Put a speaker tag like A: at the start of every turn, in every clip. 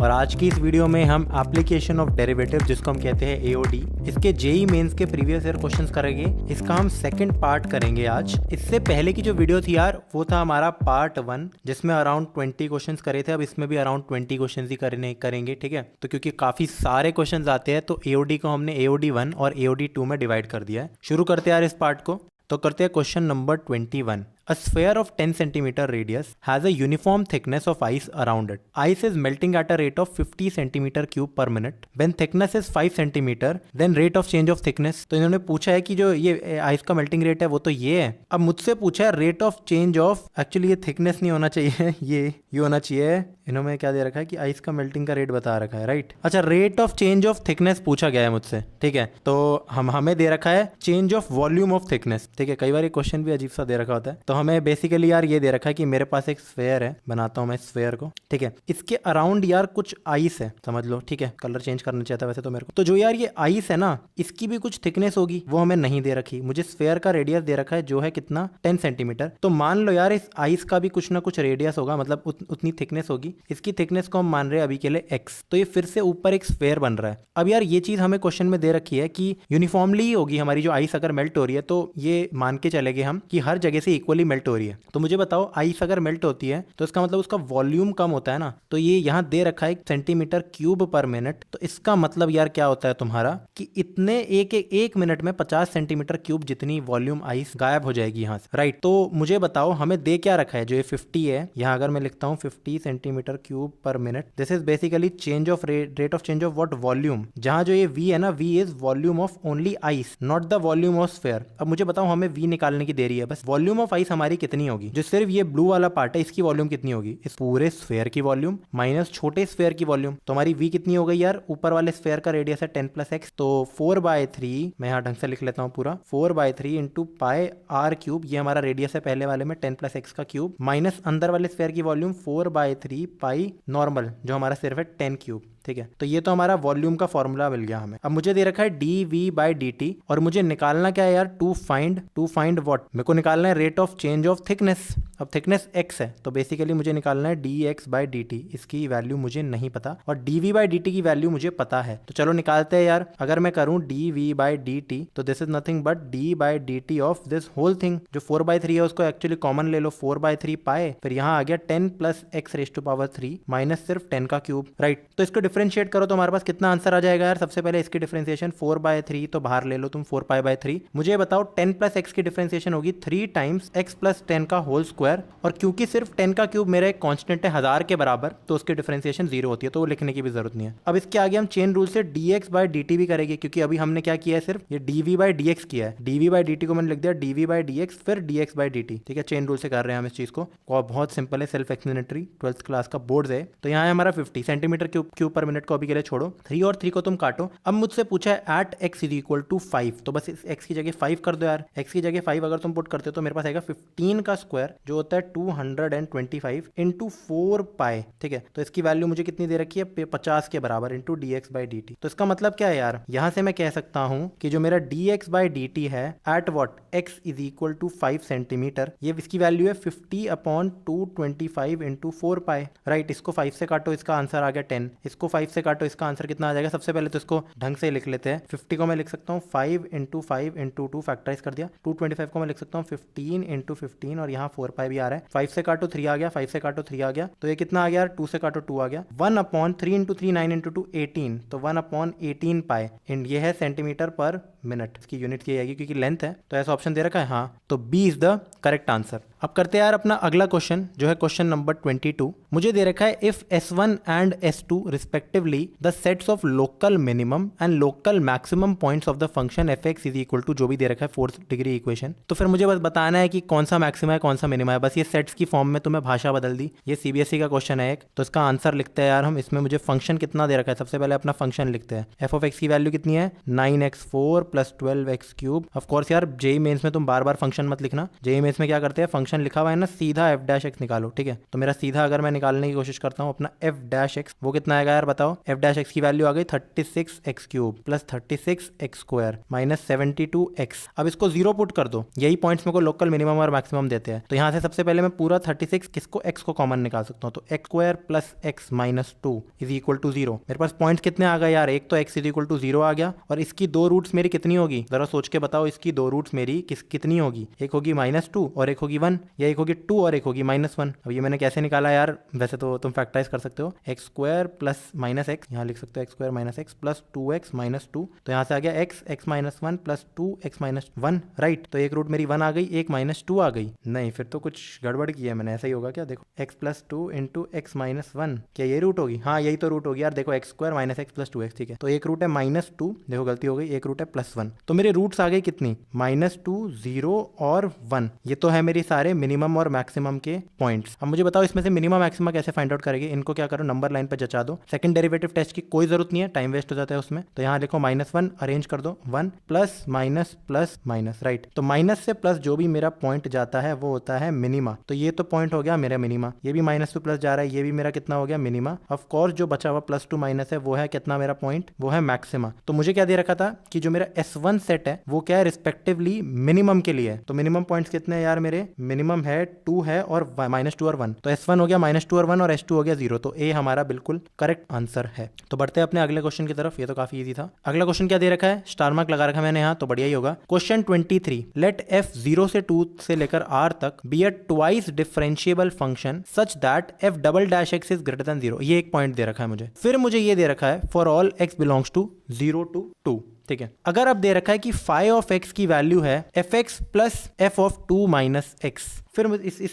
A: और आज की इस वीडियो में हम एप्लीकेशन ऑफ डेरिवेटिव जिसको हम कहते हैं एओडी, इसके जेई मेंस के प्रीवियस ईयर क्वेश्चंस करेंगे। इसका हम सेकंड पार्ट करेंगे आज। इससे पहले की जो वीडियो थी यार वो था हमारा पार्ट 1 जिसमें अराउंड 20 क्वेश्चंस करे थे। अब इसमें भी अराउंड 20 क्वेश्चंस ही करेंगे, ठीक है। तो क्योंकि काफी सारे क्वेश्चंस आते हैं तो एओडी को हमने एओडी 1 और एओडी 2 में डिवाइड कर दिया है। शुरू करते हैं यार इस पार्ट को। तो करते हैं question number 21। A sphere of 10 centimeter radius has a uniform thickness of ice around it. Ice is melting at a rate of 50 centimeter cube per minute. When thickness is 5 centimeter, then rate of change of thickness. तो इन्होंने पूछा है कि जो ये ice का melting rate है वो तो ये है। अब मुझसे पूछा है rate of change of, actually ये थिकनेस नहीं होना चाहिए, ये होना चाहिए। इन्होंने क्या दे रखा है कि आइस का मेल्टिंग का रेट बता रखा है, राइट। अच्छा, rate of change of thickness पूछा गया है मुझसे, ठीक है। तो हमें दे रखा है change of volume of thickness, ठीक है। कई बार ये क्वेश्चन भी अजीब सा दे रखा होता है। तो हमें बेसिकली यार ये दे रखा है कि मेरे पास एक स्फेयर है, बनाता हूं मैं स्फेयर को, ठीक है। इसके अराउंड यार कुछ आइस है, समझ लो, ठीक है। कलर चेंज करना चाहता वैसे तो मेरे को। तो जो यार ये आइस है ना, इसकी भी कुछ थिकनेस होगी, वो हमें नहीं दे रखी। मुझे स्फेयर का रेडियस दे रखा है जो है कितना, 10 सेंटीमीटर। तो मान लो यार इस आइस का भी कुछ ना कुछ रेडियस होगा, मतलब उतनी थिकनेस होगी। इसकी थिकनेस को हम मान रहे हैं अभी के लिए x। तो ये फिर से ऊपर एक स्फेयर बन रहा है। अब यार ये चीज हमें क्वेश्चन में दे रखी है कि यूनिफॉर्मली ही होगी हमारी जो आइस अगर मेल्ट हो रही है। तो ये मान के चलेंगे हम कि हर जगह से इक्वली मेल्ट हो रही है। तो मुझे बताओ आइस अगर मेल्ट होती है तो इसका मतलब उसका वॉल्यूम कम होता है ना। तो ये यहाँ दे रखा है सेंटीमीटर क्यूब पर मिनट। तो इसका मतलब यार क्या होता है तुम्हारा कि इतने एक मिनट में 50 सेंटीमीटर क्यूब जितनी वॉल्यूम आइस गायब हो जाएगी यहाँ से, राइट। तो मुझे बताओ हमें दे क्या रखा है, जो ये 50 है, यहाँ अगर मैं लिखता हूँ 50 सेंटीमीटर क्यूब पर minute, this is basically change of rate of change of what, volume. जहां जो ये v है ना, v is volume of only ice, not the volume of sphere. अब मुझे बताओ हमें v निकालने की देरी है बस। वॉल्यूम ऑफ आइस हमारी कितनी होगी, जो सिर्फ ये ब्लू वाला पार्ट है इसकी वॉल्यूम कितनी होगी, इस पूरे स्फेयर की वॉल्यूम माइनस छोटे स्फेयर की वॉल्यूम। तो हमारी v कितनी हो गई यार, ऊपर वाले स्फेयर का रेडियस है 10 + x, तो 4/3, मैं यहाँ ढंग से लिख लेता हूँ पूरा, 4/3 इंटू पाई r क्यूब। ये हमारा रेडियस है पहले वाले में 10 + x का क्यूब, माइनस अंदर वाले स्फेयर की वॉल्यूम 4/3 पाई नॉर्मल, जो हमारा सिर्फ है 10 क्यूब, ठीक है। तो ये तो हमारा वॉल्यूम का फॉर्मूला मिल गया हमें। अब मुझे दे रखा है dv/dt और मुझे निकालना क्या है यार, टू फाइंड व्हाट, मेरे को निकालना है rate of change of thickness. अब थिकनेस x है तो बेसिकली मुझे निकालना है dx/dt। इसकी वैल्यू मुझे नहीं पता और dv/dt की वैल्यू मुझे पता है। तो चलो निकालते हैं यार। अगर मैं करूं dv/dt तो this is nothing but d/dt of this whole thing. जो 4/3 है उसको एक्चुअली कॉमन ले लो, 4/3 पाए, फिर यहाँ आ गया 10 + x⁻³ माइनस सिर्फ 10 का क्यूब, राइट। तो इसको डिफरेंशिएट करो तो हमारे पास कितना आंसर आ जाएगा यार। सबसे पहले इसकी डिफरेंशिएशन 4/3 तो बाहर ले लो तुम, 4π/3। मुझे बताओ 10 + x की डिफरेंशिएशन होगी 3 टाइम्स x + 10 का होल स्क्वायर। और क्योंकि सिर्फ 10 का क्यूब मेरा एक कांस्टेंट है 1000 के बराबर, तो उसकी डिफरेंशिएशन 0 होती है, तो वो लिखने की भी जरूरत नहीं है। अब इसके आगे हम चेन रूल से dx/dt भी करेंगे, क्योंकि अभी हमने क्या किया है, सिर्फ ये dv/dx किया है। dv/dt को मैंने लिख दिया dv/dx फिर dx/dt, ठीक है। चेन रूल से कर रहे हैं हम इस चीज को, और बहुत सिंपल है, सेल्फ एक्सप्लेनेटरी, 12th क्लास का बोर्ड है। तो यहाँ है हमारा 50 सेंटीमीटर क्यूब पर मिनट को अभी के लिए छोड़ो, 3 और 3 को तुम काटो। अब मुझसे पूछा है एट x = 5, तो बस इस x की जगह 5 कर दो यार। x की जगह 5 अगर तुम पुट करते हो तो मेरे पास आएगा 15 का स्क्वायर, जो होता है 225 इंटू 4π, ठीक है। तो इसकी वैल्यू मुझे कितनी दे रखी है, 50 के बराबर इंटू dx/dt। तो इसका मतलब क्या है यार, यहां से मैं कह सकता हूं कि जो मेरा dx/dt है एट व्हाट, x = 5 सेंटीमीटर, ये इसकी वैल्यू है 50/225 इंटू 4π, राइट। इसको 5 से काटो, इसका आंसर आ गया 10। इसको 5 से काटो, इसका आंसर कितना आ जाएगा। सबसे पहले तो इसको ढंग से लिख लेते हैं। 50 को मैं लिख सकता हूँ 5 × 5 × 2 फैक्टराइज कर दिया। 225 को मैं लिख सकता हूँ 15 × 15 और यहाँ 4π भी आ रहा है। 5 से काटो 3 आ गया, 5 से काटो 3 आ गया, तो ये कितना आ गया, 2 से काटो 2 आ गया। 1/3 × 3 9 × 2 18, तो 1/18 पाई, एंड ये है सेंटीमीटर पर मिनट। इसकी यूनिट की आएगी क्योंकि लेंथ है, तो ऐसा ऑप्शन दे रखा है, हाँ। तो B is the correct answer. अब करते हैं यार अपना अगला क्वेश्चन, जो है क्वेश्चन नंबर 22। मुझे दे रखा है if S1 and S2 respectively the sets of local minimum and local maximum points of the function fx = जो भी दे रखा है 4th डिग्री इक्वेशन। तो फिर मुझे बस बताना है कि कौन सा मैक्सिमा है कौन सा मिनिमा है। बस ये सेट्स की फॉर्म में तुम्हें भाषा बदल दी। ये CBSE का क्वेश्चन है एक, तो इसका आंसर लिखते हैं यार हम। इसमें मुझे फंक्शन कितना दे रखा है, सबसे पहले अपना फंक्शन लिखते हैं। f(x) की वैल्यू कितनी है, 9x4 प्लस 12x³ ऑफकोर्स यार जेई मेंस में तुम बार बार फंक्शन मत लिखना, जेई मेंस में क्या करते हैं फंक्शन लिखा हुआ है ना सीधा f' निकालो, ठीक है। तो मेरा सीधा अगर मैं निकालने की कोशिश करता हूँ अपना f' वो कितना आएगा यार बताओ, f' की वैल्यू आ गई 36x³ plus 36x² minus 72x। अब इसको 0 पुट कर दो, यही पॉइंट्स मेरे को लोकल मिनिमम और मैक्सिमम देते हैं। तो यहाँ से सबसे पहले मैं पूरा 36 किसको x को कॉमन निकाल सकता हूँ, तो x² plus x minus 2 is equal to 0। मेरे पास पॉइंट्स कितने आ गए यार, एक तो x इज इक्वल टू 0 आ गया, और इसकी दो रूट्स मेरी कितनी होगी जरा सोच के बताओ, इसकी दो रूट्स मेरी कितनी होगी, एक होगी -2 और एक होगी 1, या एक होगी 2 और एक होगी -1। अब ये मैंने कैसे निकाला यार, वैसे तो तुम फैक्टराइज कर सकते हो, x² प्लस माइनस एक्स, यहाँ लिख सकते हो x² minus x plus 2x minus 2, तो यहाँ से आ गया x minus 1 plus 2x minus 1, right. तो एक रूट मेरी 1 आ गई, एक -2 आ गई, नहीं फिर तो कुछ गड़बड़ की है मैंने, ऐसा ही होगा क्या, देखो x plus 2 into x minus 1, क्या ये रूट होगी, हाँ यही तो रूट होगी यार, देखो x² minus x plus 2x, ठीक है। तो एक रूट है -2, देखो गलती हो गई, एक रूट है +1, तो मेरे रूट्स आ गए कितनी -2, 0 और 1। ये तो है मेरी सारे मिनिमम और मैक्सिमम के पॉइंट्स। अब मुझे बताओ इसमें से मिनिमम मैक्सिमा कैसे फाइंड आउट करेंगे, इनको क्या करो नंबर लाइन पर जचा दो, सेकंड डेरिवेटिव टेस्ट की कोई जरूरत नहीं है, टाइम वेस्ट हो जाता है उसमें। तो यहाँ लिखो -1 अरेंज कर दो, 1 plus minus plus minus, right. तो माइनस से प्लस जो भी मेरा पॉइंट जाता है वो होता है मिनिमा, तो ये तो पॉइंट हो गया मेरा मिनिमा, ये भी -2 प्लस जा रहा है, ये भी मेरा कितना हो गया मिनिमा। ऑफ कोर्स जो बचा हुआ +2 माइनस है वो है कितना मेरा पॉइंट, वो है मैक्सिमा। तो मुझे क्या दे रखा था कि जो मेरा S1 सेट है वो क्या है रिस्पेक्टिवली मिनिमम के लिए, तो मिनिमम पॉइंट्स कितने हैं यार मेरे, मिनिमम है 2 है और -2 और 1, तो S1 हो गया -2 और 1 और S2 हो गया 0, तो A हमारा बिल्कुल करेक्ट आंसर है। तो बढ़ते हैं अपने अगले क्वेश्चन की तरफ, ये तो काफी इजी था। अगला क्वेश्चन क्या दे रखा है, स्टार मार्क लगा रखा है मैंने यहाँ, तो बढ़िया ही होगा। क्वेश्चन 23, लेट f 0 से 2 से लेकर r तक be a twice differentiable function such that f'' is greater than 0, ये एक पॉइंट दे रखा है मुझे। फिर मुझे ये दे रखा है for all x belongs to 0 to 2, ठीक है। अगर अब दे रखा है कि फाई ऑफ x की वैल्यू है fx plus f of 2 minus x, फिर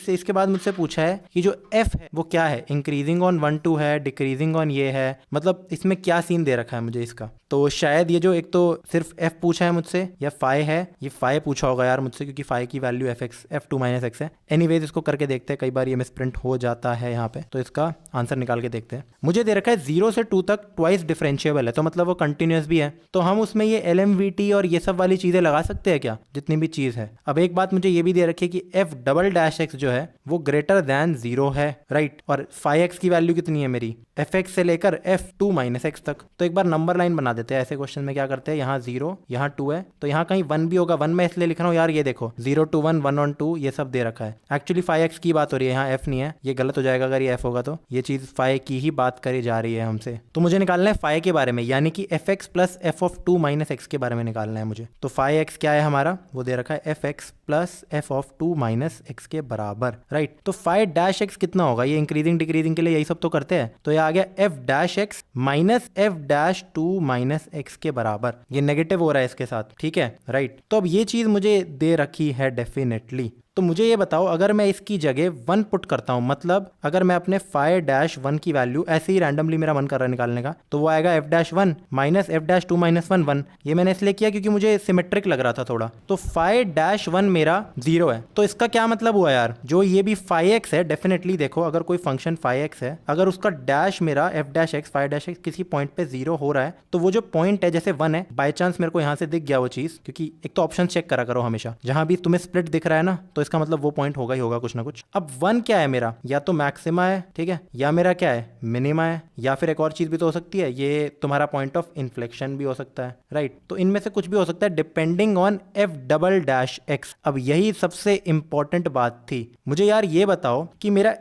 A: इसके बाद मुझसे पूछा है कि जो f है वो क्या है, इंक्रीजिंग ऑन 1 2 है, डिक्रीजिंग ऑन ये है, मतलब इसमें क्या सीन दे रखा है मुझे इसका। तो शायद ये जो एक तो सिर्फ f पूछा है मुझसे या फाई है, ये फाई पूछा होगा यार मुझसे, क्योंकि फाई की वैल्यू f2 माइनस x है। एनीवेज इसको करके देखते हैं, कई बार ये मिसप्रिंट हो जाता है यहाँ पे, तो इसका आंसर निकाल के देखते हैं। मुझे दे रखा है 0 से 2 तक ट्वाइस डिफरेंशिएबल है, तो मतलब वो कंटिन्यूस भी है, तो हम उसमें ये LMVT और ये सब वाली चीजें लगा सकते हैं क्या, जितनी भी चीज है। अब एक बात मुझे ये भी दे रखी है कि f'' जो है वो ग्रेटर देन 0 है, राइट। और फाई x की वैल्यू कितनी है मेरी, fx से लेकर f2 माइनस x तक। तो एक बार नंबर लाइन बना देते हैं, ऐसे क्वेश्चन में क्या करते हैं, यहाँ 0 यहाँ 2 है, तो यहाँ कहीं 1 भी होगा, 1 मैं इसलिए लिख रहा हूँ यार, ये देखो 0 to 1 1 on 2 ये सब दे रखा है। एक्चुअली फाई x की बात हो रही है, यहाँ f नहीं है, ये गलत हो जाएगा अगर ये f होगा, तो ये चीज फाई की ही बात करी जा रही है हमसे। तो मुझे निकालना है फाई के बारे में, यानी कि fx plus f of 2 minus x के बारे में निकालना है मुझे। तो फाई x क्या है हमारा, वो दे रखा है fx plus f of 2 minus x के बराबर, राइट। तो φ' कितना होगा, ये इंक्रीजिंग डिक्रीजिंग के लिए यही सब तो करते हैं, तो ये आ गया f' minus f'2 minus x के बराबर, ये नेगेटिव हो रहा है इसके साथ, ठीक है, राइट। तो अब ये चीज मुझे दे रखी है डेफिनेटली, तो मुझे ये बताओ अगर मैं इसकी जगह 1 पुट करता हूं, मतलब अगर मैं अपने φ'1 की वैल्यू ऐसे ही रैंडमली मेरा मन कर रहा है निकालने का, तो वो आएगा f'1 माइनस f'2 माइनस 1 1, ये मैंने इसलिए किया क्योंकि मुझे सिमेट्रिक लग रहा था थोड़ा। तो φ'1 मेरा 0 है, तो इसका क्या मतलब हुआ यार, जो ये भी φx है, डेफिनेटली देखो अगर कोई फंक्शन φx है, अगर उसका डैश मेरा f'(φ') किसी पॉइंट पे 0 हो रहा है, तो वो जो पॉइंट है जैसे 1 है, बाय चांस मेरे को यहाँ से दिख गया वो चीज, क्योंकि एक तो ऑप्शन चेक करा करो हमेशा, जहां भी तुम्हें स्प्लिट दिख रहा है ना, तो इसका मतलब वो पॉइंट होगा ही होगा कुछ ना कुछ। अब 1 क्या है मेरा, या तो मैक्सिमा है, ठीक है, या मेरा क्या है मिनिमा है, या फिर एक और चीज भी तो हो सकती है, ये तुम्हारा पॉइंट ऑफ इन्फ्लेक्शन भी हो सकता है, राइट। तो इनमें से कुछ भी हो सकता है डिपेंडिंग ऑन f''x। अब यही सबसे इंपॉर्टेंट बात थी, मुझे यार ये बताओ कि मेरा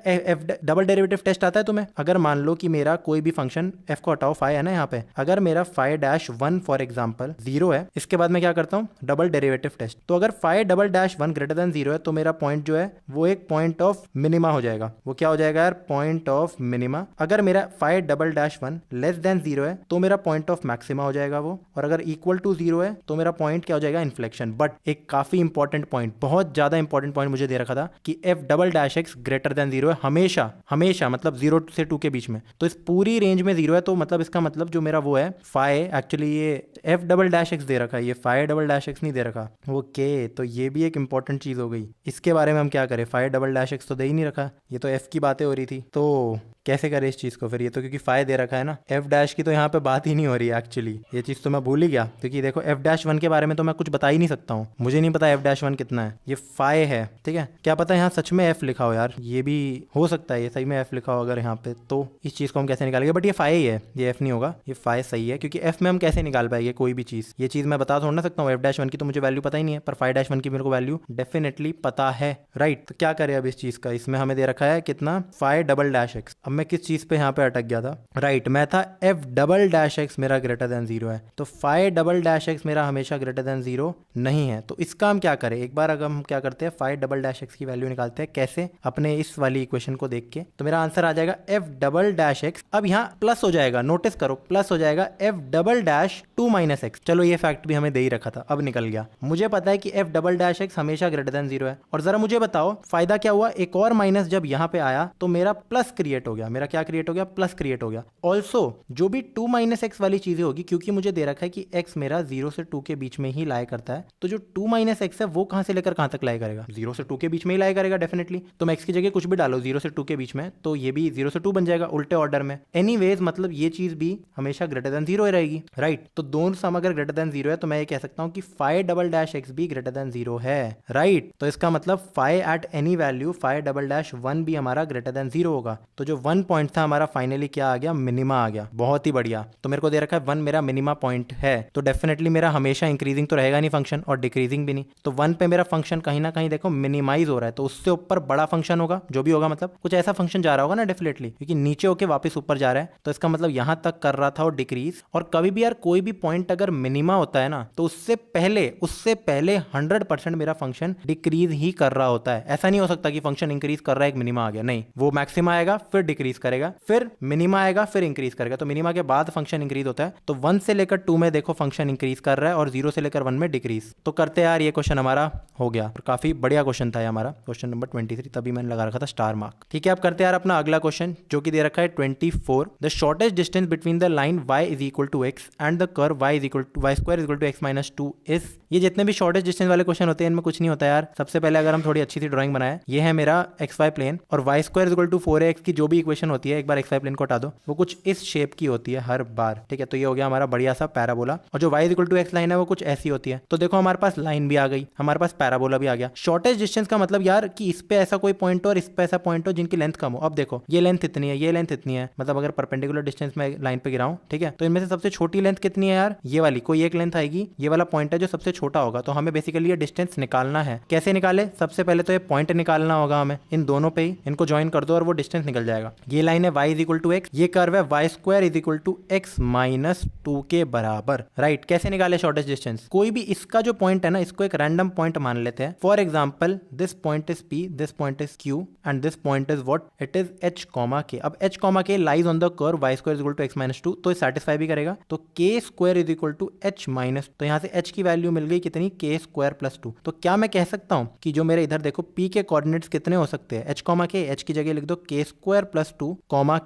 A: डबल डेरिवेटिव टेस्ट आता है तुम्हें, अगर मान लो कि मेरा कोई भी फंक्शन f को हटाओ, फाई है ना यहाँ पे, अगर मेरा φ'1 फॉर एग्जाम्पल 0 है, इसके बाद मैं क्या करता हूँ डबल डेरिवेटिव टेस्ट, तो अगर φ'1 ग्रेटर देन 0 है, तो मेरा पॉइंट जो है वो एक पॉइंट ऑफ मिनिमा हो जाएगा। वो क्या हो जाएगा यार, पॉइंट ऑफ मिनिमा। अगर मेरा φ'1 लेस देन 0 है, तो मेरा पॉइंट ऑफ मैक्सिमा हो जाएगा वो, और अगर इक्वल टू 0 है, तो मेरा पॉइंट क्या हो जाएगा, इन्फ्लेक्शन। बट एक काफी इंपॉर्टेंट पॉइंट, बहुत ज्यादा इंपॉर्टेंट पॉइंट मुझे दे रखा था कि f''x ग्रेटर देन 0 है हमेशा, हमेशा, मतलब 0 से 2 के बीच में, तो इस पूरी रेंज में 0 है, तो मतलब इसका मतलब जो मेरा वो है फाई, एक्चुअली ये f''x दे रखा है, ये φ''x नहीं दे रखा। ओके, तो ये भी एक इंपॉर्टेंट चीज हो गई, इसके बारे में हम क्या करें, φ''x तो दे ही नहीं रखा, ये तो f की बातें हो रही थी। तो कैसे करें इस चीज को फिर? ये तो क्योंकि फाइ दे रखा है ना, एफ डैश की तो यहाँ पे बात ही नहीं हो रही है एक्चुअली। ये चीज तो मैं भूल ही गया, क्योंकि देखो एफ डैश वन के बारे में तो मैं कुछ बता ही नहीं सकता हूँ, मुझे नहीं पता एफ डैश वन कितना है, ये फाइ है, ठीक है। क्या पता यहाँ सच में एफ लिखा हो यार, ये भी हो सकता है, ये सही में एफ लिखा हो अगर यहाँ पे, तो इस चीज को हम कैसे निकालेंगे? बट ये फाइ ही है, ये एफ नहीं होगा, ये फाइ सही है, क्योंकि एफ में हम कैसे निकाल पाएंगे कोई भी चीज? ये चीज मैं बता थोड़ा ना सकता हूँ, एफ डैश वन की तो मुझे वैल्यू पता ही नहीं है, पर फाइ डैश वन की मेरे को वैल्यू डेफिनेटली पता है, राइट। तो क्या करें अब इस चीज का? इसमें हमें दे रखा है कितना, फाइ डबल डैश एक्स। अब मैं किस चीज पे यहाँ पे अटक गया था? राइट, मैं था एफ डबल डैश एक्स मेरा ग्रेटर देन 0 है, तो फाइ डबल डैश एक्स मेरा हमेशा ग्रेटर देन 0 नहीं है। तो इसका हम क्या करें? एक बार अगर हम क्या करते हैं, फाइ डबल डैश एक्स की वैल्यू निकालते हैं। कैसे? अपने इस वाली इक्वेशन को देख के। तो मेरा आंसर आ जाएगा एफ डबल डैश एक्स, अब यहाँ प्लस हो जाएगा, नोटिस करो प्लस हो जाएगा, F double dash 2 minus x. चलो ये फैक्ट भी हमें दे ही रखा था, अब निकल गया। मुझे पता है कि एफ डबल डैश एक्स हमेशा ग्रेटर देन 0 है। और जरा मुझे बताओ फायदा क्या हुआ? एक और माइनस जब यहाँ पे आया तो मेरा प्लस क्रिएट हो गया। मेरा क्या क्रिएट हो गया? प्लस क्रिएट हो गया। ऑल्सो जो भी 2 माइनस एक्स वाली चीजें होगी, क्योंकि मुझे दे रखा है कि एक्स मेरा 0 से 2 के बीच में ही लाई करता है, तो जो 2 माइनस एक्स है वो कहां से लेकर कहां तक लाई करेगा? 0 से 2 के बीच में ही लाई करेगा डेफिनेटली। तो मैं एक्स की जगह कुछ भी डालो 0 से 2 के बीच में, तो ये भी 0 से 2 बन जाएगा उल्टे ऑर्डर में। एनीवेज मतलब ये चीज भी हमेशा ग्रेटर देन 0 रहेगी, राइट। तो दोनों सम अगर ग्रेटर देन 0 है तो मैं ये कह सकता हूं कि फाइ डबल डैश एक्स भी ग्रेटर देन 0 है, राइट। तो इसका मतलब phi at any value phi double dash 1 भी हमारा ग्रेटर देन 0 होगा। तो जो 1 पॉइंट था हमारा फाइनली क्या आ गया? मिनिमा आ गया। बहुत ही बढ़िया। तो मेरे को दे रखा है 1 मेरा मिनिमा पॉइंट है, तो डेफिनेटली मेरा हमेशा इंक्रीजिंग तो रहेगा नहीं फंक्शन, और डिक्रीजिंग भी नहीं। तो 1 पे मेरा फंक्शन कहीं ना कहीं देखो मिनिमाइज हो रहा है, तो उससे ऊपर बड़ा फंक्शन होगा, जो भी होगा मतलब कुछ ऐसा फंक्शन जा रहा होगा ना डेफिनेटली, क्योंकि नीचे होके वापस ऊपर जा रहा है, तो इसका मतलब यहां तक कर रहा था और डिक्रीज। और कभी भी यार कोई भी पॉइंट अगर मिनिमा होता है ना, तो उससे पहले 100% मेरा फंक्शन डिक्रीज ही कर रहा होता है। ऐसा नहीं हो सकता कि फंक्शन इंक्रीज कर रहा है एक मिनिमा आ गया, नहीं, वो मैक्सिमा आएगा फिर डिक्रीज करेगा, फिर मिनिमा आएगा फिर इंक्रीज करेगा। तो मिनिमा के बाद फंक्शन इंक्रीज होता है। तो 1 से लेकर 2 में देखो फंक्शन इंक्रीज कर रहा है, और 0 से लेकर 1 में डिक्रीज। तो करते यार, ये क्वेश्चन हमारा हो गया, काफी बढ़िया क्वेश्चन था हमारा, क्वेश्चन नंबर 23, तभी मैंने लगा रखा था स्टार मार्क। ठीक है, अब करते यार अपना अगला क्वेश्चन, जो कि दे रखा है 24। The shortest distance between the line y is equal to x and the curve y square is equal to x minus 2 is. ये जितने भी शॉर्टेस्ट डिस्टेंस वाले क्वेश्चन होते हैं इनमें कुछ नहीं होता यार। सबसे पहले अगर हम थोड़ी अच्छी सी ड्राइंग बनाए, ये है मेरा XY प्लेन, और y square is equal to 4x की जो भी इक्वेशन होती है, एक बार XY प्लेन को हटा दो, वो कुछ इस शेप की होती है हर बार, ठीक है। तो ये हो गया हमारा बढ़िया सा पैराबोला, और जो y is equal to x line है वो कुछ ऐसी होती है। तो देखो हमारे पास लाइन भी आ गई, हमारे पास पैराबोला भी आ गया। शॉर्टेस्ट डिस्टेंस का मतलब यार कि इस पे ऐसा कोई पॉइंट हो और इस पे ऐसा पॉइंट हो जिनकी लेंथ कम हो। अब देखो ये लेंथ इतनी है, ये लेंथ इतनी है, मतलब अगर परपेंडिकुलर डिस्टेंस में लाइन पे गिराऊं, ठीक है, तो इनमें से सबसे छोटी लेंथ कितनी है यार? ये वाली, कोई एक लेंथ आएगी, ये वाला पॉइंट है जो सबसे छोटा होगा। तो हमें बेसिकली ये डिस्टेंस निकालना है। कैसे निकाले? सबसे पहले तो ये पॉइंट निकालना होगा हमें, इन दोनों पे ही इनको ज्वाइन कर दो और वो डिस्टेंस निकल जाएगा। ये लाइन है y is equal to x, ये कर्व है y square is equal to x minus 2 के बराबर, राइट। कैसे निकाले शॉर्टेस्ट डिस्टेंस? कोई भी इसका जो पॉइंट है ना, इसको एक रैंडम पॉइंट मान लेते हैं। For example this point is p, this point is q and this point is what? It is h, k। अब h, k lies on the curve y square is equal to x minus 2, तो satisfy भी करेगा। तो k square is equal to h minus, तो यहाँ से h की value मिल गई कितनी? k square plus 2। तो क्या मैं कह सकता हूँ कि जो मेरे इधर देखो p के कोऑर्डिनेट्स कितने हो सकते हैं? h, k, h की जगह लिख दो k स्क्वायर प्लस 2,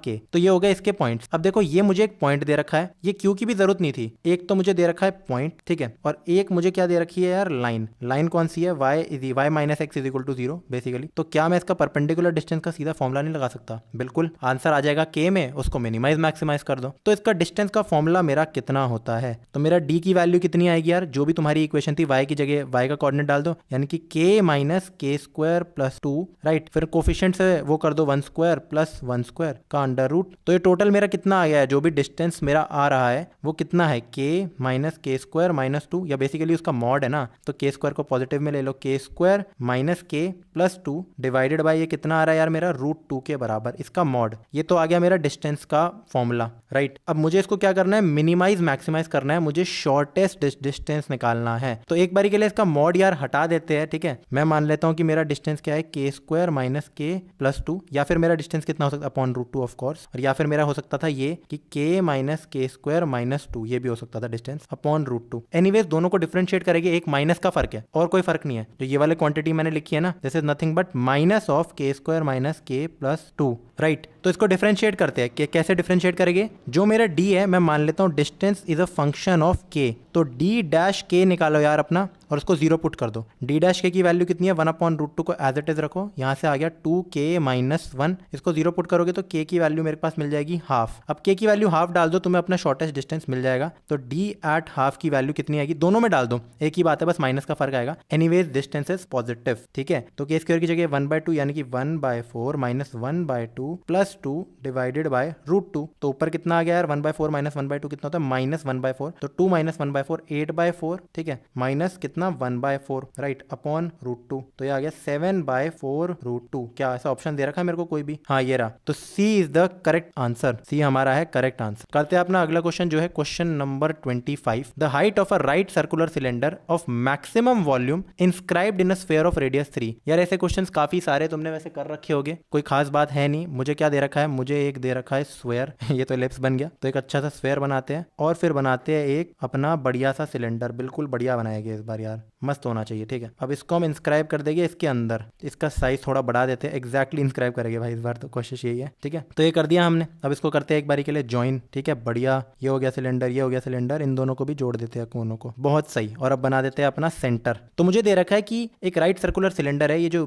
A: k। तो ये हो गए इसके पॉइंट्स। अब देखो ये मुझे एक पॉइंट दे रखा है, ये q की भी जरूरत नहीं थी, एक तो मुझे दे रखा है पॉइंट, ठीक है, और एक मुझे क्या दे रखी है यार? लाइन। लाइन कौन सी है? y minus x is equal to 0 basically. तो क्या मैं इसका परपेंडिकुलर डिस्टेंस का सीधा फॉर्मुला नहीं लगा सकता? बिल्कुल, आंसर आ जाएगा k में, उसको मिनिमाइज मैक्सिमाइज कर दो। तो इसका डिस्टेंस का फॉर्मूला मेरा कितना होता है? तो मेरा d की वैल्यू कितनी आएगी यार? जो भी तुम्हारी इक्वेशन थी y की जगह y का कोऑर्डिनेट डाल दो, यानी कि k minus k square plus 2, right. फिर कोफिशिएंट से वो कर दो 1 स्क्वायर प्लस 1 स्क्वायर का अंडर रूट। तो ये टोटल मेरा कितना आ गया है? जो भी डिस्टेंस मेरा आ रहा है वो कितना है? k minus k square minus 2, या बेसिकली उसका मॉड है ना, तो k स्क्वायर को पॉजिटिव में ले लो, k square minus k plus 2 divided by ये कितना आ रहा है यार मेरा? √2 के बराबर, इसका मॉड। ये तो आ गया मेरा डिस्टेंस का फॉर्मूला, राइट। अब मुझे इसको क्या करना है? मिनिमाइज मैक्सिमाइज करना है, मुझे शॉर्टेस्ट डिस्टेंस निकालना है। तो एक बारी के लिए इसका मॉड यार हटा देते हैं, ठीक है। मैं मान लेता हूं कि मेरा डिस्टेंस क्या है? k square minus k plus 2, या फिर मेरा डिस्टेंस कितना हो सकता है? अपॉन √2 ऑफ कोर्स, और या फिर मेरा हो सकता था ये कि k minus k square minus 2, ये भी हो सकता था डिस्टेंस अपॉन √2। एनीवेज दोनों को डिफरेंशिएट करेंगे, एक माइनस का फर्क है और कोई फर्क नहीं है। जो ये वाले क्वांटिटी मैंने लिखी है ना, this is nothing but minus of k square minus k plus 2, right. तो इसको डिफरेंशिएट करते हैं कि कैसे डिफरेंशिएट करेंगे। जो मेरा d है मैं मान लेता हूँ distance is a function of k, तो d डैश k निकालो यार अपना और उसको 0 पुट कर दो। d डैश k की वैल्यू कितनी है 1/√2 को एज इट इज रखो, यहाँ से आ गया 2k माइनस 1, इसको 0 पुट करोगे तो k की वैल्यू मेरे पास मिल जाएगी हाफ। अब k की वैल्यू हाफ डाल दो तुम्हें अपना शॉर्टेस्ट डिस्टेंस मिल जाएगा, तो d एट हाफ की वैल्यू कितनी आएगी, दोनों में डाल दो एक ही बात है, बस माइनस का फर्क आएगा। एनीवेज डिस्टेंस इज पॉजिटिव, ठीक है। तो k स्क्वायर की जगह 1/2 यानी कि 1/4 माइनस 1/2 प्लस 2 डिवाइडेड बाय √2, तो ऊपर कितना आ गया यार 1/4 माइनस 1/2 कितना होता है माइनस 1/4, तो 2 माइनस 1/4 8/4, ठीक है, माइनस कितना 1/4 राइट अपॉन √2, तो ये आ गया 7/4√2। क्या ऐसा ऑप्शन दे रखा है मेरे को कोई भी? हाँ ये रहा, तो C is the correct answer, C हमारा है करेक्ट आंसर। करते हैं अपना अगला क्वेश्चन जो है question number 25। The height of a right circular cylinder of maximum volume inscribed in a sphere of radius 3। यार ऐसे क्वेश्चंस काफी सारे तुमने वैसे कर रखे होंगे, कोई खास बात है नहीं। मुझे क्या दे रखा है, मुझे एक दे रखा है स्फीयर ये तो एलिप्स बन गया, तो एक अच्छा सा स्फीयर बनाते हैं और फिर बनाते हैं एक अपना बढ़िया सा सिलेंडर, बिल्कुल बढ़िया बनाएंगे इस बार यार, मस्त होना चाहिए, ठीक है। अब इसको हम इंस्क्राइब कर देंगे इसके अंदर, इसका साइज थोड़ा बढ़ा देते हैं, एग्जैक्टली इंस्क्राइब करेंगे भाई इस बार, तो कोशिश यही है, ठीक है। तो ये कर दिया हमने, अब इसको करते हैं एक बारी के लिए ज्वाइन, ठीक है, बढ़िया। ये हो गया सिलेंडर, ये हो गया सिलेंडर, इन दोनों को भी जोड़ देते हैं कोनों को, बहुत सही। और अब बना देते हैं अपना सेंटर। तो मुझे दे रखा है कि एक राइट सर्कुलर सिलेंडर है, ये जो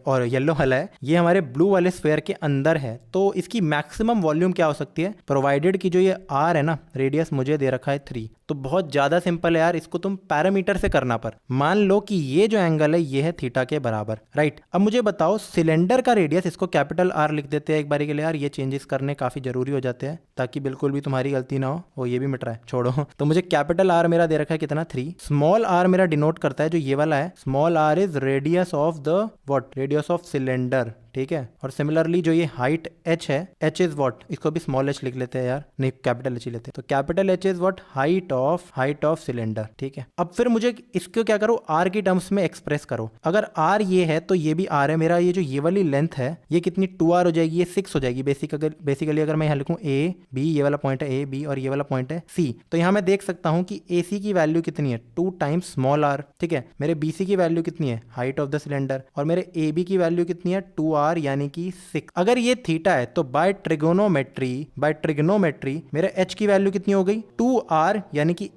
A: और येलो वाला है ये हमारे ब्लू वाले स्फीयर के अंदर है, तो इसकी मैक्सिमम वॉल्यूम क्या हो सकती है, प्रोवाइडेड कि जो ये आर है ना रेडियस मुझे दे रखा है 3। तो बहुत ज्यादा सिंपल है यार, इसको तुम पैरामीटर से करना पर मान लो कि ये जो एंगल है ये है थीटा के बराबर, राइट। अब मुझे बताओ सिलेंडर का रेडियस, इसको कैपिटल आर लिख देते हैं एक बारी के लिए यार, ये चेंजेस करने काफी जरूरी हो जाते हैं ताकि बिल्कुल भी तुम्हारी गलती ना हो। वो ये भी मिट रहा है, छोड़ो। तो मुझे कैपिटल आर मेरा दे रखा है कितना 3, स्मॉल आर मेरा डिनोट करता है जो ये वाला है, small r is radius of the what, radius of cylinder, ठीक है। और सिमिलरली जो ये हाइट h है, h इज व्हाट, इसको भी स्मॉल h लिख लेते हैं यार, नहीं कैपिटल h ही लेते हैं, तो capital h is what, height of cylinder, ठीक है। अब फिर मुझे इसको क्या करो, r की टर्म्स में एक्सप्रेस करो। अगर r ये है तो ये भी r है मेरा, ये जो ये वाली लेंथ है ये कितनी 2r हो जाएगी, ये 6 हो जाएगी बेसिकली। अगर मैं यहाँ लिखूँ a b, ये वाला पॉइंट है a b और ये वाला पॉइंट है c, तो यहाँ मैं देख सकता हूँ कि ac की वैल्यू कितनी है 2 टाइम्स स्मॉल r, ठीक है। मेरे bc की वैल्यू कितनी है, हाइट ऑफ द सिलेंडर, और मेरे ab की वैल्यू कितनी है 2r यानी कि 6। अगर ये थीटा है तो बाय ट्रिग्नोमेट्री मेरे h की वैल्यू कितनी हो गई 2r यानी कि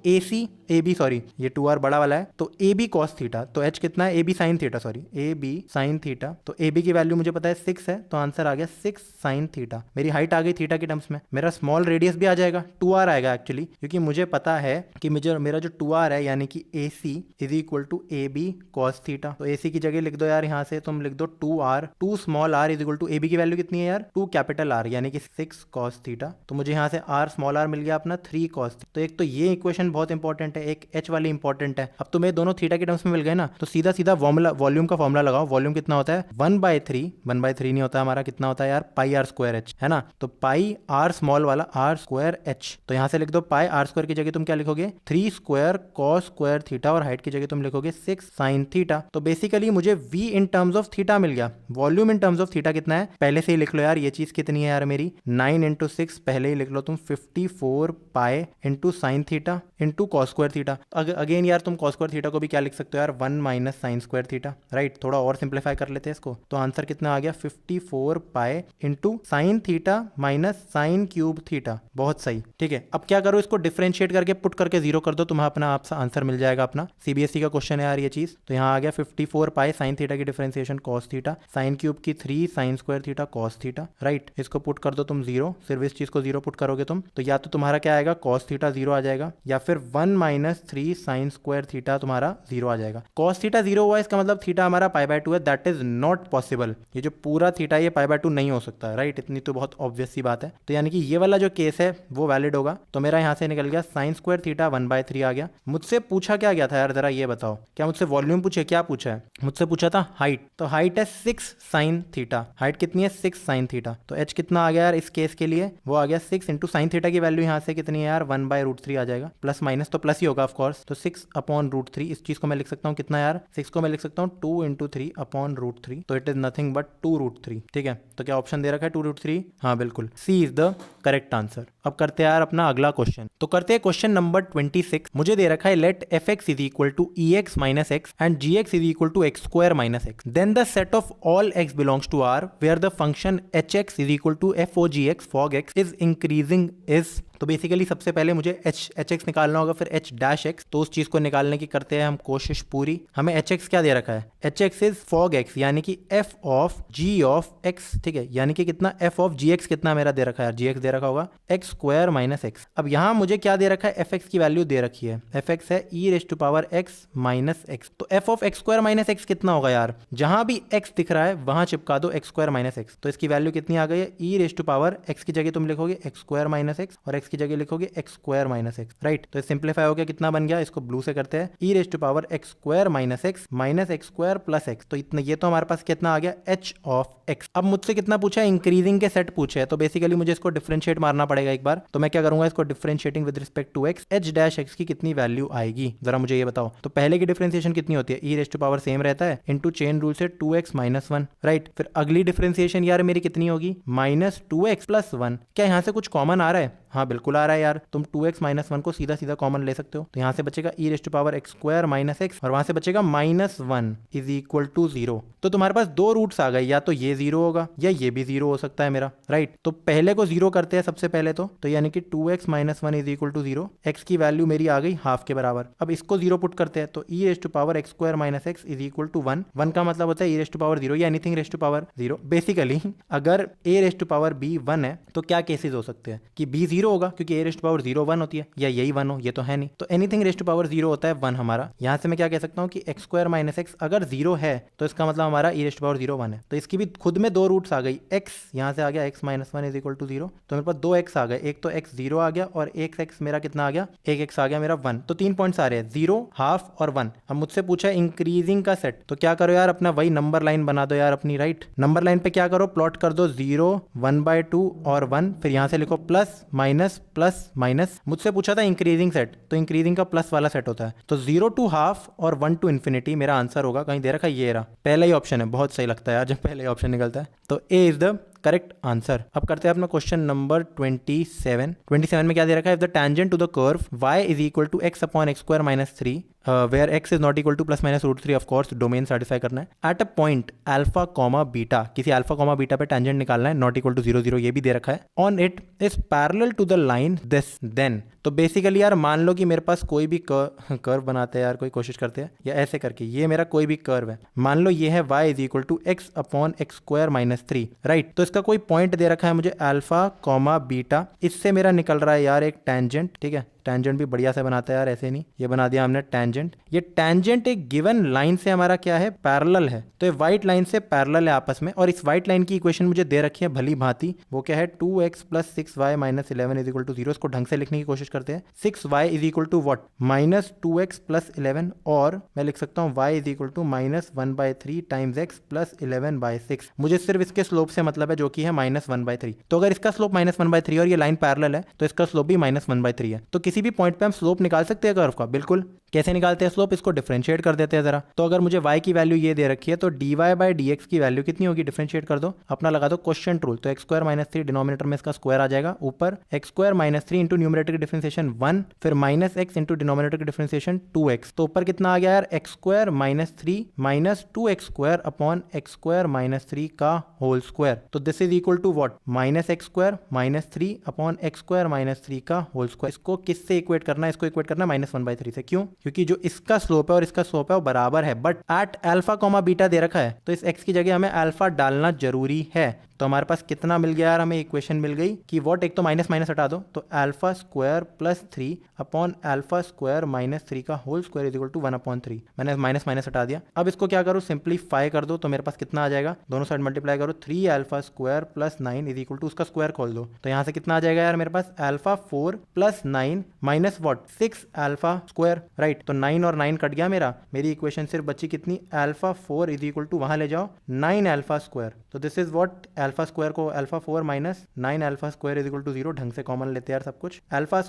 A: AB सॉरी ये 2r बड़ा वाला है, तो AB cos थीटा, तो h कितना है AB sin theta, sorry AB sin थीटा, तो AB की वैल्यू मुझे पता है 6 है, तो आंसर आ गया 6 sin थीटा। मेरी हाइट आ गई थीटा की टर्म्स में, मेरा स्मॉल रेडियस भी आ जाएगा 2r आएगा एक्चुअली, क्योंकि मुझे पता है कि मेरा जो 2r है यानी कि AC is equal to AB cos theta. तो AC की जगह लिख दो यार, यहाँ से तुम लिख दो 2r, 2 small r is equal to AB की वैल्यू कितनी है यार 2 कैपिटल R यानी कि 6 cos थीटा। तो मुझे यहाँ से r स्मॉल r मिल गया अपना 3 cos। तो एक तो ये इक्वेशन बहुत इंपॉर्टेंट है, एक h वाली इंपॉर्टेंट है। अब तुम्हें दोनों थीटा के टर्म्स में मिल गए ना, तो सीधा सीधा वॉल्यूम का फॉर्मुला लगाओ। वॉल्यूम कितना होता है 1/3 नहीं होता हमारा, कितना होता है यार पाई r स्क्वायर h, है ना। तो पाई r स्मॉल वाला r स्क्वायर h, तो यहाँ से लिख दो पाई r स्क्वायर की जगह तुम क्या लिखोगे 3 स्क्वायर cos स्क्वायर थीटा, और हाइट की जगह तुम लिखोगे 6 sin थीटा। तो बेसिकली मुझे v in terms of theta मिल गया। Volume in terms of theta कितना है पहले से ही लिख लो यार, ये चीज कितनी है यार मेरी 9 × 6 पहले ही लिख लो तुम 54 pi into sine theta into cos square theta. Again यार तुम कॉस स्क्वायर थीटा को भी क्या लिख सकते हो यार 1 minus sign square theta, right. थोड़ा और सिंप्लीफाई कर लेते हैं इसको, तो आंसर कितना आ गया 54 pi into sine theta minus sine cube theta. बहुत सही, ठीक है। अब क्या करो, इसको डिफरेंशिएट करके पुट करके 0 कर दो, तुम्हें अपना आप आंसर मिल जाएगा। अपना CBSE का क्वेश्चन है यार ये चीज। तो यहाँ आ गया 54 पाई साइन थीटा की differentiation cos theta, sine cube की 3 sign square theta cos theta, right. इसको पुट कर दो तुम 0, सिर्फ इस चीज को 0 पुट करोगे तुम, तो या तो तुम्हारा क्या आएगा कॉस थीटा 0 आ जाएगा, या फिर 1 माइनस 3 साइन स्क्वायर थीटा तुम्हारा 0 आ जाएगा। कॉस थीटा 0 हुआ, इसका मतलब थीटा हमारा π/2 है, दैट इज नॉट पॉसिबल। ये जो पूरा थीटा ये π/2 नहीं हो सकता, राइट। इतनी तो बहुत ऑब्वियस सी बात है। तो यानी कि ये वाला जो केस है वो वैलिड होगा। तो मेरा यहाँ से निकल गया साइन स्क्वायर थीटा 1/3 आ गया। मुझसे पूछा क्या गया था यार, जरा ये बताओ, क्या मुझसे वॉल्यूम पूछे, क्या पूछा है मुझसे, पूछा था हाइट। तो हाइट है 6 साइन थीटा, हाइट कितनी है 6 साइन थीटा। तो h कितना आ गया यार इस केस के लिए, वो आ गया 6 इंटू साइन थीटा की वैल्यू यहाँ से कितनी है यार 1/√3 आ जाएगा, प्लस माइनस तो प्लस ही होगा ऑफ कोर्स। तो 6/√3, इस चीज को मैं लिख सकता हूँ कितना यार, 6 को मैं लिख सकता हूँ 2 × 3/√3, तो इट इज नथिंग बट 2√3, ठीक है। तो क्या ऑप्शन दे रखा है 2√3, हाँ बिल्कुल, C is the correct answer. अब करते हैं यार अपना अगला क्वेश्चन। तो करते हैं क्वेश्चन नंबर 26। मुझे दे रखा है let f x is equal to e x minus x and g x is equal to x square minus x, then the set of all x belongs to R where the function h x is equal to f o g x fog x is increasing is. तो basically सबसे पहले मुझे H x निकालना होगा, फिर H dash x. तो उस चीज को निकालने की करते हैं हम कोशिश पूरी। हमें एच एक्स क्या दे रखा है, h x is fog x यानी कि f of g of x, ठीक है, यानी कि कितना एफ ऑफ जी एक्स कितना मेरा दे रखा है, जी एक्स दे रखा होगा एक्स स्क्वायर माइनस एक्स। अब यहाँ मुझे क्या दे रखा है, एफ एक्स की वैल्यू दे रखी है, एफ एक्स है e raise to power x minus x. तो f of x square minus x कितना होगा यार, जहां भी एक्स दिख रहा है वहां चिपका दो एक्स स्क्वायर माइनस एक्स। तो इसकी वैल्यू कितनी आ गई है, e raise to power x की जगह तुम लिखोगे एक्स स्क्वायर माइनस एक्स और एक्स की जगह लिखोगे x square minus x, right. तो सिंप्लीफाई हो गया, कितना बन गया, इसको ब्लू से करते हैं, e raise to power x square minus x square plus x. तो इतना, ये तो हमारे पास कितना आ गया, एच ऑफ एक्स। अब मुझसे कितना पूछा है, इंक्रीजिंग के सेट पूछे है। तो बेसिकली मुझे इसको डिफरेंशिएट मारना पड़ेगा एक बार। तो मैं क्या करूंगा, इसको differentiating with respect to x, h dash x की कितनी वैल्यू आएगी जरा मुझे ये बताओ। तो पहले की डिफरेंशिएशन कितनी होती है, e raise to power same रहता है इंटू चेन रूल से 2x माइनस 1, राइट। फिर अगली डिफरेंशिएशन यार मेरी कितनी होगी, माइनस 2x प्लस 1। क्या यहाँ से कुछ कॉमन आ रहा है, हाँ बिल्कुल आ रहा है यार। तुम 2x माइनस 1 को सीधा सीधा कॉमन ले सकते हो। तो यहाँ से बचेगा e raise to power x square minus x और वहां से बचेगा माइनस 1 इज इक्वल टू 0। तो तुम्हारे पास दो रूट्स आ गए, या तो ये 0 होगा या ये भी 0 हो सकता है मेरा, राइट। तो पहले को 0 करते हैं सबसे पहले तो यानी कि 2x minus 1 is equal to 0, x की वैल्यू मेरी आ गई हाफ के बराबर। अब इसको 0 पुट करते हैं तो e raise to power x square minus x is equal to 1। 1 का मतलब होता है ई रेज टू पावर 0 या anything raise to power 0। Basically अगर a raise to power b 1 है तो क्या केसेस हो सकते हैं कि बी 0 होगा क्योंकि ए रेज टू पावर 0 1 होती है, या यही 1 हो, ये तो है नहीं। तो एनीथिंग रेज टू पावर 0 होता है 1 हमारा। यहां से मैं क्या कह सकता हूं कि एक्स स्क्वायर माइनस एक्स अगर 0 है तो इसका मतलब हमारा ई रेज टू पावर 0 1 है। तो इसकी भी खुद में दो रूट्स आ गई, एक्स यहां से आ गया x minus 1 is equal to 0। तो मेरे पास दो एक्स आ गए, एक तो एक्स 0 आ गया और एक एक्स मेरा कितना आ गया, एक एक्स आ गया मेरा 1। तो 3 पॉइंट्स आ रहे हैं, 0 हाफ और 1। अब मुझसे पूछा है इंक्रीजिंग का सेट, तो क्या करो यार, अपना वही नंबर लाइन बना दो यार अपनी, राइट। नंबर लाइन पे क्या करो, प्लॉट कर दो 0 1/2 और 1, फिर यहां से लिखो प्लस माइनस प्लस माइनस। मुझसे पूछा था इंक्रीजिंग सेट, तो इंक्रीजिंग का प्लस वाला सेट होता है। तो 0 टू हाफ और 1 टू इन्फिनिटी मेरा आंसर होगा, कहीं दे रखा है ये रहा, पहला ही ऑप्शन है। बहुत सही लगता है यार जब पहले ऑप्शन निकलता है। तो ए इज द करेक्ट आंसर। अब करते हैं अपना क्वेश्चन नंबर 27 में क्या दे रखा है, if the tangent to the curve y is equal to x upon x square minus 3 where x is not equal to plus minus root 3, of course domain satisfy करना है। At a point alpha comma beta, किसी alpha comma beta पे tangent निकालना है, not equal to 0 0 ये भी दे रखा है। On it is parallel to the line this then. तो बेसिकली यार मान लो कि मेरे पास कोई भी कर्व बनाते हैं यार, कोई कोशिश करते हैं या ऐसे करके, ये मेरा कोई भी कर्व है, मान लो ये है y is equal to x upon x square minus 3, right. तो इसका कोई पॉइंट दे रखा है मुझे अल्फा कॉमा बीटा, इससे मेरा निकल रहा है यार एक टेंजेंट, ठीक है। टेंजेंट भी बढ़िया से बनाता है यार, ऐसे नहीं, ये बना दिया हमने टेंजेंट। ये टेंजेंट एक गिवन लाइन से हमारा क्या है, पैरेलल है। तो ये व्हाइट लाइन से पैरेलल है आपस में, और इस व्हाइट लाइन की इक्वेशन मुझे दे रखी है भली भांति, वो क्या है 2x plus 6y minus 11 is equal to 0। इसको ढंग से लिखने की कोशिश करते हैं। 6y is equal to what, minus 2x plus 11, और मैं लिख सकता हूँ y is equal to minus 1/3 times x plus 11/6। मुझे सिर्फ इसके स्लोप से मतलब है जो कि है माइनस 1/3। तो अगर इसका स्लोप माइनस 1/3 और ये लाइन पैरेलल है तो इसका स्लोप भी माइनस 1/3 है। तो किसी भी पॉइंट पे हम स्लोप निकाल सकते हैं कर्व का, बिल्कुल। कैसे निकालते हैं स्लोप, इसको डिफरेंशिएट कर देते हैं जरा। तो अगर मुझे y की वैल्यू ये दे रखी है तो dy/dx की वैल्यू कितनी होगी, डिफरेंशिएट कर दो, अपना लगा दो क्वोशिएंट रूल। तो एक्स स्क्वायर माइनस 3 डिनोमिनेटर में इसका स्क्वायर आ जाएगा, ऊपर x square minus 3 into numerator की डिफरेंशिएशन 1, फिर माइनस एक्स इंटू डिनोमिनेटर की डिफरेंशिएशन 2x। तो ऊपर कितना आ गया यार, x square minus 3 minus 2x square upon x square minus 3 का होल स्क्वायर। तो this is equal to what, minus x square minus 3 upon x square minus 3 का होल स्क्वायर। इसको किससे इक्वेट करना है, इसको इक्वेट करना है माइनस 1/3 से। क्यों, क्योंकि जो इसका स्लोप है और इसका स्लोप है वो बराबर है, but at alpha comma beta दे रखा है, तो इस x की जगह हमें अल्फा डालना जरूरी है। तो हमारे पास कितना मिल गया यार, हमें इक्वेशन मिल गई कि व्हाट, एक तो माइनस माइनस हटा दो, तो alpha square plus 3 upon alpha square minus 3 का whole square is equal to 1/3। मैंने माइनस माइनस हटा दिया। अब इसको क्या करो, सिंप्लीफाई कर दो, तो मेरे पास कितना आ जाएगा, दोनों साइड मल्टीप्लाई करो, 3 alpha square plus 9 is equal to, उसका स्क्वायर खोल दो, तो यहाँ से कितना आ जाएगा यार मेरे पास, alpha 4 plus 9 minus what 6 alpha square, right. तो 9 और 9 कट गया मेरी इक्वेशन सिर्फ बची कितनी, अल्फा 4 इज इक्वल टू, वहां ले जाओ 9 अल्फा स्क्वायर। तो this is what, alpha square को alpha 4 minus 9 alpha square is equal to 0, ढंग से कॉमन लेते हैं यार सब कुछ। Alpha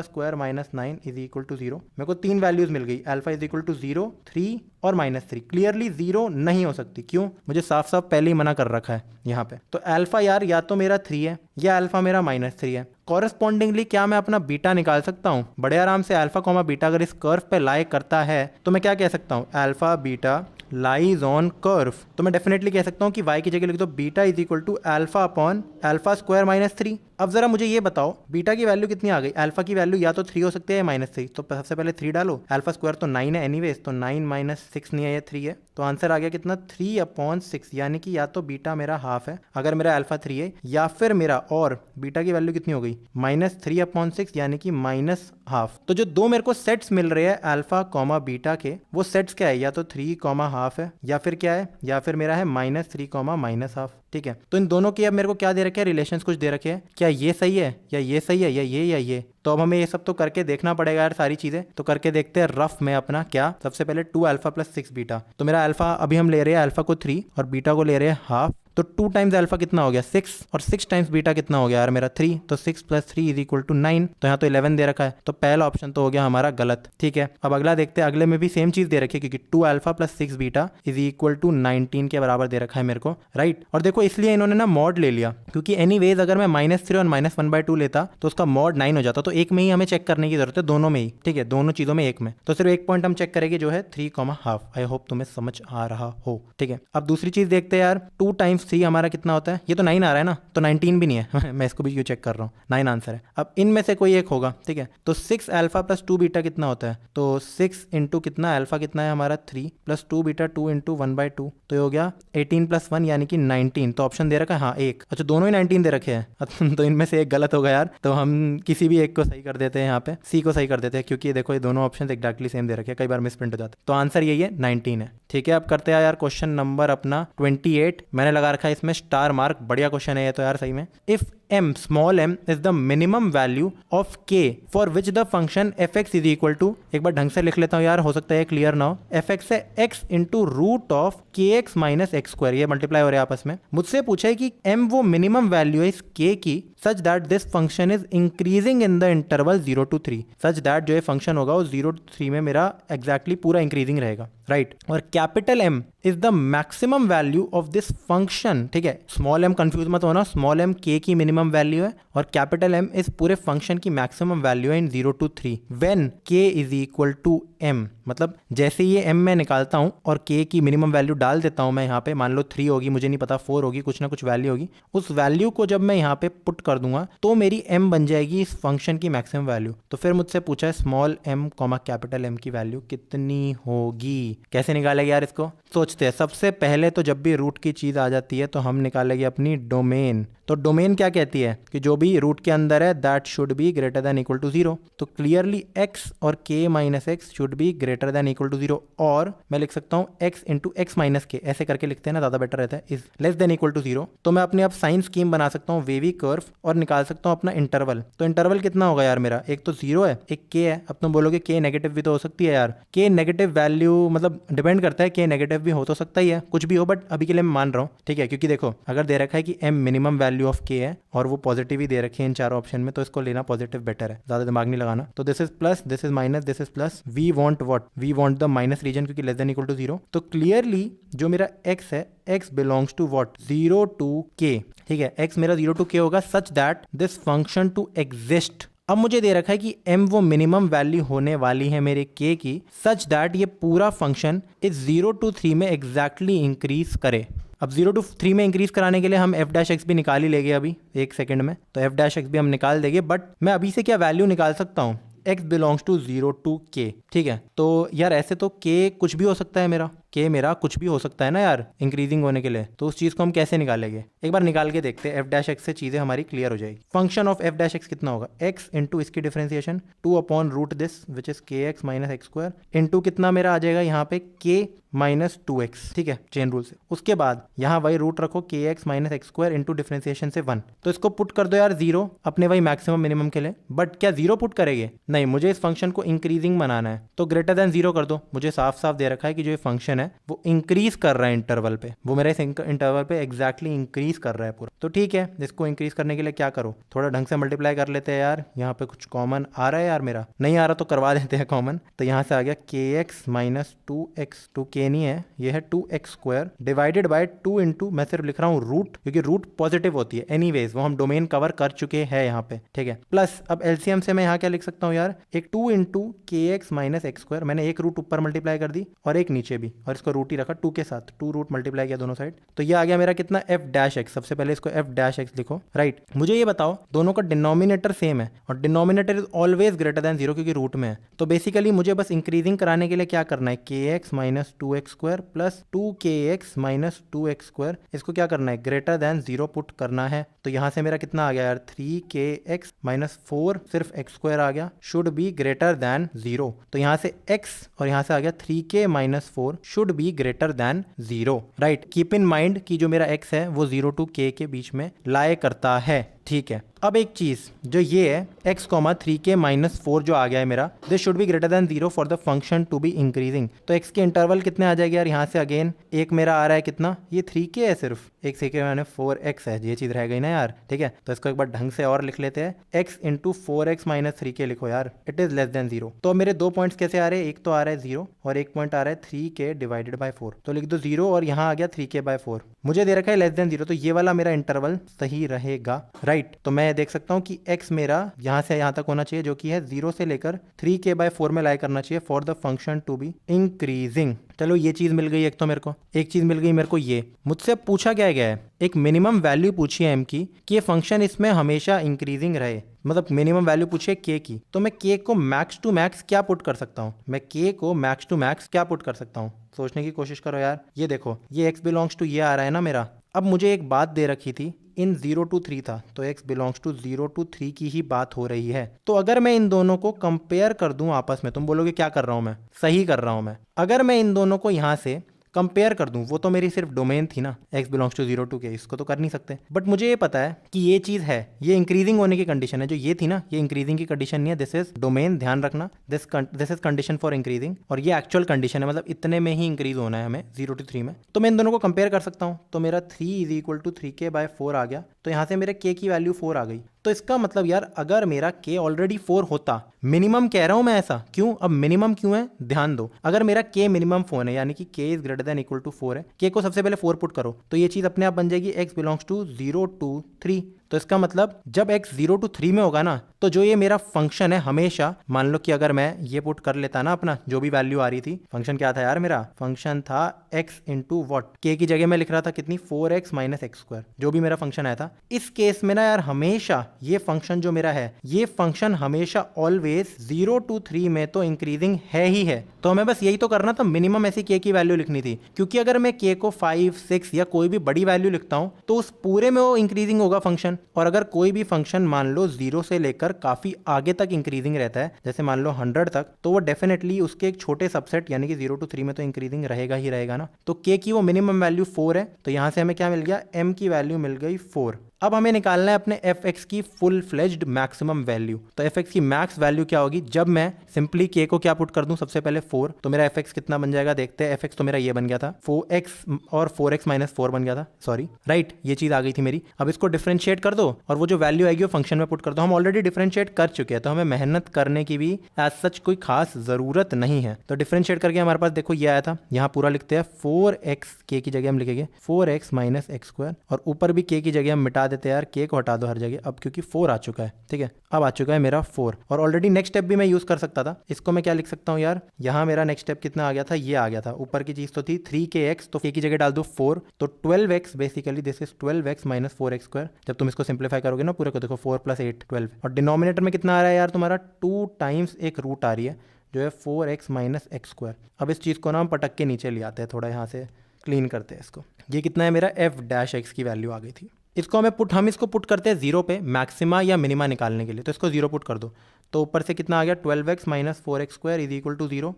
A: square minus 9 is equal to 0। मेरे को 3 वैल्यूज मिल गई, अल्फा इज इक्वल टू 0, 3 और -3। क्लियरली 0 नहीं हो सकती, क्यों, मुझे साफ साफ पहले ही मना कर रखा है यहाँ पे। तो अल्फा यार या तो मेरा 3 है या अल्फा मेरा -3 है। कॉरेस्पॉन्डिंगली क्या मैं अपना बीटा निकाल सकता हूँ? बड़े आराम से। अल्फा कॉमा बीटा अगर इस कर्व पे लाई करता है तो मैं क्या कह सकता हूँ? Alpha beta lies on curve. तो मैं डेफिनेटली कह सकता हूँ कि y की जगह लिख दो beta is equal to alpha upon alpha square minus 3। अब जरा मुझे ये बताओ बीटा की वैल्यू कितनी आ गई? अल्फा की वैल्यू या तो 3 हो सकती है या -3। तो सबसे पहले 3 डालो। अल्फा स्क्वायर तो 9 है एनीवेज, तो 9 माइनस 6 नहीं है, ये 3 है। तो आंसर आ गया कितना? 3 अपॉन 6। यानी कि या तो बीटा मेरा हाफ है अगर मेरा अल्फा 3 है, या फिर मेरा और बीटा की वैल्यू कितनी हो गई? -3 अपॉन 6 यानी कि माइनस हाफ। तो जो दो मेरे को सेट्स मिल रहे हैं अल्फा कॉमा बीटा के, वो सेट्स क्या है? या तो 3 कॉमा हाफ है, या फिर क्या है? या फिर मेरा है -3 कॉमा माइनस हाफ। ठीक है, तो इन दोनों की अब मेरे को क्या दे रखे हैं? रिलेशंस कुछ दे रखे हैं। क्या ये सही है या ये सही है या ये? तो अब हमें ये सब तो करके देखना पड़ेगा यार, सारी चीजें तो करके देखते हैं रफ में अपना। क्या? सबसे पहले 2 अल्फा प्लस 6 बीटा। तो मेरा अल्फा अभी हम ले रहे हैं अल्फा को 3 और बीटा को ले रहे हैं हाफ। तो 2 टाइम्स अल्फा कितना हो गया? 6, और 6 टाइम्स बीटा कितना हो गया यार मेरा? 3। तो 6 + 3 इज इक्वल टू 9। तो यहाँ तो 11 दे रखा है, तो पहला ऑप्शन तो हो गया हमारा गलत। ठीक है, अब अगला देखते हैं। अगले में भी सेम चीज दे रखी है, क्योंकि 2 alpha plus 6 beta is equal to 19 के बराबर दे रखा है मेरे को, राइट। और देखो इसलिए इन्होंने ना मॉड ले लिया, क्योंकि एनीवेज अगर मैं -3 और -1/2 लेता तो उसका मॉड 9 हो जाता। तो एक में ही हमें चेक करने की जरूरत है, दोनों में ही। ठीक है, दोनों चीजों में एक में। तो सिर्फ एक पॉइंट हम चेक करेंगे जो है 3 कॉमा हाफ। आई होप तुम्हें समझ आ रहा हो। ठीक है, अब दूसरी चीज देखते हैं यार। 2 टाइम्स 3 हमारा कितना होता है? ये तो 9 आ रहा है ना, तो 19 भी नहीं है मैं इसको भी क्यों चेक कर रहा हूँ? 9 आंसर है। अब इनमें से कोई एक होगा। ठीक है, तो 6 अल्फा प्लस 2 बीटा कितना होता है? तो 6 इंटू कितना अल्फा कितना है हमारा? 3 प्लस 2 बीटा 2 इंटू 1/2, तो ये हो गया 18 + 1 यानी कि 19। तो ऑप्शन दे रखा है हाँ एक। अच्छा, दोनों ही 19 दे रखे हैं तो इनमें से एक गलत होगा यार, तो हम किसी भी एक को सही कर देते हैं। यहाँ पे सी को सही कर देते हैं, क्योंकि देखो ये दोनों ऑप्शन एक्जैक्टली सेम दे रखे हैं, कई बार मिस प्रिंट हो जाता है। तो आंसर यही है, 19 है। ठीक है, अब करते हैं यार क्वेश्चन नंबर अपना 28। मैंने लगा रखा है इसमें स्टार मार्क, बढ़िया क्वेश्चन है ये तो यार सही में। If m small m is the minimum value of k for which the function fx is equal to, एक बार ढंग से लिख लेता हूँ यार, हो सकता है क्लियर ना हो। fx है x into root of kx minus x square, ये मल्टीप्लाई हो रहा है आपस में। मुझसे पूछा है कि m वो मिनिमम वैल्यू है इस k की, सच that this function is increasing in the interval 0 to 3, such that जो ये फंक्शन होगा वो 0 to 3 में मेरा एग्जैक्टली पूरा इंक्रीजिंग रहेगा, राइट। और capital M is the maximum value of this function. ठीक है, स्मॉल m कंफ्यूज मत होना, स्मॉल m k की मिनिमम वैल्यू है और कैपिटल M इस पूरे फंक्शन की मैक्सिमम वैल्यू है in 0 to 3 when k is equal to m। मतलब जैसे ये m मैं निकालता हूं और k की मिनिमम वैल्यू डाल देता हूं मैं यहाँ पे, मान लो 3 होगी, मुझे नहीं पता 4 होगी, कुछ ना कुछ वैल्यू होगी, उस वैल्यू को जब मैं यहाँ पे पुट कर दूंगा तो मेरी m बन जाएगी इस फंक्शन की मैक्सिमम वैल्यू। तो फिर मुझसे पूछा है small m comma capital M की वैल्यू कितनी होगी, कैसे निकालेंगे यार इसको? सोचते हैं। सबसे पहले तो जब भी रूट की चीज आ जाती है तो हम निकालेंगे अपनी डोमेन। तो डोमेन क्या कहती है कि जो भी रूट के अंदर है that should be greater than equal to 0। तो क्लियरली x और k minus x should be greater than equal to 0, और मैं लिख सकता हूँ x इंटू एक्स माइनस के, ऐसे करके लिखते हैं ना, ज्यादा बेटर रहता है, is less than equal to 0। तो मैं अपने अब साइन स्कीम बना सकता हूँ, वेवी कर्व, और निकाल सकता हूँ अपना इंटरवल। तो इंटरवल कितना होगा यार मेरा? एक तो 0 है, एक k है। अब तुम बोलोगे k नेगेटिव भी तो हो सकती है यार। k नेगेटिव वैल्यू मतलब डिपेंड करता है, k नेगेटिव भी हो तो सकता ही है, कुछ भी हो, बट अभी के लिए मैं मान रहा हूँ। ठीक है, क्योंकि देखो अगर दे रखा है कि m minimum value of k है और वो पॉजिटिव ही दे रखे हैं इन चारों ऑप्शन में, तो इसको लेना पॉजिटिव बेटर है, ज्यादा दिमाग नहीं लगाना। तो this is plus, this is minus, this is plus, we want what? We want the minus region, क्योंकि लेस देन इक्वल टू 0। तो क्लियरली जो मेरा x है, x belongs to what? 0 to k। ठीक है, x मेरा 0 to k होगा such that this function to exist. अब मुझे दे रखा है कि m वो मिनिमम वैल्यू होने वाली है मेरे k की, सच दैट ये पूरा फंक्शन इस 0 to 3 में एग्जैक्टली इंक्रीज करे। अब 0 to 3 में इंक्रीज कराने के लिए हम f' भी निकाल ही लेंगे अभी एक सेकंड में, तो f' भी हम निकाल देंगे। बट मैं अभी से क्या वैल्यू निकाल सकता हूँ? x belongs to 0 to k। ठीक है, तो यार ऐसे तो k कुछ भी हो सकता है, मेरा k मेरा कुछ भी हो सकता है ना यार इंक्रीजिंग होने के लिए। तो उस चीज को हम कैसे निकालेंगे? एक बार निकाल के देखते हैं, f' से चीजें हमारी क्लियर हो जाएगी। फंक्शन ऑफ f' कितना होगा? x इंटू इसकी differentiation 2 upon root this which is kx minus x square into कितना मेरा आ जाएगा यहाँ पे k माइनस 2x। ठीक है, चेन रूल से। उसके बाद यहाँ वही रूट रखो kx minus x square into differentiation से 1। तो इसको पुट कर दो यार 0 अपने वही मैक्सिमम मिनिमम के लिए। बट क्या 0 पुट करेंगे? नहीं, मुझे इस फंक्शन को इंक्रीजिंग बनाना है, तो ग्रेटर देन 0 कर दो। मुझे साफ साफ दे रखा है कि जो ये फंक्शन है वो इंक्रीज कर रहा है इंटरवल पे, वो मेरे इस इंटरवल पे एग्जैक्टली इंक्रीज कर रहा है पूरा। तो ठीक है, इसको इंक्रीज करने के लिए क्या करो? थोड़ा ढंग से मल्टीप्लाई कर लेते हैं यार। यहाँ पे कुछ कॉमन आ रहा है यार, मेरा नहीं आ रहा तो करवा देते हैं कॉमन। तो यहाँ से आ गया kx माइनस 2x, 2k के नहीं है, ये है 2x² डिवाइडेड बाय 2 इंटू, मैं सिर्फ लिख रहा हूँ रूट, क्योंकि रूट पॉजिटिव होती है एनीवेज, वो हम डोमेन कवर कर चुके हैं यहाँ पे, ठीक है। प्लस अब एलसीएम से मैं यहाँ क्या लिख सकता हूँ यार, एक 2 इंटू kx माइनस x², मैंने एक रूट ऊपर मल्टीप्लाई कर दी और एक नीचे भी, और इसको रूट ही रखा 2 के साथ, 2 रूट मल्टीप्लाई किया दोनों साइड, तो ये आ गया मेरा कितना f'(x). सबसे पहले इसको f'(x) लिखो, राइट। मुझे ये बताओ दोनों का डिनोमिनेटर सेम है और denominator is always greater than 0 क्योंकि रूट में है, तो बेसिकली मुझे बस इंक्रीजिंग कराने के लिए क्या करना है, kx minus 2x² plus 2kx minus 2x², इसको क्या करना है, ग्रेटर देन 0 पुट करना है। तो यहाँ से मेरा कितना आ गया यार, 3kx माइनस 4 सिर्फ x² आ गया, शुड बी ग्रेटर देन 0। तो यहाँ से x और यहाँ से आ गया 3k minus 4 should be greater than 0, right. Keep in mind कि जो मेरा x है वो 0 to k के बीच में लाए करता है, ठीक है। अब एक चीज जो ये है x, 3k माइनस 4 जो आ गया है मेरा, this should be greater than 0 for the function to be increasing. तो x के इंटरवल कितने आ जाएंगे यार, यहाँ से अगेन एक मेरा आ रहा है कितना, ये 3k है सिर्फ, एक से मैंने 4x है, ये चीज रह गई ना यार, ठीक है। तो इसको एक बार ढंग से और लिख लेते हैं, x into 4x minus 3k लिखो यार, इट इज लेस देन 0। तो मेरे दो पॉइंट्स कैसे आ रहे हैं, एक तो आ रहा है 0 और एक पॉइंट आ रहा है 3k डिवाइडेड बाय 4, तो लिख दो 0 और यहाँ आ गया 3k/4, मुझे दे रखा है लेस देन 0, तो ये वाला मेरा इंटरवल सही रहेगा, राइट। तो मैं देख सकता हूँ कि x मेरा यहाँ से यहाँ तक होना चाहिए, जो कि है 0 से लेकर 3k/4 में लाई करना चाहिए for the function to be increasing. चलो ये चीज मिल गई, एक तो मेरे को एक चीज मिल गई मेरे को, ये मुझसे पूछा क्या गया है, एक मिनिमम वैल्यू पूछी है m की कि ये फंक्शन इसमें हमेशा इंक्रीजिंग रहे, मतलब मिनिमम वैल्यू पूछी है k की, तो मैं k को मैक्स टू मैक्स क्या पुट कर सकता हूँ, मैं k को मैक्स टू मैक्स क्या पुट कर सकता हूँ, सोचने की कोशिश करो यार। ये देखो ये x बिलोंग्स टू ये आ रहा है ना मेरा, अब मुझे एक बात दे रखी थी इन 0 to 3 था, तो x बिलोंग्स टू 0 to 3 की ही बात हो रही है। तो अगर मैं इन दोनों को कंपेयर कर दूं आपस में, तुम बोलोगे क्या कर रहा हूं मैं, सही कर रहा हूं मैं। अगर मैं इन दोनों को यहां से कंपेयर कर दूं, वो तो मेरी सिर्फ डोमेन थी ना, x belongs to 0 to k, इसको तो कर नहीं सकते, बट मुझे ये पता है कि ये चीज है, ये इंक्रीजिंग होने की कंडीशन है, जो ये थी ना ये इंक्रीजिंग की कंडीशन नहीं है, दिस इज डोमेन, ध्यान रखना, this is condition for increasing, और ये एक्चुअल कंडीशन है, मतलब इतने में ही इंक्रीज होना है हमें 0 to 3 में। तो मैं इन दोनों को कंपेयर कर सकता हूँ, तो मेरा 3 इज इक्वल टू 3k/4 आ गया, तो यहाँ से मेरे k की वैल्यू 4 आ गई। तो इसका मतलब यार अगर मेरा k ऑलरेडी 4 होता, मिनिमम कह रहा हूं मैं ऐसा क्यों, अब मिनिमम क्यों है ध्यान दो, अगर मेरा k मिनिमम 4 है यानी कि k is greater than equal to 4 है, k को सबसे पहले 4 पुट करो, तो ये चीज अपने आप बन जाएगी x बिलोंग्स टू 0 to 3। तो इसका मतलब जब x 0 to 3 में होगा ना, तो जो ये मेरा फंक्शन है हमेशा, मान लो कि अगर मैं ये पुट कर लेता ना अपना जो भी वैल्यू आ रही थी, फंक्शन क्या था यार मेरा, फंक्शन था x इंटू वॉट, k की जगह मैं लिख रहा था कितनी 4x माइनस x², जो भी मेरा फंक्शन आया था। इस केस में ना यार हमेशा ये फंक्शन जो मेरा है, ये फंक्शन हमेशा ऑलवेज 0 to 3 में तो इंक्रीजिंग है ही है। तो हमें बस यही तो करना था, मिनिमम ऐसी k की वैल्यू लिखनी थी, क्योंकि अगर मैं k को 5, 6 या कोई भी बड़ी वैल्यू लिखता हूं तो उस पूरे में वो इंक्रीजिंग होगा फंक्शन, और अगर कोई भी फंक्शन मान लो 0 से लेकर काफी आगे तक इंक्रीजिंग रहता है, जैसे मान लो 100 तक, तो वो डेफिनेटली उसके एक छोटे सबसेट यानी कि 0 to 3 में तो इंक्रीजिंग रहेगा ही रहेगा ना। तो k की वो मिनिमम वैल्यू 4 है, तो यहां से हमें क्या मिल गया, m की वैल्यू मिल गई 4। अब हमें निकालना है अपने fx की फुल फ्लेज्ड मैक्सिमम वैल्यू। तो fx की मैक्स वैल्यू क्या होगी, जब मैं सिंपली k को क्या पुट कर दूं, सबसे पहले 4, तो मेरा fx कितना बन जाएगा देखते हैं। fx तो मेरा ये बन गया था 4x और 4x माइनस 4 बन गया था, सॉरी राइट, ये चीज आ गई थी मेरी। अब इसको डिफरेंशिएट कर दो और वो जो वैल्यू आएगी वो फंक्शन में पुट कर दो। हम ऑलरेडी डिफरेंशिएट कर चुके हैं, तो हमें मेहनत करने की भी एज सच कोई खास जरूरत नहीं है। तो डिफरेंशिएट करके हमारे पास देखो ये आया था, यहाँ पूरा लिखते हैं 4x, k की जगह हम लिखेंगे 4x माइनस x², और ऊपर भी k की जगह हम मिटा देते हैं यार, k को हटा दो हर जगह अब, क्योंकि 4 आ चुका है, ठीक है। अब आ चुका है मेरा 4, और ऑलरेडी नेक्स्ट स्टेप भी मैं यूज कर सकता था। इसको मैं क्या लिख सकता हूँ यार, यहाँ मेरा नेक्स्ट स्टेप कितना आ गया था, ये आ गया था, ऊपर की चीज तो थी 3kx, तो k की जगह डाल दो 4, तो 12x, basically this is 12x minus 4x²। जब तुम इसको सिंप्लीफाई करोगे ना पूरे को, देखो 4 + 8 12, और डिनोमिनेटर में कितना आ रहा है यार तुम्हारा 2 टाइम्स एक रूट आ रही है जो है 4x माइनस x²। अब इस चीज को ना हम पटक के नीचे ले आते हैं, थोड़ा यहाँ से क्लीन करते हैं इसको। ये कितना है मेरा f'(x) की वैल्यू आ गई थी। इसको हम इसको पुट करते हैं 0 पे, मैक्सिमा या मिनिमा निकालने के लिए, तो इसको 0 पुट कर दो। तो ऊपर से कितना आ गया 12x minus 4x² is equal to 0।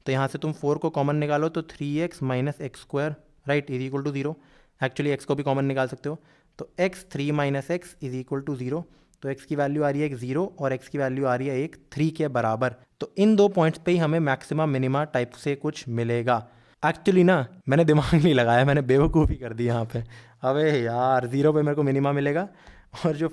A: तो यहाँ से तुम 4 को कॉमन निकालो तो 3x minus x² right is equal to 0। Actually x को भी कॉमन निकाल सकते हो, तो x 3 minus x is equal to 0। तो x की वैल्यू आ रही है 0 और x की वैल्यू आ रही है 3 के बराबर। तो इन दो पॉइंट्स पे ही हमें मैक्सिमा मिनिमा टाइप से कुछ मिलेगा। एक्चुअली ना मैंने दिमाग नहीं लगाया, मैंने बेवकूफ़ी कर दी यहाँ पे। अबे यार 0 पे मेरे को मिनिमा मिलेगा और जो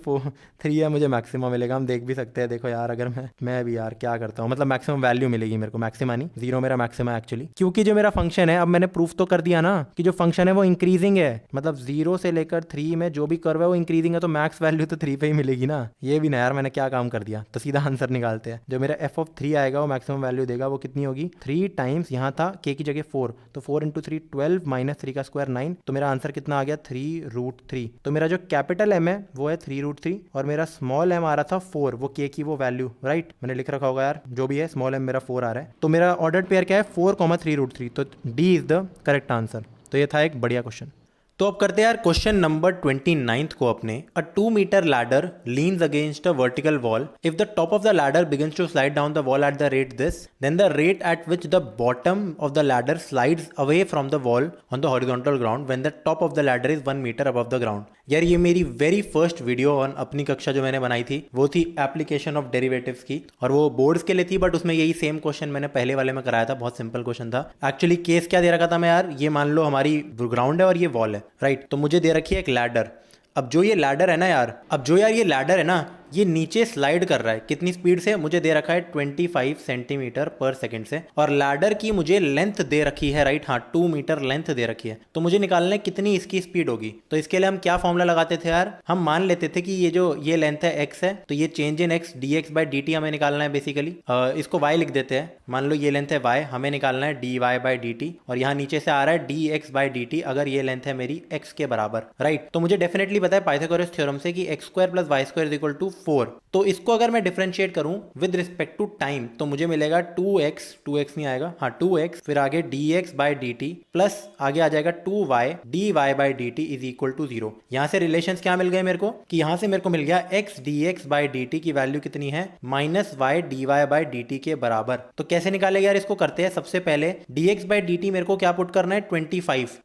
A: 3 है मुझे मैक्सिमम मिलेगा। हम देख भी सकते हैं, देखो यार अगर मैं भी यार क्या करता हूँ, मतलब मैक्सिमम वैल्यू मिलेगी मेरे को, मैक्सिमा नहीं, 0 मेरा मैक्सिमा है एक्चुअली, क्योंकि जो मेरा फंक्शन है, अब मैंने प्रूफ तो कर दिया ना कि जो फंक्शन है वो इंक्रीजिंग है, मतलब 0 से लेकर 3 में जो भी कर्व है वो इंक्रीजिंग है, तो मैक्स वैल्यू तो 3 पे ही मिलेगी ना। ये भी ना यार मैंने क्या काम कर दिया। तो सीधा आंसर निकालते हैं। जो मेरा f(3) आएगा वो मैक्सिमम वैल्यू देगा, वो कितनी होगी, 3 टाइम्स यहाँ था k की जगह 4, तो 4 इंटू 3 12 माइनस 3 का स्क्वायर 9, तो मेरा आंसर कितना आ गया 3√3। तो मेरा जो कैपिटल M है वो है 3√3 और मेरा स्मॉल m आ रहा था 4, वो k की वो वैल्यू, राइट, मैंने लिख रखा होगा यार, जो भी है स्मॉल m मेरा 4 आ रहा है। तो मेरा ऑर्डर्ड पेयर क्या है 4,3√3, तो D is the correct answer. तो ये था एक बढ़िया क्वेश्चन। तो अब करते हैं यार क्वेश्चन नंबर 29 को अपने। A 2 metre ladder leans against a vertical wall. If the top of the ladder begins to slide down the wall at the rate this, then the rate at which the bottom of the ladder slides away from the wall on the horizontal ground when the top of the ladder is 1 metre above the ground. यार ये मेरी very first video on अपनी कक्षा जो मैंने बनाई थी वो थी एप्लीकेशन ऑफ डेरिवेटिव्स की, और वो बोर्ड्स के लिए थी, बट उसमें यही सेम क्वेश्चन मैंने पहले वाले में कराया था। बहुत सिंपल क्वेश्चन था एक्चुअली। केस क्या दे रखा था मैं यार, ये मान लो हमारी ग्राउंड है और ये वॉल है, राइट, तो मुझे दे रखी है एक लैडर। अब जो ये लैडर है ना यार, ये लैडर है ना, ये नीचे स्लाइड कर रहा है कितनी स्पीड से, मुझे दे रखा है 25 सेंटीमीटर पर सेकंड से, और लैडर की मुझे लेंथ दे रखी है, राइट, हाँ 2 मीटर लेंथ दे रखी है। तो मुझे निकालना है कितनी इसकी स्पीड होगी। तो इसके लिए हम क्या फॉर्मूला लगाते थे यार, हम मान लेते थे कि ये लेंथ है x है, तो ये चेंज इन x dx/dt हमें निकालना है बेसिकली। इसको y लिख देते हैं, मान लो ये लेंथ है y, हमें निकालना है dy/dt, और यहाँ नीचे से आ रहा है dx/dt अगर ये लेंथ है मेरी x के बराबर, राइट। तो मुझे डेफिनेटली पता है पाइथागोरस थ्योरम से कि x² + y² = 4। तो इसको अगर मैं डिफरेंशिएट करूं विद रिस्पेक्ट टू टाइम तो मुझे मिलेगा 2x नहीं आएगा, हाँ 2x, फिर आगे dx/dt प्लस आगे आ जाएगा 2y dy/dt is equal to 0। यहां से रिलेशंस क्या मिल गए मेरे को, कि यहां से मेरे को मिल गया x dx/dt की वैल्यू कितनी है -y dy/dt के बराबर। तो कैसे निकालेगा यार, इसको करते हैं। सबसे पहले dx/dt मेरे को क्या पुट करना है 25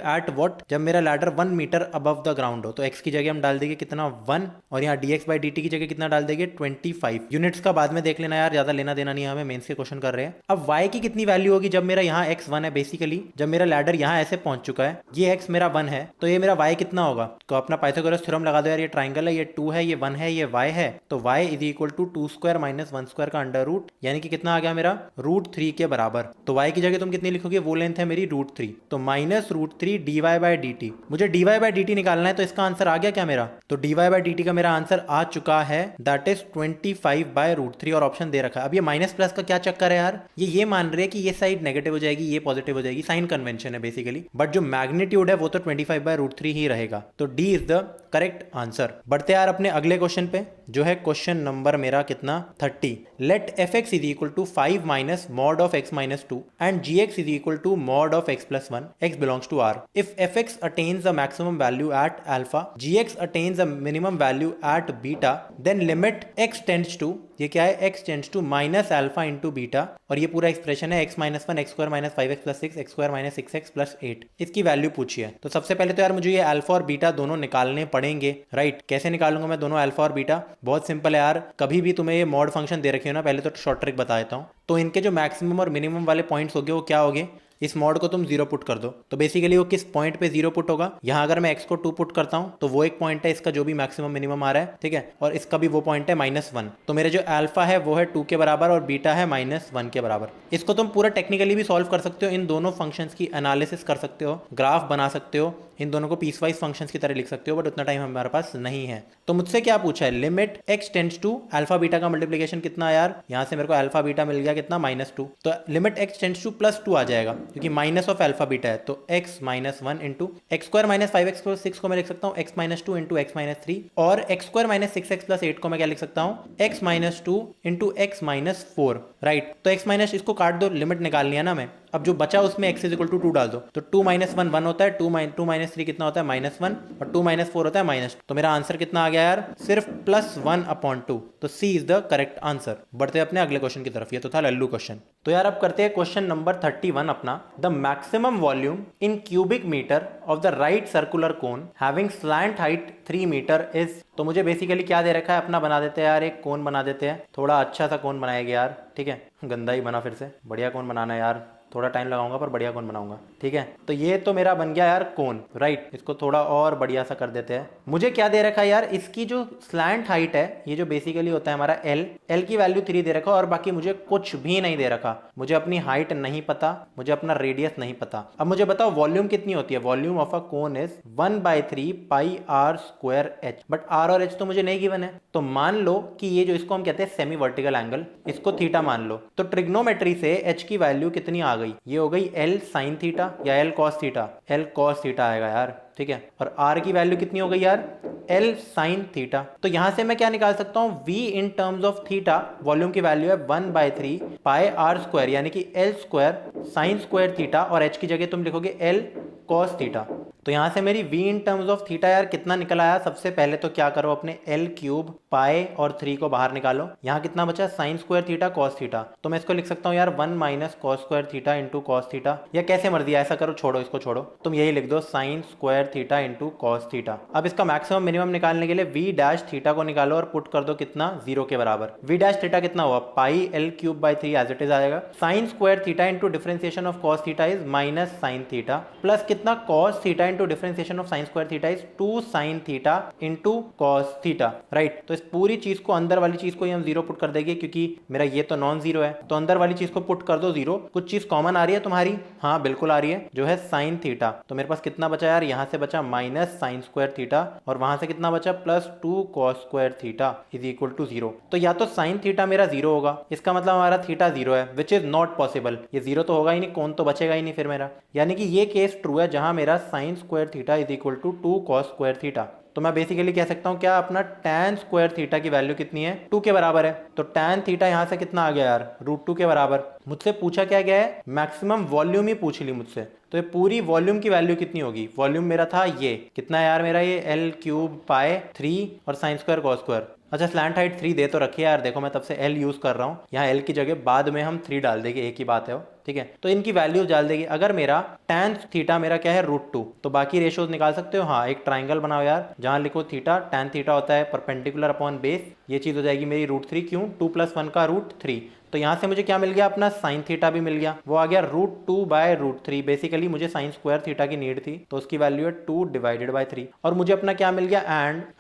A: एट व्हाट, जब मेरा ladder 1 metre above the ground हो, तो x की जगह हम डाल देंगे कितना 1, और यहाँ dx/dt की जगह कितना डाल देंगे 25। यूनिट्स का बाद में देख लेना यार, ज्यादा लेना देना नहीं, हमें मेंस के क्वेश्चन कर रहे हैं। अब y की कितनी वैल्यू होगी जब मेरा यहाँ x1 है, बेसिकली जब मेरा लैडर यहाँ ऐसे पहुंच चुका है, ये x मेरा 1 है, तो ये मेरा y कितना होगा। तो अपना पाइथागोरस थ्योरम लगा दो यार, ये ट्राइंगल है, ये 2 है, ये 1 है, ये y है, तो y इज इक्वल टू 2² - 1² का अंडर रूट, यानी कि कितना आ गया मेरा √3 के बराबर। तो y की जगह तुम कितनी लिखोगे, वो लेंथ है मेरी √3, तो -√3 dy/dt। मुझे dy/dt निकालना है, तो इसका आंसर आ गया क्या मेरा, तो dy/dt का मेरा आंसर आ चुका है, दैट इज 25/√3, और ऑप्शन दे रखा है। अब ये माइनस प्लस का क्या चक्कर है यार, ये मान रहे हैं कि ये साइड नेगेटिव हो जाएगी, ये पॉजिटिव हो जाएगी, साइन कन्वेंशन है बेसिकली, बट जो मैग्नीट्यूड है वो तो 25/√3 ही रहेगा। तो D is the correct answer. बढ़ते यार अपने अगले क्वेश्चन पे, जो है क्वेश्चन नंबर मेरा कितना 30। Let fx is equal to 5 minus mod of x minus 2 and gx is equal to mod of x plus 1, x belongs to r। If fx attains the maximum value at alpha, gx attains the minimum value at beta, then limit x tends to, ये क्या है, x tends to minus alpha into beta, और ये पूरा expression है x minus 1 x² minus 5x plus 6 x² minus 6x plus 8। इसकी value पूछी है। तो सबसे पहले तो यार मुझे ये अल्फा और बीटा दोनों निकालने पड़ेंगे, राइट। कैसे निकालूंगा मैं दोनों अल्फा और बीटा, बहुत सिंपल है यार। कभी भी तुम्हें ये मॉड फंक्शन दे रखे हो ना, पहले तो शॉर्ट ट्रिक बता देता हूँ। तो इनके जो मैक्सिमम और मिनिमम वाले पॉइंट्स हो गए वो क्या हो गए, इस मॉड को तुम 0 पुट कर दो, तो बेसिकली वो किस पॉइंट पे 0 पुट होगा, यहाँ अगर मैं x को 2 पुट करता हूँ तो वो एक पॉइंट है इसका जो भी मैक्सिमम मिनिमम आ रहा है, ठीक है, और इसका भी वो पॉइंट है -1। तो मेरे जो अल्फा है वो है 2 के बराबर और बीटा है -1 के बराबर। इसको तुम पूरा टेक्निकली भी सॉल्व कर सकते हो, इन दोनों फंक्शंस की एनालिसिस कर सकते हो, ग्राफ बना सकते हो, इन दोनों को पीसवाइज फंक्शंस की तरह लिख सकते हो, बट उतना टाइम हमारे पास नहीं है। तो मुझसे क्या पूछा है, limit x tends to alpha beta का मल्टीप्लिकेशन कितना यार, यहाँ से मेरे को अल्फा बीटा मिल गया कितना -2, तो लिमिट x टेंड्स टू +2 आ जाएगा, क्योंकि माइनस ऑफ अल्फा बीटा है, तो x minus 1 into x² minus 5x plus 6 को मैं लिख सकता हूँ x minus 2 into x minus 3, और x² माइनस 6x प्लस 8 को मैं क्या लिख सकता हूँ x minus 2 into x minus 4, right. तो x माइनस इसको काट दो, लिमिट निकालनी है ना मैं। अब जो बचा उसमें x इज इक्वल टू 2 डाल दो, तो 2 माइनस 1 1 होता है, 2 माइनस 3 कितना होता है -1, और 2 माइनस 4 होता है -2। तो मेरा आंसर कितना आ गया यार, सिर्फ +1/2। तो C is the correct answer. बढ़ते हैं अपने अगले क्वेश्चन की तरफ, ये तो था लल्लू क्वेश्चन। तो यार अब करते हैं क्वेश्चन नंबर 31 अपना। The maximum volume in cubic metre of the right circular cone having slant height 3 metre is. तो मुझे बेसिकली क्या दे रखा है, अपना बना देते हैं यार, एक कोन बना देते हैं, थोड़ा अच्छा सा कोन बनाएगा यार, ठीक है, गंदा ही बना, फिर से बढ़िया कोन बनाना है यार, थोड़ा टाइम लगाऊंगा पर बढ़िया कोन बनाऊंगा। ठीक है, तो ये तो मेरा बन गया यार कोन, राइट। इसको थोड़ा और बढ़िया सा कर देते हैं। मुझे क्या दे रखा है यार, इसकी जो स्लैंट हाइट है, ये जो बेसिकली होता है हमारा एल की वैल्यू 3 दे रखा, और बाकी मुझे कुछ भी नहीं दे रखा। मुझे अपनी हाइट नहीं पता, मुझे अपना रेडियस नहीं पता। अब मुझे बताओ वॉल्यूम कितनी होती है। Volume of a cone is 1/3 pi r square h, but r और एच तो मुझे नहीं गिवन है। तो मान लो कि ये जो इसको हम कहते हैं सेमी वर्टिकल एंगल, इसको थीटा मान लो। तो ट्रिग्नोमेट्री से एच की वैल्यू कितनी आ गई, ये हो गई एल साइन थीटा या L cos theta. L cos theta आएगा यार, ठीक है। और आर की वैल्यू कितनी हो गई यार, एल साइन थीटा। तो यहां से मैं क्या निकाल सकता हूं, v in terms of theta, volume की वैल्यू है 1/3 पाई आर स्क्वायर, यानी कि L square sine square theta, और h की जगह तुम लिखोगे एल कॉस थीटा। तो यहां से मेरी v in terms of theta यार कितना निकल आया। सबसे पहले तो क्या करो, अपने एल क्यूब पाई और 3 को बाहर निकालो। यहां कितना बचा, sign square theta cos theta. तो मैं इसको लिख सकता हूं यार 1 minus cos square theta into cos theta, या कैसे मर्जी ऐसा करो, छोड़ो इसको छोड़ो, तुम यही लिख दो sign square theta into cos theta. अब इसका मैक्सिमम मिनिमम निकालने के लिए v डैश थीटा को निकालो और पुट कर दो कितना, 0 के बराबर। v डैश थीटा कितना हुआ, pi l cube by 3 as it is आएगा। Sine square theta into differentiation of cos theta is minus sine theta, plus कितना cos theta into differentiation of sine square theta is 2 sine theta into cos theta, right. तो इस पूरी चीज को, अंदर वाली चीज को हम 0 पुट कर देंगे, क्योंकि मेरा ये तो नॉन जीरो है, तो अंदर वाली चीज को पुट कर दो 0। कुछ चीज कॉमन आ रही है तुम्हारी, हाँ बिल्कुल आ रही है, जो है साइन थीटा। तो मेरे पास कितना बचा यार, यहां से बचा माइनस साइन स्क्वायर थीटा, और वहां से कितना बचा, plus 2 cos square theta is equal to 0। तो या तो साइन थीटा मेरा 0 होगा, इसका मतलब हमारा थीटा 0 है, विच इज नॉट पॉसिबल। ये 0 तो होगा ही नहीं, कौन तो बचेगा ही नहीं फिर मेरा। यानी कि ये केस ट्रू है जहां मेरा sine square theta is equal to 2 cos square theta. तो मैं बेसिकली कह सकता हूं क्या, अपना tan स्क्वायर थीटा की वैल्यू कितनी है, 2 के बराबर है। तो tan थीटा यहां से कितना आ गया यार, √2 के बराबर। मुझसे पूछा क्या गया है, मैक्सिमम वॉल्यूम ही पूछ ली मुझसे। तो ये पूरी वॉल्यूम की वैल्यू कितनी होगी, वॉल्यूम मेरा था ये कितना है यार, मेरा ये एल क्यूब पाई 3 और साइन स्क्वायर कॉस स्क्वायर। अच्छा स्लैंट हाइट 3 दे तो रखी है यार, देखो मैं तब से एल यूज कर रहा हूँ, यहाँ एल की जगह बाद में हम 3 डाल देंगे, एक ही बात है वो, ठीक है। तो इनकी वैल्यूज डाल देगी। अगर मेरा tan थीटा मेरा क्या है, √2, तो बाकी रेशियोज निकाल सकते हो। हाँ एक ट्राइंगल बनाओ यार, जहां लिखो थीटा, tan थीटा होता है परपेंडिकुलर अपॉन बेस, ये चीज हो जाएगी मेरी √3, क्यों, 2 + 1 का √3। तो यहां से मुझे क्या मिल गया, अपना साइन थीटा भी मिल गया, वो आ गया √2/√3। बेसिकली मुझे साइन स्क्वायर थीटा की नीड थी, तो उसकी वैल्यू है 2/3। और मुझे अपना क्या मिल गया,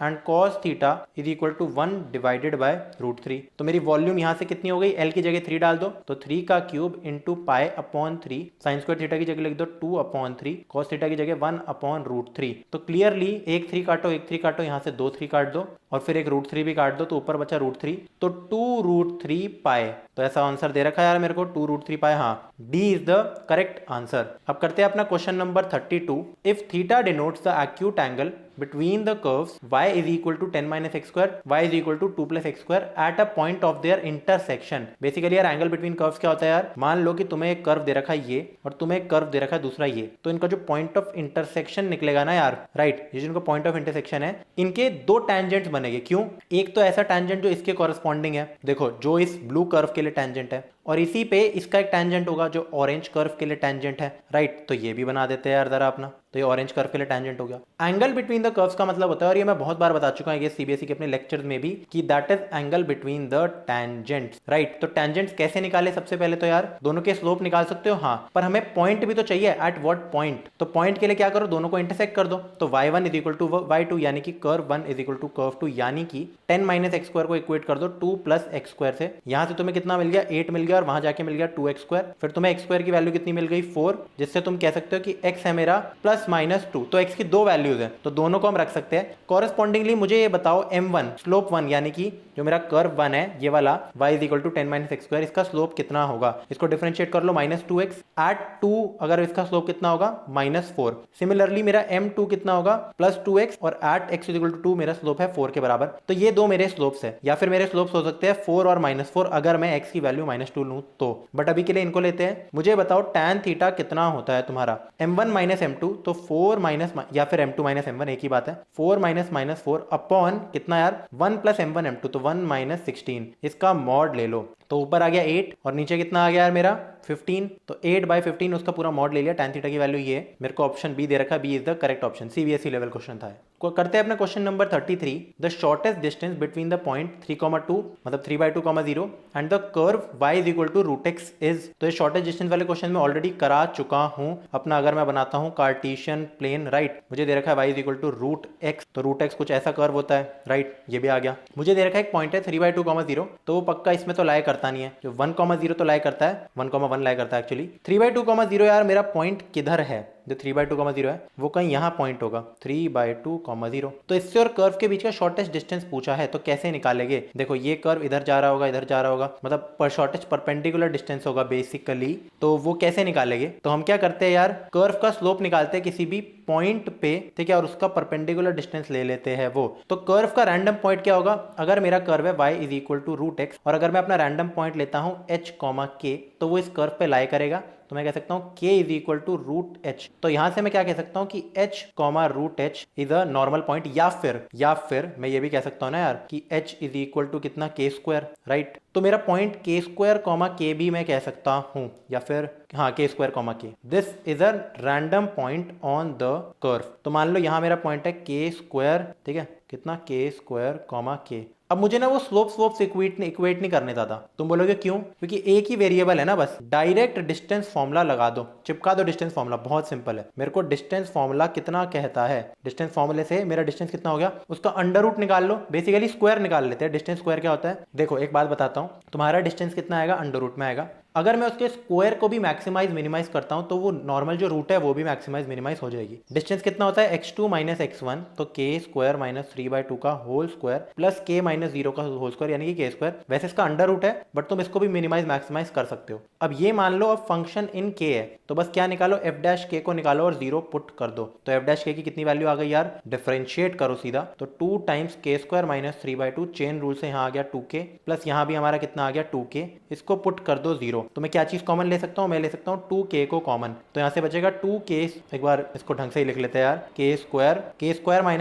A: and cos theta is equal to 1/√3। तो मेरी वॉल्यूम यहां से कितनी हो गई, एल की जगह 3 डाल दो, तो 3 का cube into pi upon 3, sign square theta की जगह लिख दो 2/3, कॉस थीटा की जगह 1/√3। तो क्लियरली एक 3 काटो, एक 3 काटो, यहां से 2 3 काट दो, और फिर एक √3 भी काट दो, तो ऊपर बचा √3, तो 2√3 पाई। तो ऐसा आंसर दे रखा है यार मेरे को 2√3 पाई। हाँ, D is the correct answer. अब करते हैं अपना question number 32। If theta denotes the acute angle between the curves y is equal to 10 minus x square, y is equal to 2 plus x square at a point of their intersection। Basically यार angle between curves क्या होता है यार, मान लो कि तुम्हें एक curve दे रखा है ये, और तुम्हें एक कर्व दे रखा है दूसरा ये, तो इनका जो पॉइंट ऑफ इंटरसेक्शन निकलेगा ना यार, राइट, ये जिनका पॉइंट ऑफ इंटरसेक्शन है, इनके 2 टेंजेंट्स बनेंगे। क्यों, एक तो ऐसा टेंजेंट जो इसके कॉरेस्पॉन्डिंग है, देखो जो इस ब्लू कर्व के लिए टेंजेंट है, और इसी पे इसका एक टेंजेंट होगा जो ऑरेंज कर्व के लिए टेंजेंट है, राइट। तो ये भी बना देते हैं यार जरा अपना, तो ये ऑरेंज कर्व के लिए टेंजेंट हो गया। एंगल बिटवीन द कर्व्स का मतलब होता है, और ये मैं बहुत बार बता चुका हूं ये सीबीएसई के अपने लेक्चर्स में भी, कि that is angle between the tangents, right. तो टेंजेंट्स कैसे निकाले, सबसे पहले तो यार दोनों के स्लोप निकाल सकते हो, हाँ, पर हमें पॉइंट भी तो चाहिए, एट व्हाट पॉइंट। तो पॉइंट के लिए क्या करो, दोनों को इंटरसेक्ट कर दो, तो y1 is equal to y2, यानी कि curve 1 is equal to curve 2, यानी कि 10 माइनस एक्स स्क्वायर को इक्वेट कर दो 2 प्लस एक्स स्क्वायर से। यहां से तुम्हें कितना मिल गया, 8 मिल गया, और वहां जाके मिल गया 2x स्क्वायर। फिर तुम्हें x स्क्वायर की वैल्यू कितनी मिल गई, 4, जिससे तुम कह सकते हो कि x है मेरा प्लस माइनस 2। तो x की 2 वैल्यूज है, तो दोनों को हम रख सकते हैं। कॉरेस्पॉन्डिंगली मुझे ये बताओ m1 स्लोप 1, यानी कि जो मेरा कर्व 1 है ये वाला, y is equal to 10 minus x square, इसका स्लोप कितना होगा, इसको डिफरेंशिएट कर लो, -2x एट 2, अगर इसका स्लोप कितना होगा, -4। सिमिलरली मेरा m2 कितना होगा, +2x, और at x is equal to 2 मेरा स्लोप है 4 के बराबर। तो ये 2 मेरे स्लोप्स है, या फिर मेरे स्लोप्स हो सकते हैं 4 और -4, अगर मैं x की वैल्यू -2 लूं तो। बट अभी के लिए इनको लेते हैं। मुझे बताओ tan थीटा कितना होता है तुम्हारा, m1 माइनस m2, तो 4 माइनस, या फिर m2 माइनस m1, एक ही बात है, 4 माइनस 4 अपॉन कितना यार, 1 प्लस m1 m2, तो 1 माइनस 16, इसका मॉड ले लो। तो ऊपर आ गया 8 और नीचे कितना आ गया यार मेरा 15। तो 8/15 उसका पूरा मॉड ले लिया, tan थीटा की वैल्यू ये है। मेरे को ऑप्शन बी दे रखा है, B is the correct option. CBSE level question था। करते हैं अपना question number 33। The shortest distance between the point 3,2 मतलब 3/2, and the curve y is equal to √x is. तो ये शॉर्टेस्ट डिस्टेंस वाले क्वेश्चन में ऑलरेडी करा चुका हूं अपना। अगर मैं बनाता हूं कार्टेशियन प्लेन, राइट, मुझे दे रखा है y is equal to √x, तो √x कुछ ऐसा कर्व होता है, राइट, ये भी आ गया। मुझे दे रखा है एक पॉइंट है 3/2, तो वो पक्का इसमें तो लाई करता नहीं है। जो 1,0 तो लाई करता है, 1,1 लाई करता है एक्चुअली। 3/2, यार मेरा पॉइंट किधर है? जो 3/2, है वो कहीं यहाँ पॉइंट होगा 3/2, तो इससे और कर्व के बीच का शॉर्टेस्ट डिस्टेंस पूछा है, तो कैसे निकालेंगे? देखो ये कर्व इधर जा रहा होगा, इधर जा रहा होगा, मतलब पर शॉर्टेस्ट परपेंडिकुलर डिस्टेंस होगा बेसिकली। तो वो कैसे निकालेंगे? तो हम क्या करते हैं यार, कर्व का स्लोप निकालते हैं किसी भी पॉइंट पे, ठीक है, और उसका परपेंडिकुलर डिस्टेंस ले लेते हैं वो। तो कर्व का रैंडम पॉइंट क्या होगा? अगर मेरा कर्व है y is equal to √x और अगर मैं अपना रैंडम पॉइंट लेता हूं h, k, तो वो इस कर्व पे लाई करेगा। तो मैं कह सकता हूं k is equal to √h। तो यहां से मैं क्या कह सकता हूं कि h, √h is a normal point, या फिर मैं ये भी कह सकता हूं ना यार कि h इज इक्वल टू कितना k², राइट। तो मेरा पॉइंट k², k भी मैं कह सकता हूं, या फिर हाँ k², k। This is a random point on the curve. तो मान लो यहां मेरा पॉइंट है k², ठीक है, कितना k², k। अब मुझे ना वो स्लोप इक्वेट नहीं करने था। तुम बोलोगे क्यों? क्योंकि एक ही वेरिएबल है ना, बस डायरेक्ट डिस्टेंस फॉर्मूला लगा दो, चिपका दो डिस्टेंस फॉर्मूला, बहुत सिंपल है। मेरे को डिस्टेंस फॉर्मूला कितना कहता है, डिस्टेंस फॉर्मूले से मेरा डिस्टेंस कितना हो गया, उसका अंडर रूट निकाल लो, बेसिकली स्क्वायर निकाल लेते हैं। डिस्टेंस स्क्वायर क्या होता है? देखो एक बात बताता हूँ, तुम्हारा डिस्टेंस कितना आएगा, अंडर रूट में आएगा। अगर मैं उसके स्क्वायर को भी मैक्सिमाइज मिनिमाइज करता हूं तो वो नॉर्मल जो रूट है वो भी मैक्सिमाइज मिनिमाइज हो जाएगी। डिस्टेंस कितना होता है? x2 - x1, तो k² - 3/2 का होल स्क्वायर प्लस k - 0 का होल स्क्वायर यानी कि k²। वैसे इसका अंडर रूट है बट तुम इसको भी मिनिमाइज मैक्सिमाइज कर सकते हो। अब ये मान लो अब फंक्शन इन k है, तो बस क्या निकालो, f' को निकालो और 0 पुट कर दो। तो f' की कितनी वैल्यू आ गई यार? डिफरेंशिएट करो सीधा, तो 2 टाइम्स k² - 3/2, चेन रूल से यहाँ आ गया 2k, प्लस यहाँ भी हमारा कितना आ गया 2k, इसको पुट कर दो 0। तो मैं क्या चीज कॉमन ले सकता हूं? मैं ले सकता हूं 2k को कॉमन, तो यहां से बचेगा 2k। एक बार इसको ढंग से ही लिख लेते हैं यार, k²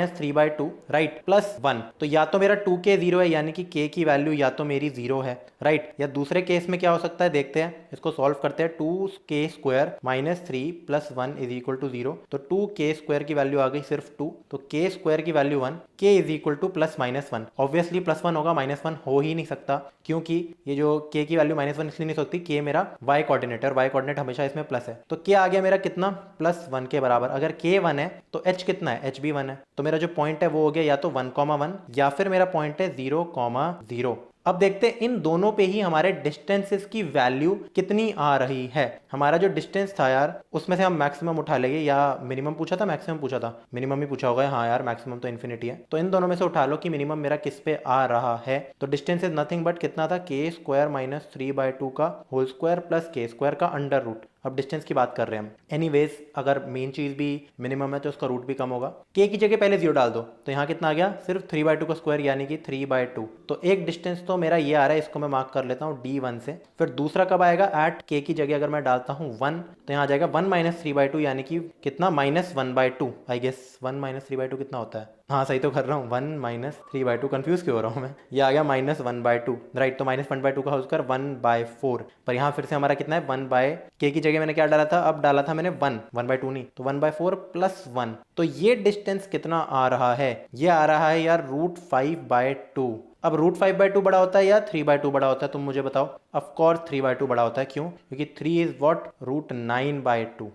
A: - 3/2, राइट, प्लस 1। तो या तो मेरा 2k 0 है यानी कि k की वैल्यू या तो मेरी 0 है, राइट, या दूसरे केस में क्या हो सकता है देखते हैं, इसको सॉल्व करते हैं। 2k² - 3 + 1 is equal to 0। तो 2k² की वैल्यू आ गई सिर्फ 2, तो k² की value 1, k is equal to +-1। Obviously +1 होगा, -1 हो ही नहीं सकता, क्योंकि ये जो k की वैल्यू -1 इसलिए नहीं सकती, k मेरा y कोऑर्डिनेट है और y कोऑर्डिनेट हमेशा इसमें प्लस है। तो k आ गया मेरा कितना, +1 के बराबर। अगर k 1 है तो h कितना है, h भी 1 है। तो मेरा जो पॉइंट है वो हो गया या तो 1,1 या फिर मेरा पॉइंट है 0,0। अब देखते हैं इन दोनों पे ही हमारे डिस्टेंसेस की वैल्यू कितनी आ रही है। हमारा जो डिस्टेंस था यार उसमें से हम मैक्सिमम उठा लेंगे, या मिनिमम पूछा था, मैक्सिमम पूछा था, मिनिमम ही पूछा होगा। हाँ यार मैक्सिमम तो इन्फिनिटी है, तो इन दोनों में से उठा लो कि मिनिमम मेरा किस पे आ रहा है। तो डिस्टेंस इज नथिंग बट कितना था, k² - 3/2 का होल स्क्वायर प्लस k² का अंडर रूट। अब डिस्टेंस की बात कर रहे हैं हम। एनीवेज अगर मेन चीज भी मिनिमम है तो उसका रूट भी कम होगा। k की जगह पहले 0 डाल दो, तो यहाँ कितना आ गया, सिर्फ 3/2 का स्क्वायर यानी कि 3/2। तो एक डिस्टेंस तो मेरा ये आ रहा है, इसको मैं मार्क कर लेता हूँ D1 से। फिर दूसरा कब आएगा, एट k की जगह अगर मैं डालता हूँ 1, तो यहाँ आ जाएगा 1 - 3/2 यानी कि कितना, -1/2। आई गेस 1 - 3/2 कितना होता है, हाँ सही तो कर रहा हूँ, 1 - 3/2। कंफ्यूज क्यों हो रहा हूँ मैं, ये आ गया -1/2, राइट। तो -1/2 का होल स्क्वायर 1/4, पर यहाँ फिर से हमारा कितना है, 1/k की जगह मैंने क्या डाला था, अब डाला था मैंने 1/2 नहीं, तो 1/4 + 1। तो ये डिस्टेंस कितना आ रहा है, ये आ रहा है यार √5/2। अब √5/2 बड़ा होता है या 3/2 बड़ा होता है, तुम मुझे बताओ। ऑफ कोर्स 3/2 बड़ा होता है, क्यों? क्योंकि 3 इज व्हाट, √9/2।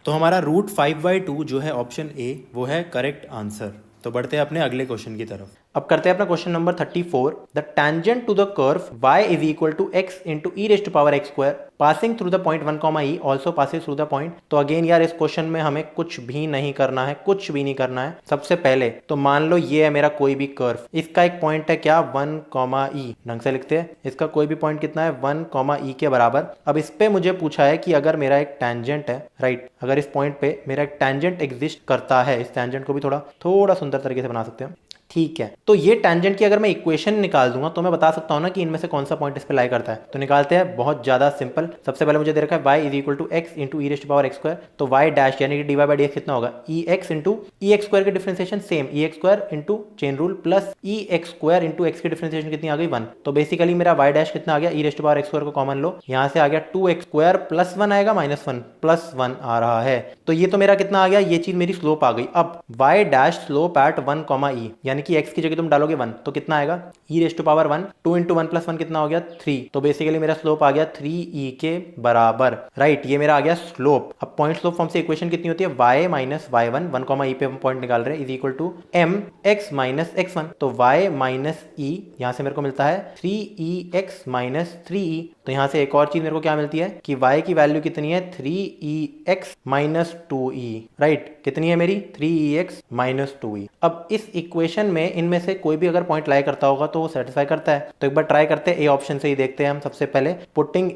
A: तो हमारा √5/2 जो है ऑप्शन ए, वो है करेक्ट आंसर। तो बढ़ते हैं अपने अगले क्वेश्चन की तरफ। अब करते हैं अपना question number 34। The tangent to the curve y is equal to x into e⁻x² passing through the point 1, also passing through the point. तो अगेन यार इस क्वेश्चन में हमें कुछ भी नहीं करना है, कुछ भी नहीं करना है। सबसे पहले तो मान लो ये है मेरा कोई भी कर्व, इसका एक पॉइंट है क्या, 1, ढंग से लिखते हैं, इसका कोई भी पॉइंट कितना है, 1, के बराबर। अब इस पे मुझे पूछा है कि अगर मेरा एक टेंजेंट है, राइट, अगर इस पॉइंट पे मेरा एक टेंजेंट एग्जिस्ट करता है, इस टेंजेंट को भी थोड़ा सुंदर तरीके से बना सकते हैं। ठीक है, तो ये टेंजेंट की अगर मैं इक्वेशन निकाल दूंगा तो मैं बता सकता हूँ ना कि इनमें से कौन सा पॉइंट इस पे लाई करता है। तो निकालते हैं, बहुत ज्यादा सिंपल। सबसे पहले मुझे दे रखा है y is equal to x into e raised to power x square, तो y डैश यानी कि d y by d x कितना होगा, e x into e x square की differentiation same e x square into chain rule plus e x square into x की differentiation कितनी आ गई 1। तो बेसिकली मेरा y डैश कितना आ गया, e raised to power x square को कॉमन लो, यहाँ से आ गया 2x स्क्वायर प्लस 1 आएगा माइनस 1 प्लस 1 आ रहा है। तो ये तो मेरा कितना आ गया, ये चीज मेरी स्लोप आ गई। अब y dash slope eight 1 comma ई, यानी कि x की जगह तुम डालोगे 1 तो कितना आएगा, e raised to power 1, 2 into 1 plus 1 कितना हो गया 3। तो बेसिकली मेरा स्लोप आ गया 3e के बराबर, राइट। ये मेरा आ गया स्लोप। अब पॉइंट स्लोप फॉर्म से इक्वेशन कितनी होती है, y माइनस y1, 1 कॉमा ई पे हम पॉइंट निकाल रहे हैं, is equal to m x minus x1। तो y माइनस e यहां से मेरे को मिलता है 3ex माइनस 3e। तो यहां से एक और चीज मेरे को क्या मिलती है कि y की वैल्यू कितनी है 3ex माइनस 2e, राइट। कितनी है मेरी 3ex माइनस 2e। अब इस इक्वेशन में इनमें से कोई भी अगर पॉइंट लाई करता होगा तो वो सेटिस्फाई करता है। तो एक बार ट्राई करते हैं, ए ऑप्शन से ही देखते हैं हम। सबसे पहले पुटिंग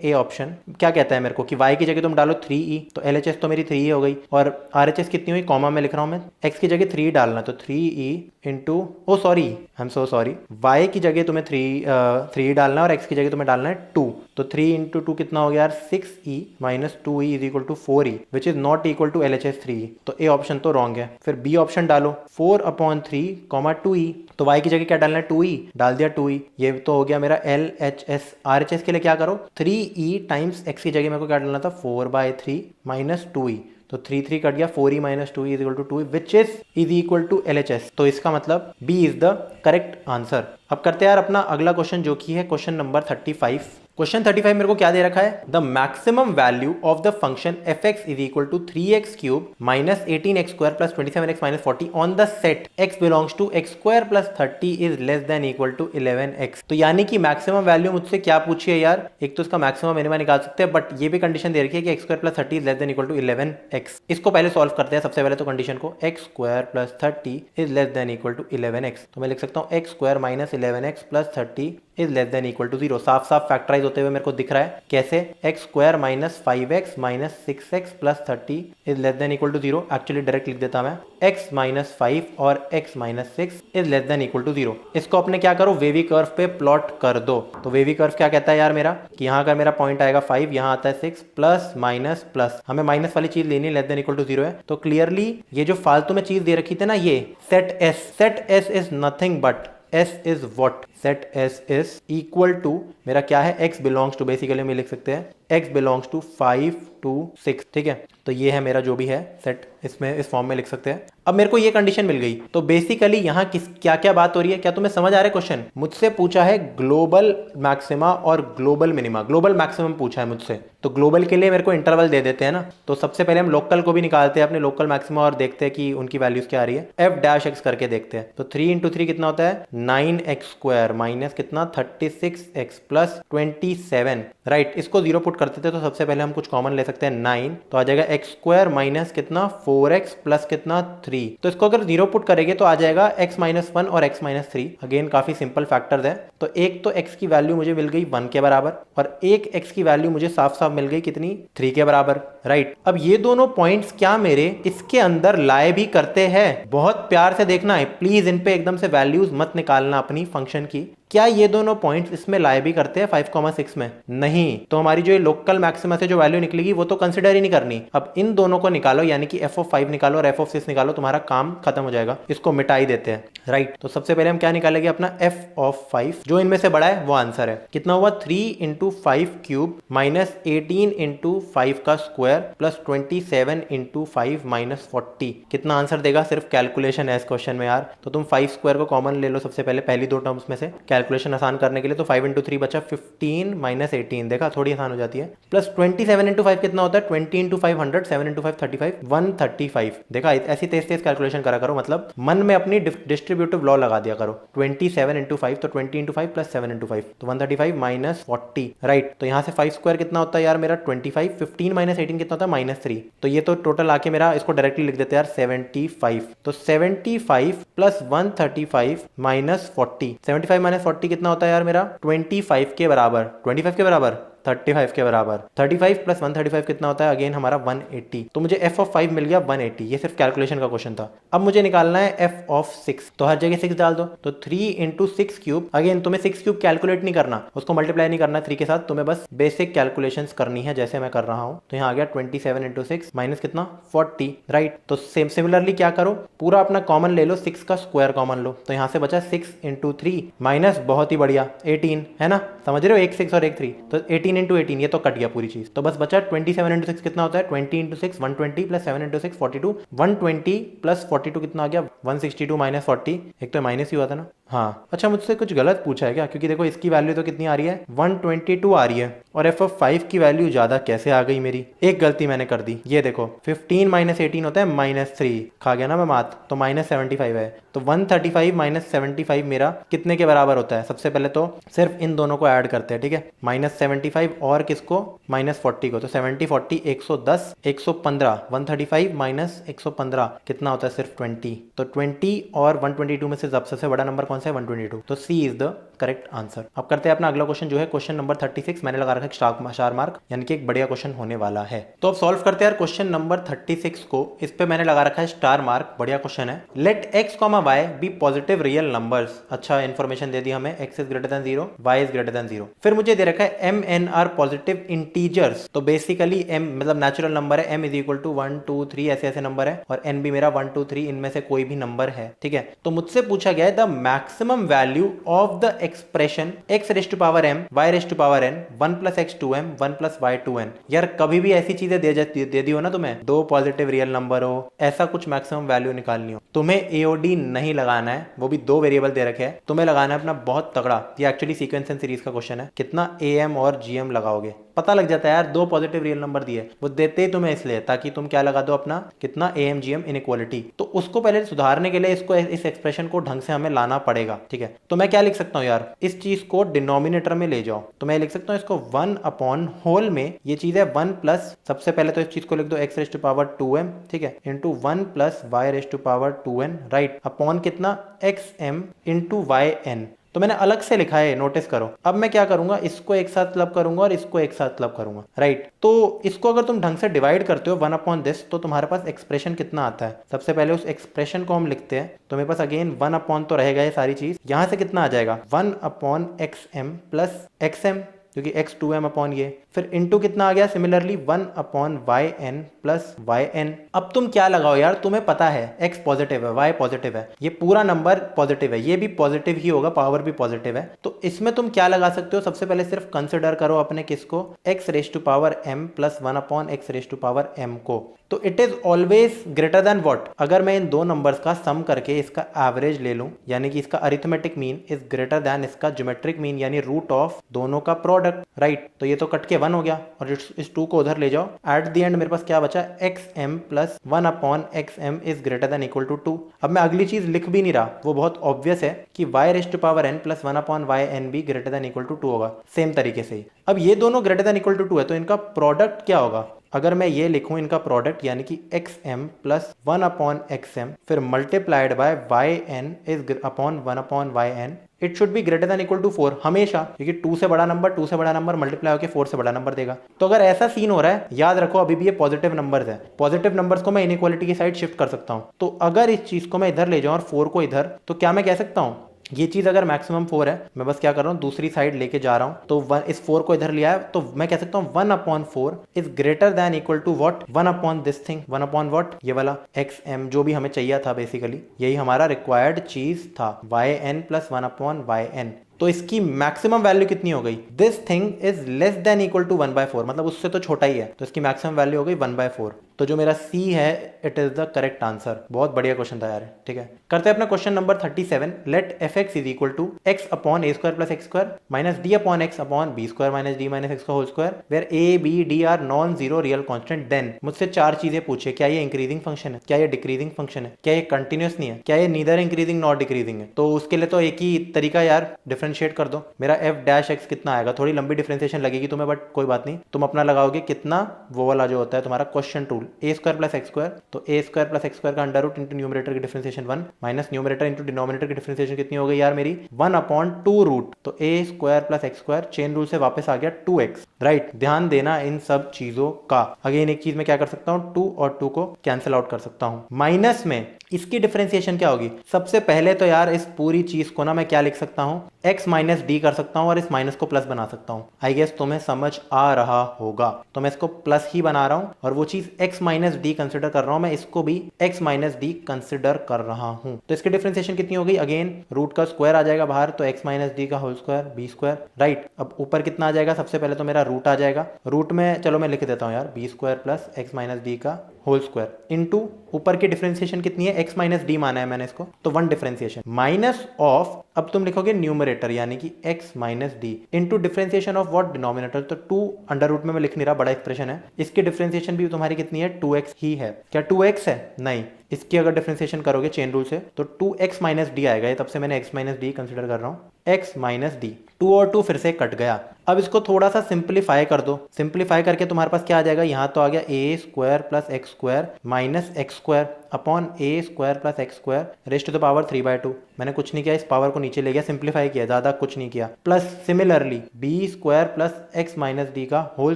A: ए ऑप्शन क्या कहता है मेरे को कि y की जगह तुम डालो 3e, तो LHS तो मेरी 3e हो गई, और RHS कितनी हुई, कॉमा में लिख रहा हूं मैं, x की जगह 3 डालना, तो 3e into oh sorry I am so sorry, y की जगह तुम्हें 3 डालना है और x की जगह तुम्हें डालना है 2। तो 3 इंटू 2 कितना हो गया यार 6e minus 2e is equal to 4e which is not equal to LHS 3e। तो ए ऑप्शन तो रॉन्ग है। फिर बी ऑप्शन डालो 4/3 कॉमा 2e, तो y की जगह क्या डालना है 2e, डाल दिया 2e। ये तो हो गया मेरा LHS। RHS के लिए क्या करो 3e टाइम्स x की जगह मेरे को क्या डालना था 4/3 माइनस 2e, तो 3 कट गया 4e minus 2e is equal to 2e which is equal to LHS। तो इसका मतलब B is the correct answer. अब करते हैं यार अपना अगला क्वेश्चन जो कि है क्वेश्चन नंबर 35। क्वेश्चन 35 मेरे को क्या दे रखा है, the maximum value of the function f x is equal to 3x cube minus 18x स्क्वायर plus 27x minus 40 on the set x belongs to x square plus 30 is less than equal to 11x। तो यानी कि maximum value मुझसे क्या पूछी है यार, एक तो इसका मैक्सिमम मिनिमम निकाल सकते हैं, बट ये भी कंडीशन दे रखी है कि x square plus 30 is less than equal to 11x। इसको पहले सॉल्व करते हैं। सबसे पहले तो कंडीशन को x square plus 30 is less than equal to 11x, तो मैं लिख सकता हूँ x square minus 11x plus 30 is less than equal to 0। साफ साफ फैक्टराइज होते हुए मेरे को दिख रहा है कैसे, x square minus 5x minus 6x plus 30 is less than equal to 0। Actually direct लिख देता मैं x माइनस 5 और x minus 6 is less than equal to 0। इसको अपने क्या करो वेवी कर्व पे प्लॉट कर दो। तो वेवी कर्व क्या कहता है यार मेरा कि यहाँ का मेरा पॉइंट आएगा 5, यहाँ आता है 6 प्लस माइनस प्लस, हमें माइनस वाली चीज लेनी लेस देन इक्वल टू 0 है। तो क्लियरली ये जो फालतू में चीज दे रखी थी ना, ये set S is nothing but S is what, set S is equal to मेरा क्या है x बिलोंग्स टू, बेसिकली में लिख सकते हैं x बिलोंग्स टू 5 to 6, ठीक है। तो ये है मेरा जो भी है सेट, इसमें इस फॉर्म में लिख सकते हैं। अब मेरे को ये कंडीशन मिल गई, तो बेसिकली यहाँ किस क्या क्या बात हो रही है, क्या तुम्हें समझ आ रहा है क्वेश्चन। मुझसे पूछा है ग्लोबल मैक्सिमा और ग्लोबल मिनिमा, ग्लोबल मैक्सिमम पूछा है मुझसे, तो ग्लोबल के लिए मेरे को इंटरवल दे देते हैं ना। तो सबसे पहले हम लोकल को भी निकालते हैं, अपने लोकल मैक्सिमा, और देखते हैं कि उनकी वैल्यूज क्या आ रही है। एफ डैश एक्स करके देखते हैं। तो 3 इंटू 3 कितना होता है 9x स्क्वायर माइनस कितना 36x प्लस 27, राइट। इसको 0 पुट करते थे, तो सबसे पहले हम कुछ कॉमन ले सकते हैं 9, तो आ जाएगा x स्क्वायर माइनस कितना 4x प्लस कितना 3। तो इसको अगर 0 पुट करेंगे तो आ जाएगा x माइनस 1 और x माइनस 3। अगेन काफी सिंपल फैक्टर्स है। तो एक तो x की वैल्यू मुझे मिल गई 1 के बराबर, और एक x की वैल्यू मुझे साफ साफ मिल गई कितनी 3 के बराबर, राइट। अब ये दोनों पॉइंट्स क्या मेरे इसके अंदर लाए भी करते हैं। बहुत प्यार से देखना है प्लीज, इन पे एकदम से वैल्यूज मत निकालना अपनी फंक्शन की। क्या ये दोनों पॉइंट्स इसमें लाए भी करते हैं 5,6 में? नहीं। तो हमारी जो लोकल मैक्सिमा से जो वैल्यू निकलेगी वो तो कंसिडर ही नहीं करनी। अब इन दोनों को निकालो, यानी कि f(5) निकालो और f(6) निकालो, तुम्हारा काम खत्म हो जाएगा। इसको मिटा ही देते हैं, राइट। तो सबसे पहले हम क्या निकालेंगे, अपना f(5), जो इनमें से बड़ा है वो आंसर है। कितना हुआ 3 इंटू 5 क्यूब माइनस 18 इंटू 5 का स्क्वायर प्लस 27 इंटू 5 माइनस 40। कितना आंसर देगा, सिर्फ कैलकुलेशन है इस क्वेश्चन में यार। तो तुम 5 स्क्वायर को कॉमन ले लो सबसे पहले, पहली दो टर्म्स में से कैलकुलेशन आसान करने के लिए। तो 5 इंटू 3 बचा 15 माइनस 18, देखा थोड़ी आसान हो जाती है। प्लस 27 इंटू 5 कितना होता है 20 इंटू 5 100, 7 इंटू 5 35, 135। देखा ऐसी तेज तेज कैलकुलेशन करा करो, मतलब मन में अपनी डिस्ट्रीब्यूटिव लॉ लगा दिया करो। 27 इंटू 5 तो 20 इंटू 5 प्लस 7 इंटू 5 तो 135 माइनस 40, राइट। तो यहाँ से 5 स्क्वायर कितना होता है यार मेरा 25, 15 माइनस 18 कितना होता है माइनस 3। तो ये तो टोटल आके मेरा, इसको डायरेक्टली लिख देते हैं यार 75। तो 75 प्लस 135 माइनस 40, 75 माइनस 40 कितना होता है यार मेरा 25 के बराबर। 25 के बराबर 35 के बराबर। 35 प्लस 135 कितना होता है? अगेन हमारा 180। तो मुझे f ऑफ 5 मिल गया 180। ये सिर्फ कैलकुलेशन का क्वेश्चन था। अब मुझे निकालना है f ऑफ 6। तो हर जगह 6 डाल दो। तो 3 इंटू 6 क्यूब। अगेन तुम्हें 6 क्यूब कैलकुलेट नहीं करना, उसको मल्टीप्लाई नहीं करना 3 के साथ, तुम्हें बस बेसिक कैलकुलेशंस करनी है जैसे मैं कर रहा हूं। तो यहाँ आ गया 27 इंटू 6 माइनस कितना 40, राइट। तो सेम सिमिलरली क्या करो, पूरा अपना कॉमन ले लो, 6 का स्क्वायर कॉमन लो। तो यहाँ से बचा 6 इंटू 3 माइनस, बहुत ही बढ़िया 18, है ना, समझ रहे हो, एक 6 और एक 3, तो 18 इंटू 18, ये तो कट गया पूरी चीज। तो बस बचा 27 इंटू 6 कितना होता है? 20 इंटू 6 120 प्लस 7 इंटू 6 42। 120 प्लस 42 कितना आ गया? 162 माइनस 40। एक तो माइनस ही हुआ था ना। हाँ अच्छा, मुझसे कुछ गलत पूछा है क्या? क्योंकि देखो इसकी वैल्यू तो कितनी आ रही है? 122 आ रही है, और f ऑफ 5 की वैल्यू ज्यादा कैसे आ गई मेरी? एक गलती मैंने कर दी। ये देखो 15 माइनस 18 होता है -3, खा गया ना मैं मात, तो -75 है। तो 135 माइनस 75 मेरा कितने के बराबर होता है? सबसे पहले तो सिर्फ इन दोनों को ऐड करते हैं, ठीक है, -75 और किसको? -40 को। तो 70 40 110 115, 135 माइनस 115 कितना होता है? सिर्फ 20। तो 20 और 122 में से सबसे बड़ा नंबर कौन सा है? 122। तो सी इज द करेक्ट आंसर। अब करते हैं अपना अगला क्वेश्चन, जो है क्वेश्चन नंबर 36। मैंने लगा रखा है स्टार मार्क, यानी कि एक बढ़िया क्वेश्चन होने वाला है। तो अब सॉल्व करते हैं यार क्वेश्चन नंबर 36 को। इस पे मैंने लगा रखा है स्टार मार्क, बढ़िया क्वेश्चन है। Let x, y be positive real numbers. अच्छा इन्फॉर्मेशन दे दी हमें, x is greater than 0, y is greater than 0। फिर मुझे दे रखा है m n are positive integers. तो बेसिकली m मतलब नेचुरल नंबर है, m इज इक्वल टू 1 2 3 ऐसे ऐसे नंबर है, और n भी मेरा 1 2 3 इनमें से कोई भी नंबर है, ठीक है। तो मुझसे पूछा गया है the maximum value of the expression x raise to power m y raise to power n 1 plus x 2m 1 plus y 2n। यार कभी भी ऐसी चीजें दे दी हो ना तुम्हें, दो पॉजिटिव रियल नंबर हो, ऐसा कुछ मैक्सिमम वैल्यू निकालनी हो, तुम्हें AOD नहीं लगाना है, वो भी दो वेरिएबल दे रखे हैं, तुम्हें लगाना है अपना बहुत तगड़ा। ये एक्चुअली सीक्वेंस एंड सीरीज का क्वेश्चन है, कितना AM और GM लगाओगे पता लग जाता है यार। दो पॉजिटिव रियल नंबर दिए, वो देते ही तुम्हें इसलिए ताकि तुम क्या लगा दो अपना, कितना AM GM इनइक्वालिटी। तो उसको पहले सुधारने के लिए इसको, इस एक्सप्रेशन को ढंग से हमें लाना पड़ेगा, ठीक है। तो मैं क्या लिख सकता हूँ यार, इस चीज को डिनोमिनेटर में ले जाओ। तो मैं लिख सकता हूँ इसको 1 अपॉन होल में, ये चीज है 1 प्लस, सबसे पहले तो इस चीज को लिख दो x raise to power 2m, ठीक है, into 1 plus y raise to power 2n, right, upon कितना xm इंटू yn। तो मैंने अलग से लिखा है, नोटिस करो। अब मैं क्या करूंगा, इसको एक साथ क्लब करूंगा और इसको एक साथ क्लब करूंगा, राइट। तो इसको अगर तुम ढंग से डिवाइड करते हो 1 अपॉन दिस, तो तुम्हारे पास एक्सप्रेशन कितना आता है? सबसे पहले उस एक्सप्रेशन को हम लिखते हैं। तो मेरे पास अगेन 1 अपॉन तो रहेगा ये सारी चीज, यहां से कितना आ जाएगा 1 अपॉन xm प्लस xm, क्योंकि x 2m अपॉन ये, फिर इंटू कितना आ गया similarly 1 upon yn plus yn। अब तुम क्या लगाओ यार, तुम्हें पता है x पॉजिटिव है, y पॉजिटिव है, ये पूरा नंबर पॉजिटिव है, ये भी पॉजिटिव ही होगा, पावर भी पॉजिटिव है। तो इसमें तुम क्या लगा सकते हो? सबसे पहले सिर्फ कंसिडर करो अपने किसको, x raise to power m plus 1 upon x raise to power m को। तो it is always greater than what? अगर मैं इन दो नंबर्स का सम करके इसका एवरेज ले लूं, यानी कि इसका arithmetic mean is greater then इसका ज्योमेट्रिक मीन, यानी रूट ऑफ दोनों का प्रोडक्ट, राइट। तो ये तो कट के 1 हो गया, और इस 2 को उधर ले जाओ। एट द एंड मेरे पास क्या बचा, xm plus 1 upon xm is greater than equal to 2। अब मैं अगली चीज लिख भी नहीं रहा, वो बहुत ऑब्वियस है कि y raise to power n plus 1 upon yn भी ग्रेटर देन इक्वल टू 2 होगा, सेम तरीके से ही। अब ये दोनों ग्रेटर देन इक्वल टू 2 है, तो इनका प्रोडक्ट क्या होगा? अगर मैं ये लिखूं इनका प्रोडक्ट, यानी कि xm प्लस 1 अपॉन xm फिर multiplied by yn is upon 1 upon yn, it should be greater than equal to 4 हमेशा, क्योंकि 2 से बड़ा नंबर मल्टीप्लाई होकर 4 से बड़ा नंबर देगा। तो अगर ऐसा सीन हो रहा है, याद रखो अभी भी ये पॉजिटिव नंबर्स है, पॉजिटिव नंबर्स को मैं इनइक्वालिटी की साइड शिफ्ट कर सकता हूं। तो अगर इस चीज को मैं इधर ले जाऊं और 4 को इधर, तो क्या मैं कह सकता हूं, ये चीज अगर मैक्सिमम 4 है, मैं बस क्या कर रहा हूँ, दूसरी साइड लेके जा रहा हूँ, तो इस 4 को इधर लिया है, तो मैं कह सकता हूँ 1 upon 4 is greater than equal to what, 1 upon this thing, 1 upon what, ये वाला xm, जो भी हमें चाहिए था, बेसिकली यही हमारा रिक्वायर्ड चीज था, yn प्लस 1 अपॉन yn। तो इसकी मैक्सिमम वैल्यू कितनी हो गई, this thing is less than equal to 1/4, मतलब उससे तो छोटा ही है, तो इसकी मैक्सिमम वैल्यू हो गई 1/4। तो जो मेरा C है, it is the correct answer. बहुत बढ़िया क्वेश्चन था यार, ठीक है। करते हैं अपना question number 37। Let fx is equal to x upon a square plus x square minus d upon x upon b square minus d minus x का whole square, where a b d are non zero real constant. Then मुझसे 4 चीजें पूछे, क्या ये increasing function है, क्या ये decreasing function है, क्या ये कंटिन्यूस नहीं है, क्या ये नीदर इंक्रीजिंग नॉट डिक्रीजिंग है। तो उसके लिए तो एक ही तरीका यार, डिफरेंशिएट कर दो। मेरा f डैश x कितना आएगा, थोड़ी लंबी डिफरेंशिएशन लगेगी तुम्हें, बट कोई बात नहीं, तुम अपना लगाओगे कितना, वो वाला जो होता है तुम्हारा question rule, rule a square plus x square, तो a square plus x square का अंडर रूट इंटू न्यूमरेटर की differentiation 1 minus numerator into denominator की डिफरेंशिएशन कितनी हो गई यार मेरी 1/2 रूट, तो a square plus x square chain rule से वापस आ गया 2x, राइट। ध्यान देना इन सब चीजों का। अगेन एक चीज में क्या कर सकता हूं, 2 और 2 को कैंसिल आउट कर सकता हूं। माइनस में इसकी डिफरेंशिएशन क्या होगी, सबसे पहले तो यार इस पूरी चीज को ना मैं क्या लिख सकता हूं, x माइनस डी कर सकता हूं और इस माइनस को प्लस बना सकता हूं। आई गेस तुम्हें समझ आ रहा होगा, तो मैं इसको प्लस ही बना रहा हूं और वो चीज x माइनस डी कंसिडर कर रहा हूं, मैं इसको भी x माइनस डी कंसिडर कर रहा हूं। तो इसकी डिफरेंशिएशन कितनी हो गई, अगेन रूट का स्क्वायर आ जाएगा बाहर, तो x माइनस डी का whole square b square, right. अब ऊपर कितना आ जाएगा, सबसे पहले तो मेरा रूट आ जाएगा, रूट में चलो मैं लिख देता हूं यार b square plus x minus d का होल स्क्वायर इनटू ऊपर की डिफरेंशिएशन कितनी है, x माइनस डी माना है मैंने इसको, तो 1 डिफरेंशिएशन माइनस ऑफ, अब तुम लिखोगे न्यूमरेटर यानी कि x minus D into differentiation of what, denominator, तो 2 अंडर रूट में मैं लिख नहीं रहा, बड़ा एक्सप्रेशन है, इसकी डिफरेंशिएशन भी तुम्हारी कितनी है 2x ही है। क्या 2x है, नहीं, इसकी अगर डिफरेंशिएशन करोगे चेन रूल से तो 2x माइनस डी आएगा, ये तब से मैंने x माइनस डी कंसिडर कर रहा हूं, x माइनस डी, 2 और 2 फिर से कट गया। अब इसको थोड़ा सा सिंप्लीफाई कर दो, सिंप्लीफाई करके तुम्हारे पास क्या आ जाएगा, यहां तो आ गया a square plus x square minus x square upon a square plus x square raised to the power 3/2। मैंने कुछ नहीं किया, इस पावर को नीचे ले गया, सिंप्लीफाई किया, ज्यादा कुछ नहीं किया, plus similarly b square plus x minus d का whole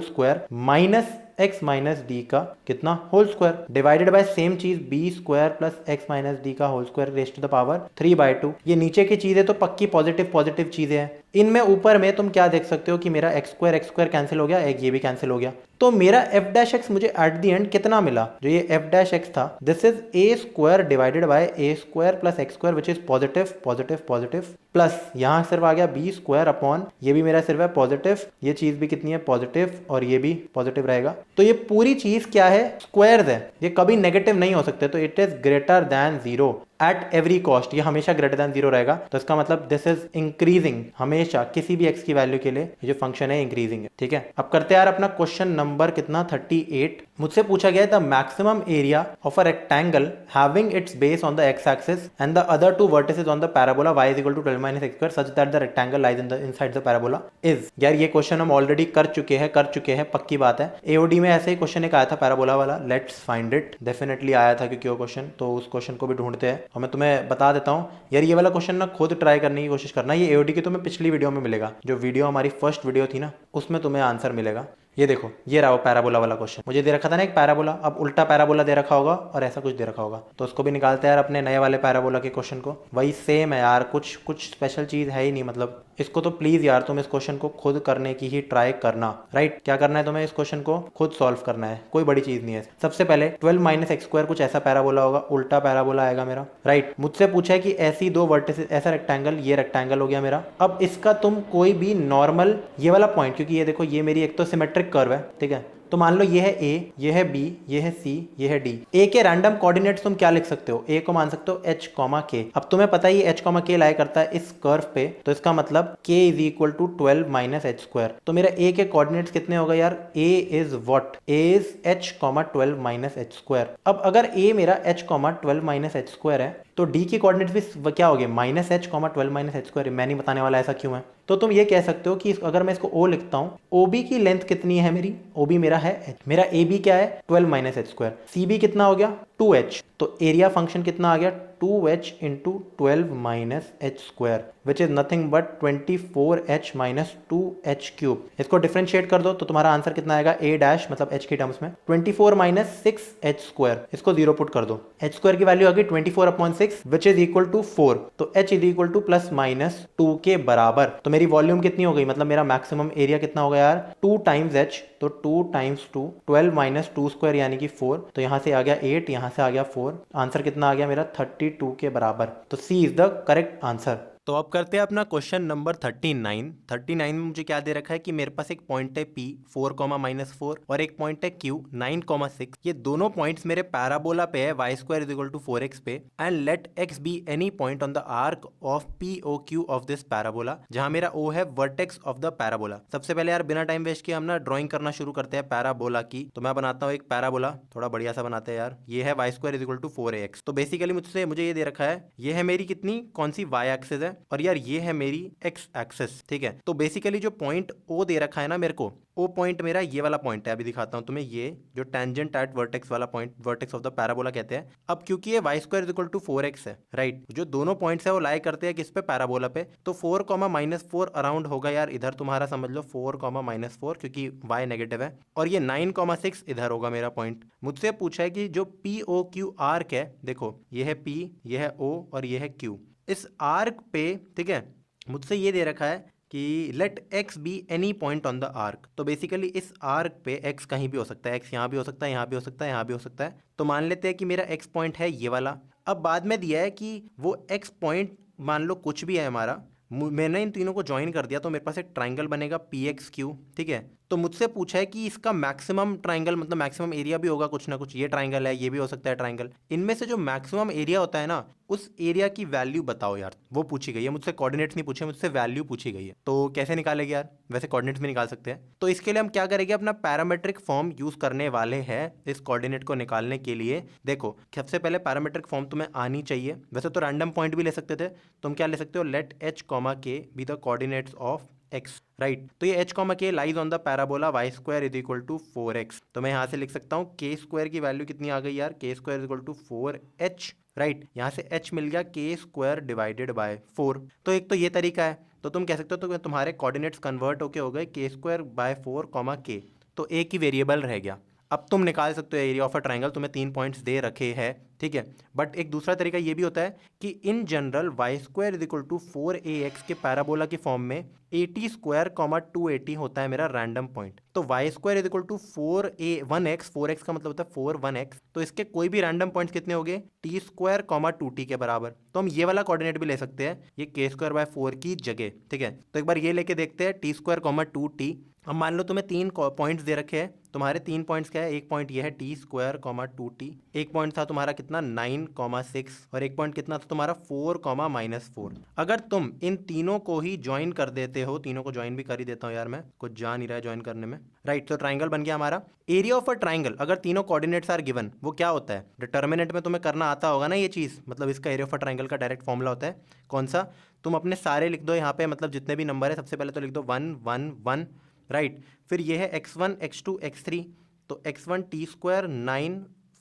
A: square minus x minus d का कितना whole square divided by same चीज b square plus x minus d का whole square raised to the power 3/2। ये नीचे की चीजें तो पक्की पॉजिटिव पॉजिटिव चीजें हैं, इनमें ऊपर में तुम क्या देख सकते हो कि मेरा एक्स स्क्वायर कैंसिल हो गया, एक ये भी कैंसिल हो गया, तो मेरा एफ डैश एक्स मुझे एट द एंड कितना मिला, जो ये एफ डैश एक्स था, this is a square divided bye A square plus x square which is positive positive positive, plus यहां सिर्फ आ गया बी स्क्वायर अपॉन ये भी मेरा सिर्फ है पॉजिटिव, ये चीज भी कितनी है पॉजिटिव और ये भी पॉजिटिव रहेगा, तो ये पूरी चीज क्या है स्क्वायर्स है, ये कभी नेगेटिव नहीं हो सकते, तो it is greater than 0 at every cost, ये हमेशा ग्रेटर देन 0 रहेगा, तो इसका मतलब दिस इज इंक्रीजिंग, हमेशा किसी भी x की वैल्यू के लिए ये जो फंक्शन है इंक्रीजिंग है, ठीक है। अब करते हैं यार अपना क्वेश्चन नंबर कितना 38। मुझसे पूछा गया है the maximum area of a rectangle having its base on the x axis and the other two vertices on the parabola y is equal to 12 minus x square such that the rectangle lies in the inside the parabola is. यार ये question हम already कर चुके हैं, पक्की बात है, AOD में ऐसे ही क्वेश्चन एक आया था पैराबोला वाला, लेट्स फाइंड इट, डेफिनेटली आया था क्योंकि वो क्वेश्चन, तो उस क्वेश्चन को भी ढूंढते हैं और मैं तुम्हें बता देता हूं यार, ये वाला क्वेश्चन ना खुद ट्राई करने की कोशिश करना, ये एओडी की तुम्हें पिछली वीडियो में मिलेगा, जो वीडियो हमारी फर्स्ट वीडियो थी ना उसमें तुम्हें आंसर मिलेगा। ये देखो, ये रहा वो पैराबोला वाला क्वेश्चन, मुझे दे रखा था ना एक पैराबोला, अब उल्टा पैराबोला दे रखा होगा और ऐसा कुछ दे रखा होगा, तो उसको भी निकालते हैं यार अपने नए वाले पैराबोला के क्वेश्चन को, वही सेम है यार, कुछ स्पेशल चीज है ही नहीं, मतलब इसको तो प्लीज यार तुम इस क्वेश्चन को खुद करने की ही ट्राई करना, राइट। क्या करना है तुम्हें, इस क्वेश्चन को खुद सॉल्व करना है, कोई बड़ी चीज नहीं है। सबसे पहले 12 माइनस एक्स स्क्वायर कुछ ऐसा पैराबोला होगा, उल्टा पैराबोला आएगा मेरा, राइट। मुझसे पूछा है कि ऐसी दो वर्टिसेस, ऐसा रेक्टेंगल, ये रेक्टेंगल हो गया मेरा, अब इसका तुम कोई भी नॉर्मल ये वाला पॉइंट, क्योंकि ये देखो ये मेरी एक तो सिमेट्रिक कर्व है, ठीक है, तो मान लो ये है A, ये है B, ये है C, ये है D। A के रैंडम कोऑर्डिनेट्स तुम क्या लिख सकते हो, A को मान सकते हो h, k। अब तुम्हें पता ही h, k लाई करता है इस कर्व पे, तो इसका मतलब k is equal to 12 minus h square. तो मेरा A के कोऑर्डिनेट्स कितने हो गए यार, A is what, A is h, 12 minus h square. अब अगर A मेरा h, 12 माइनस एच स्क्वायर है, तो D के कोऑर्डिनेट्स भी क्या हो गए, minus h, 12 minus h square. मैं नहीं बताने वाला ऐसा क्यों है, तो तुम ये कह सकते हो कि अगर मैं इसको O लिखता हूं, OB की लेंथ कितनी है मेरी, OB मेरा है h, मेरा AB क्या है 12 माइनस एच स्क्वायर, CB कितना हो गया 2h, तो एरिया फंक्शन कितना आ गया 2h into 12 minus h square which is nothing but 24h minus 2h cube. इसको डिफरेंशिएट कर दो तो तुम्हारा आंसर कितना आएगा, a डैश मतलब h के टर्म्स में 24 माइनस 6h स्क्वायर, इसको 0 पुट कर दो, h स्क्वायर की वैल्यू आ गई 24/6 विच इज इक्वल टू 4, तो h is equal to plus minus 2 के बराबर। तो मेरी वॉल्यूम कितनी हो गई, मतलब मेरा मैक्सिमम एरिया कितना होगा यार 2 टाइम्स h, तो 2 टाइम्स 2 12 माइनस 2 स्क्वायर यानी कि 4, तो यहां से आ गया 8, यहां से आ गया 4, आंसर कितना आ गया मेरा 32 के बराबर। तो सी इज द करेक्ट आंसर। तो अब करते हैं अपना क्वेश्चन नंबर 39 में मुझे क्या दे रखा है कि मेरे पास एक पॉइंट है P 4, और एक पॉइंट है Q 9, 6। ये दोनों पॉइंट्स मेरे पैराबोला पे है y square is equal to 4x पे, and let x be any point on the arc of POQ of this parabola, जहां मेरा O है वर्टेक्स ऑफ द पैराबोला। सबसे पहले यार बिना टाइम वेस्ट किए हम ना ड्रॉइंग करना शुरू करते हैं पैराबोला की। तो मैं बनाता हूँ एक पैराबोला, थोड़ा बढ़िया सा बनाते हैं यार। ये है y square is equal to 4ax। तो बेसिकली मुझे ये दे रखा है, ये है मेरी कितनी कौन सी y एक्सिस है, और यार ये है मेरी एक्स एक्सिस, ठीक है। तो बेसिकली जो पॉइंट ओ दे रखा है ना मेरे को, वो पॉइंट मेरा ये वाला पॉइंट है। अभी दिखाता हूं तुम्हें, ये जो टेंजेंट एट वर्टेक्स वाला point, vertex of the parabola कहते हैं। अब क्योंकि ये y square is equal to 4x है, राइट, जो दोनों पॉइंट्स है वो लाई करते हैं किस पे, पैराबोला पे। तो 4, -4 अराउंड होगा यार इधर, तुम्हारा समझ लो 4, क्योंकि y नेगेटिव है, और ये 9, 6 इधर होगा मेरा पॉइंट। मुझसे पूछा है कि जो POQ आर्क है, देखो ये है P, ये है O और ये है Q, इस आर्क पे, ठीक है, मुझसे ये दे रखा है कि let x be any point on the arc. तो बेसिकली इस आर्क पे x कहीं भी हो सकता है, x यहाँ भी हो सकता है, यहाँ भी हो सकता है, यहाँ भी हो सकता है। तो मान लेते हैं कि मेरा x पॉइंट है ये वाला। अब बाद में दिया है कि वो x पॉइंट मान लो कुछ भी है हमारा, मैंने इन तीनों को ज्वाइन कर दिया तो मेरे पास एक ट्राइंगल बनेगा PXQ, ठीक है। तो मुझसे पूछा है कि इसका मैक्सिमम ट्राइंगल, मतलब मैक्सिमम एरिया भी होगा कुछ ना कुछ। ये ट्राइंगल है, ये भी हो सकता है ट्राइंगल, इनमें से जो मैक्सिमम एरिया होता है ना, उस एरिया की वैल्यू बताओ यार, वो पूछी गई है मुझसे। कोऑर्डिनेट्स नहीं पूछे मुझसे, वैल्यू पूछी गई है। तो कैसे निकालेंगे यार, वैसे कोऑर्डिनेट्स भी निकाल सकते हैं। तो इसके लिए हम क्या करेंगे, अपना पैरामेट्रिक फॉर्म यूज करने वाले हैं इस कोऑर्डिनेट को निकालने के लिए। देखो सबसे पहले पैरामेट्रिक फॉर्म तुम्हें आनी चाहिए। वैसे तो रैंडम पॉइंट भी ले सकते थे, तुम क्या ले सकते हो, let h, k be the coordinates of x, right. तो ये h, k lies on the parabola y square is equal to 4x। तो मैं यहाँ से लिख सकता हूँ k स्क्वायर की वैल्यू कितनी आ गई यार, k square is equal to 4h, right. यहाँ से h मिल गया k स्क्वायर डिवाइडेड बाय 4। तो एक तो ये तरीका है, तो तुम कह सकते हो तो तुम्हारे कोऑर्डिनेट्स कन्वर्ट होके हो गए k स्क्वायर बाय 4, k, तो एक ही वेरिएबल रह गया। अब तुम निकाल सकते हो एरिया ऑफ अ ट्राइंगल, तुम्हें 3 पॉइंट्स दे रखे हैं, ठीक है। बट एक दूसरा तरीका ये भी होता है कि in general y square is equal to 4ax के पैराबोला के फॉर्म में 80 स्क्वायर 280 होता है मेरा रैंडम पॉइंट। तो y square is equal to 4x, 4x का मतलब होता है 4, 1x, तो इसके कोई भी रैंडम पॉइंट्स कितने हो गए, t स्क्वायर 2t के बराबर। तो हम ये वाला कोऑर्डिनेट भी ले सकते हैं, ये k स्क्वायर बाय 4 की जगह, ठीक है। तो एक बार ये लेके देखते हैं, t स्क्वायर 2t। अब मान लो तुम्हें 3 पॉइंट्स दे रखे हैं, तुम्हारे 3 पॉइंट्स क्या है, एक पॉइंट ये है t स्क्वायर 2t, एक पॉइंट था तुम्हारा कितना 9, 6, और एक पॉइंट कितना था तुम्हारा 4, -4। अगर तुम इन तीनों को ही ज्वाइन कर देते हो, तीनों को ज्वाइन भी कर ही देता हूं यार मैं, कुछ जा नहीं रहा है ज्वाइन करने में, राइट। तो ट्राइंगल बन गया हमारा। एरिया ऑफ अ ट्राइंगल अगर तीनों कोऑर्डिनेट्स आर गिवन, वो क्या होता है, डिटर्मिनेंट में तुम्हें करना आता होगा ना ये चीज, मतलब इसका एरिया ऑफ अ ट्राइंगल का डायरेक्ट फॉर्मूला होता है कौन सा, तुम अपने सारे लिख दो यहाँ पे, मतलब जितने भी नंबर है सबसे पहले तो लिख दो 1, 1, 1, राइट। फिर ये है x1, x2, x3, तो x1 t स्क्वायर 9,